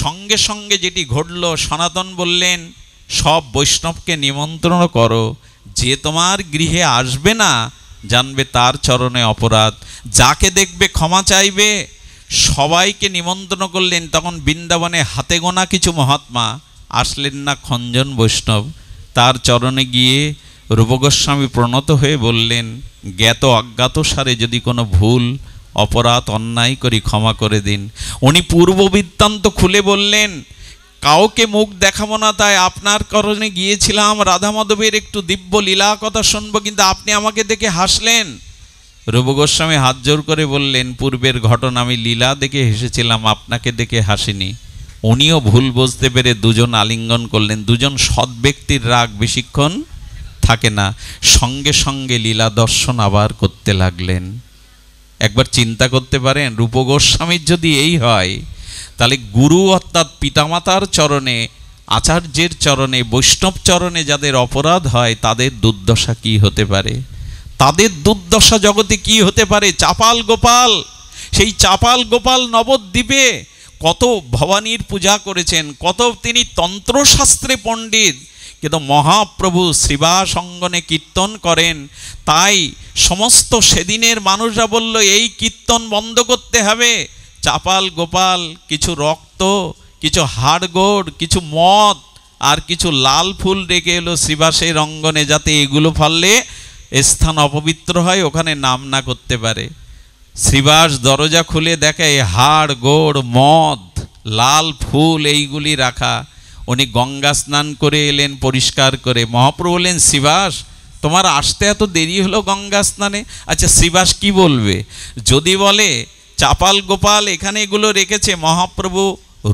সঙ্গে সঙ্গে যেটি ঘটল, সনাতন বললেন সব বৈষ্ণবকে নিমন্ত্রণ করো, যে তোমার গৃহে আসবে না জানবে তার চরণে অপরাধ, যাকে দেখবে ক্ষমা চাইবে। সবাইকে নিমন্ত্রণ করলেন। তখন বৃন্দাবনে হাতে গোনা কিছু মহাত্মা আসলেন না খঞ্জন বৈষ্ণব। তার চরণে গিয়ে রূপ গোস্বামী প্রণত হয়ে বললেন জ্ঞাত অজ্ঞাত সারে যদি কোনো ভুল অপরাধ অন্যায় করি ক্ষমা করে দিন। উনি পূর্ব বৃত্তান্ত খুলে বললেন কাউকে মুখ দেখাবো না, তাই আপনার কারণে গিয়েছিলাম রাধা মাধবের একটু দিব্য লীলা কথা শুনবো, কিন্তু আপনি আমাকে দেখে হাসলেন। রূপ গোস্বামী হাত জোর করে বললেন পূর্বের ঘটনা, আমি লীলা দেখে হেসেছিলাম, আপনাকে দেখে হাসিনি। উনিও ভুল বুঝতে পেরে দুজন আলিঙ্গন করলেন। দুজন সৎ ব্যক্তির রাগ বেশিক্ষণ থাকে না, সঙ্গে সঙ্গে লীলা দর্শন আবার করতে লাগলেন। একবার চিন্তা করতে পারেন, রূপ গোস্বামীর যদি এই হয়, তাহলে গুরু অর্থাৎ পিতামাতার চরণে, আচার্যের চরণে, বৈষ্ণব চরণে যাদের অপরাধ হয় তাদের দুর্দশা কি হতে পারে, তাদের দুর্দশা জগতে কি হতে পারে। চাপাল গোপাল, সেই চাপাল গোপাল নবদ্বীপে কত ভবানীর পূজা করেছেন, কত তিনি তন্ত্রশাস্ত্রে পণ্ডিত, কিন্তু মহাপ্রভু শ্রীবাস অঙ্গনে কীর্তন করেন। তাই সমস্ত সেদিনের মানুষরা বলল এই কীর্তন বন্ধ করতে হবে। চাপাল গোপাল কিছু রক্ত, কিছু হাড়গোড়, কিছু মদ আর কিছু লাল ফুল রেখে এলো শ্রীবাসের অঙ্গনে, যাতে এগুলো ফললে স্থান অপবিত্র হয়, ওখানে নাম না করতে পারে। শ্রীবাস দরজা খুলে দেখে হাড় গোড় মদ লাল ফুল এইগুলি রাখা। উনি গঙ্গা স্নান করে এলেন পরিষ্কার করে। মহাপ্রভু বললেন শ্রীবাস তোমার আসতে এত দেরি হলো গঙ্গা স্নানে? আচ্ছা শ্রীবাস কি বলবে? যদি বলে চাপাল গোপাল এখানে এগুলো রেখেছে, মহাপ্রভু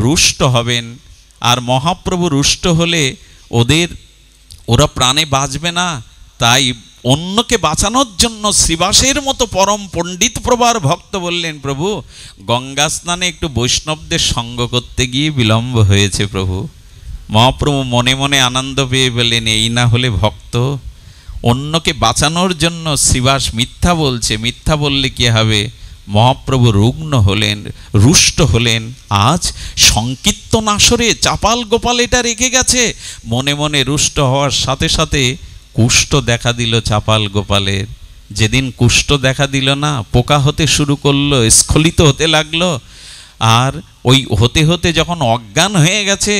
রুষ্ট হবেন। আর মহাপ্রভু রুষ্ট হলে ওরা প্রাণে বাঁচবে না। তাই অন্যকে বাঁচানোর জন্য শ্রীবাসের মতো পরম পণ্ডিত প্রভার ভক্ত বললেন প্রভু গঙ্গা স্নানে একটু বৈষ্ণবদের সঙ্গ করতে গিয়ে বিলম্ব হয়েছে প্রভু। মহাপ্রভু মনে মনে আনন্দ পেয়ে বললেন এই না হলে ভক্ত, অন্যকে বাঁচানোর জন্য শ্রীবাস মিথ্যা বলছে, মিথ্যা বললে কি হবে? মহাপ্রভু রুগ্ন হলেন, রুষ্ট হলেন। আজ সংকীর্তন আসরে চাপাল গোপাল এটা রেখে গেছে। মনে মনে রুষ্ট হওয়ার সাথে সাথে কুষ্ঠ দেখা দিল চাপাল গোপালের। যেদিন কুষ্ঠ দেখা দিল না, পোকা হতে শুরু করলো, স্খলিত হতে লাগলো, আর ওই হতে হতে যখন অজ্ঞান হয়ে গেছে,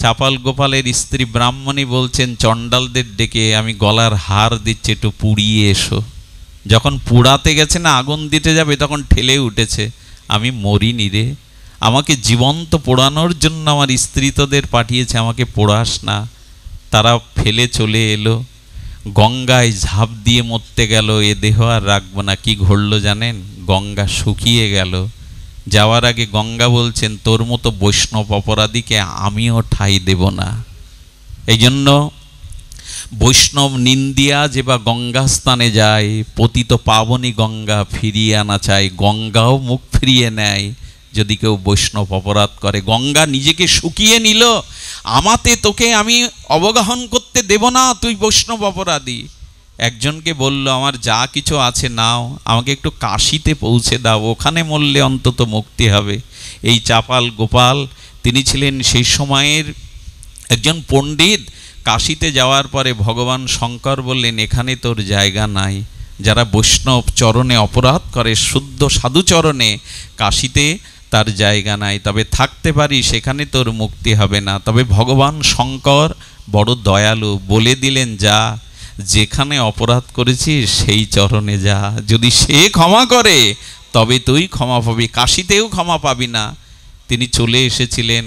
চাপাল গোপালের স্ত্রী ব্রাহ্মণী বলছেন চণ্ডালদের ডেকে, আমি গলার হার দিচ্ছি, একটু পুড়িয়ে এসো। যখন পুড়াতে গেছে না, আগুন দিতে যাবে, তখন ঠেলে উঠেছে, আমি মরিনি রে, আমাকে জীবন্ত পোড়ানোর জন্য আমার স্ত্রী তোদের পাঠিয়েছে, আমাকে পোড়াস না। তারা ফেলে চলে এলো, গঙ্গায় ঝাঁপ দিয়ে মরতে গেল, এ দেহ আর রাখবো না। কি ঘটলো জানেন? গঙ্গা শুকিয়ে গেল। যাওয়ার আগে গঙ্গা বলছেন, তোর মতো বৈষ্ণব অপরাধীকে আমিও ঠাঁই দেব না। এই জন্য বৈষ্ণব নিন্দিয়া যে বা গঙ্গা স্থানে যায়, পতিত পাবনী গঙ্গা ফিরিয়ে আনা চায়। গঙ্গাও মুখ ফিরিয়ে নেয় যদি কেউ বৈষ্ণব অপরাধ করে। গঙ্গা নিজেকে শুকিয়ে নিল, আমাতে তোকে আমি অবগাহন করতে দেব না, তুই বৈষ্ণব অপরাধী। একজনকে বলল, আমার যা কিছু আছে নাও, আমাকে একটু কাশীতে পৌঁছে দাও, ওখানে মরলে অন্তত মুক্তি হবে। এই চাপাল গোপাল, তিনি ছিলেন সেই সময়ের একজন পণ্ডিত। কাশীতে যাওয়ার পরে ভগবান শঙ্কর বললেন, এখানে তোর জায়গা নাই। যারা বৈষ্ণব চরণে অপরাধ করে, শুদ্ধ সাধুচরণে, কাশীতে তার জায়গা নাই। তবে থাকতে পারি, সেখানে তোর মুক্তি হবে না। তবে ভগবান শঙ্কর বড় দয়ালু, বলে দিলেন, যা, যেখানে অপরাধ করেছিস সেই চরণে যা, যদি সে ক্ষমা করে তবে তুই ক্ষমা পাবি, কাশীতেও ক্ষমা পাবি না। তিনি চলে এসেছিলেন,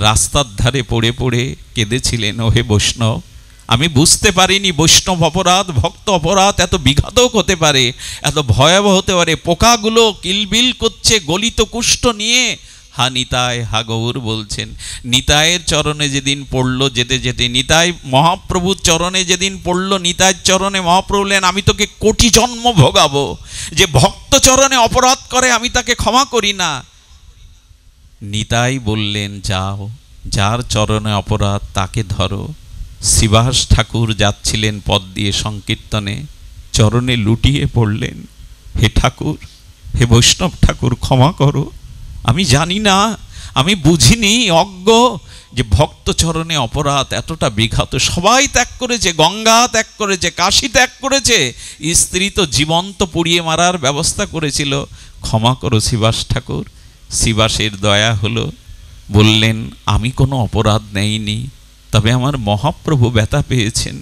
রাস্তার ধারে পড়ে পড়ে কেঁদেছিলেন, ওহে বৈষ্ণব, আমি বুঝতে পারিনি বৈষ্ণব অপরাধ, ভক্ত অপরাধ এত বিঘাতক হতে পারে, এত ভয়াবহ হতে পারে। পোকাগুলো কিলবিল করছে গলিত কুষ্ঠ নিয়ে। হা নিতাই, হা গৌর বলছেন। নিতাইয়ের চরণে যেদিন পড়লো, যেতে যেতে নিতাই মহাপ্রভুর চরণে যেদিন পড়লো, নিতাইয়ের চরণে মহাপ্রভু বললেন, আমি তোকে কোটি জন্ম ভোগাবো, যে ভক্ত চরণে অপরাধ করে আমি তাকে ক্ষমা করি না। নিতাই বললেন, যাও, যার চরণে অপরাধ তাকে ধরো। শ্রীবাস ঠাকুর যাচ্ছিলেন পথ দিয়ে সংকীর্তনে, চরণে লুটিয়ে পড়লেন, হে ঠাকুর, হে বৈষ্ণব ঠাকুর, ক্ষমা করো, আমি জানি না, আমি বুঝিনি, অজ্ঞ, যে ভক্ত চরণে অপরাধ এতটা বিঘাত। সবাই ত্যাগ করেছে, গঙ্গা ত্যাগ করেছে, কাশী ত্যাগ করেছে, স্ত্রী তো জীবন্ত পুড়িয়ে মারার ব্যবস্থা করেছিল, ক্ষমা করো শ্রীবাস ঠাকুর। শ্রীবাসের দয়া হলো, বললেন, আমি কোনো অপরাধ নেইনি, তবে আমার মহাপ্রভু ব্যথা পেয়েছেন,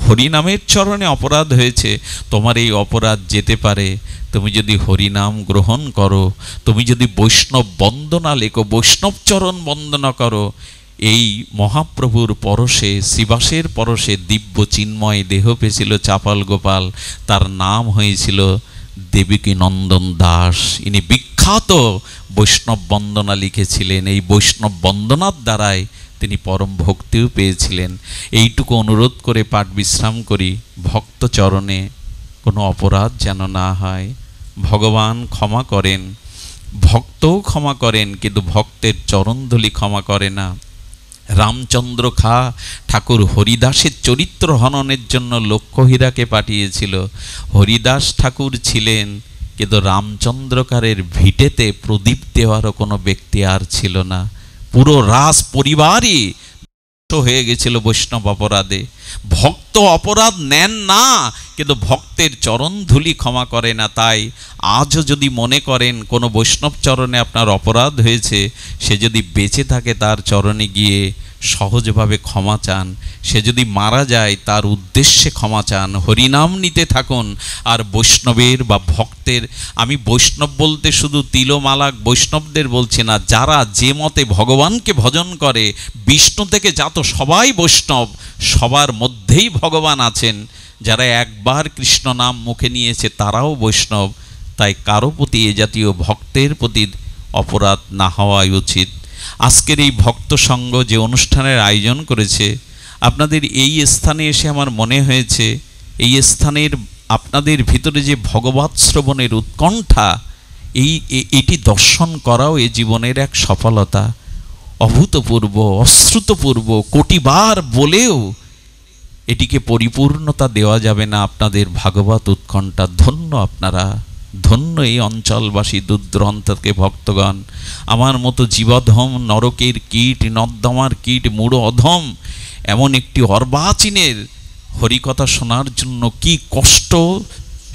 হরিনামের চরণে অপরাধ হয়েছে, তোমার এই অপরাধ যেতে পারে তুমি যদি হরিনাম গ্রহণ করো, তুমি যদি বৈষ্ণব বন্দনা লেখো, বৈষ্ণব চরণ বন্দনা করো। এই মহাপ্রভুর পরশে, শ্রীবাসের পরশে দিব্য চিন্ময় দেহ পেয়েছিল চাপাল গোপাল, তার নাম হয়েছিল দেবকী নন্দন দাস। ইনি বিখ্যাত বৈষ্ণব বন্দনা লিখেছিলেন, এই বৈষ্ণব বন্দনার দ্বারাই তিনি পরম ভক্তিও পেয়েছিলেন। এইটুকু অনুরোধ করে পাঠ বিশ্রাম করি, ভক্ত চরণে কোনো অপরাধ যেন না হয়। ভগবান ক্ষমা করেন, ভক্তও ক্ষমা করেন, কিন্তু ভক্তের চরণধূলি ক্ষমা করে না। রামচন্দ্র খা ঠাকুর হরিদাসের চরিত্র হননের জন্য লক্ষ্যহীরাকে পাঠিয়েছিল। হরিদাস ঠাকুর ছিলেন, কিন্তু রামচন্দ্রকারের ভিটেতে প্রদীপ দেওয়ারও কোনো ব্যক্তি আর ছিল না। পুরো রাস পরিবারই হয়ে গেছিল বৈষ্ণব অপরাধে। ভক্ত অপরাধ নেন না, কিন্তু ভক্তের চরণ ধুলি ক্ষমা করে না। তাই আজও যদি মনে করেন কোনো বৈষ্ণব চরণে আপনার অপরাধ হয়েছে, সে যদি বেঁচে থাকে তার চরণে গিয়ে সহজভাবে ক্ষমা চান, সে যদি মারা যায় তার উদ্দেশ্যে ক্ষমা চান, হরিনাম নিতে থাকুন। আর বৈষ্ণবের বা ভক্তের, আমি বৈষ্ণব বলতে শুধু তিলমালাক বৈষ্ণবদের বলছি না, যারা যে মতে ভগবানকে ভজন করে, বিষ্ণু থেকে জাত সবাই বৈষ্ণব, সবার মধ্যেই ভগবান আছেন। যারা একবার কৃষ্ণ নাম মুখে নিয়েছে তারাও বৈষ্ণব। তাই কারো প্রতি এ জাতীয় ভক্তের প্রতি অপরাধ না হওয়াই উচিত। আজকের এই ভক্ত সঙ্গ যে অনুষ্ঠানের আয়োজন করেছে, আপনাদের এই স্থানে এসে আমার মনে হয়েছে, এই স্থানের আপনাদের ভিতরে যে ভগবৎ শ্রবণের উৎকণ্ঠা, এটি দর্শন করাও এ জীবনের এক সফলতা। অভূতপূর্ব, অশ্রুতপূর্ব, কোটিবার বলেও এটিকে পরিপূর্ণতা দেওয়া যাবে না আপনাদের ভাগবত উৎকণ্ঠা। ধন্য আপনারা, ধন্য এই অঞ্চলবাসী, দূরদূরান্তকে ভক্তগণ। আমার মতো জীবধম, নরকের কীট, নর্দমার কীট, মূঢ় অধম এমন একটি অর্বাচীনের হরিকথা শোনার জন্য কি কষ্ট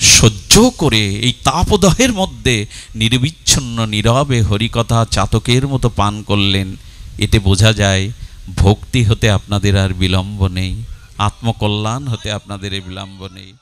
সহ্য করে এই তাপদহের মধ্যে নির্বিচ্ছিন্ন নীরবে হরিকথা চাতকের মতো পান করলেন। এতে বোঝা যায় ভক্তি হতে আপনাদের আর বিলম্ব নেই, আত্মকল্যাণ হতে আপনাদের বিলম্ব নেই।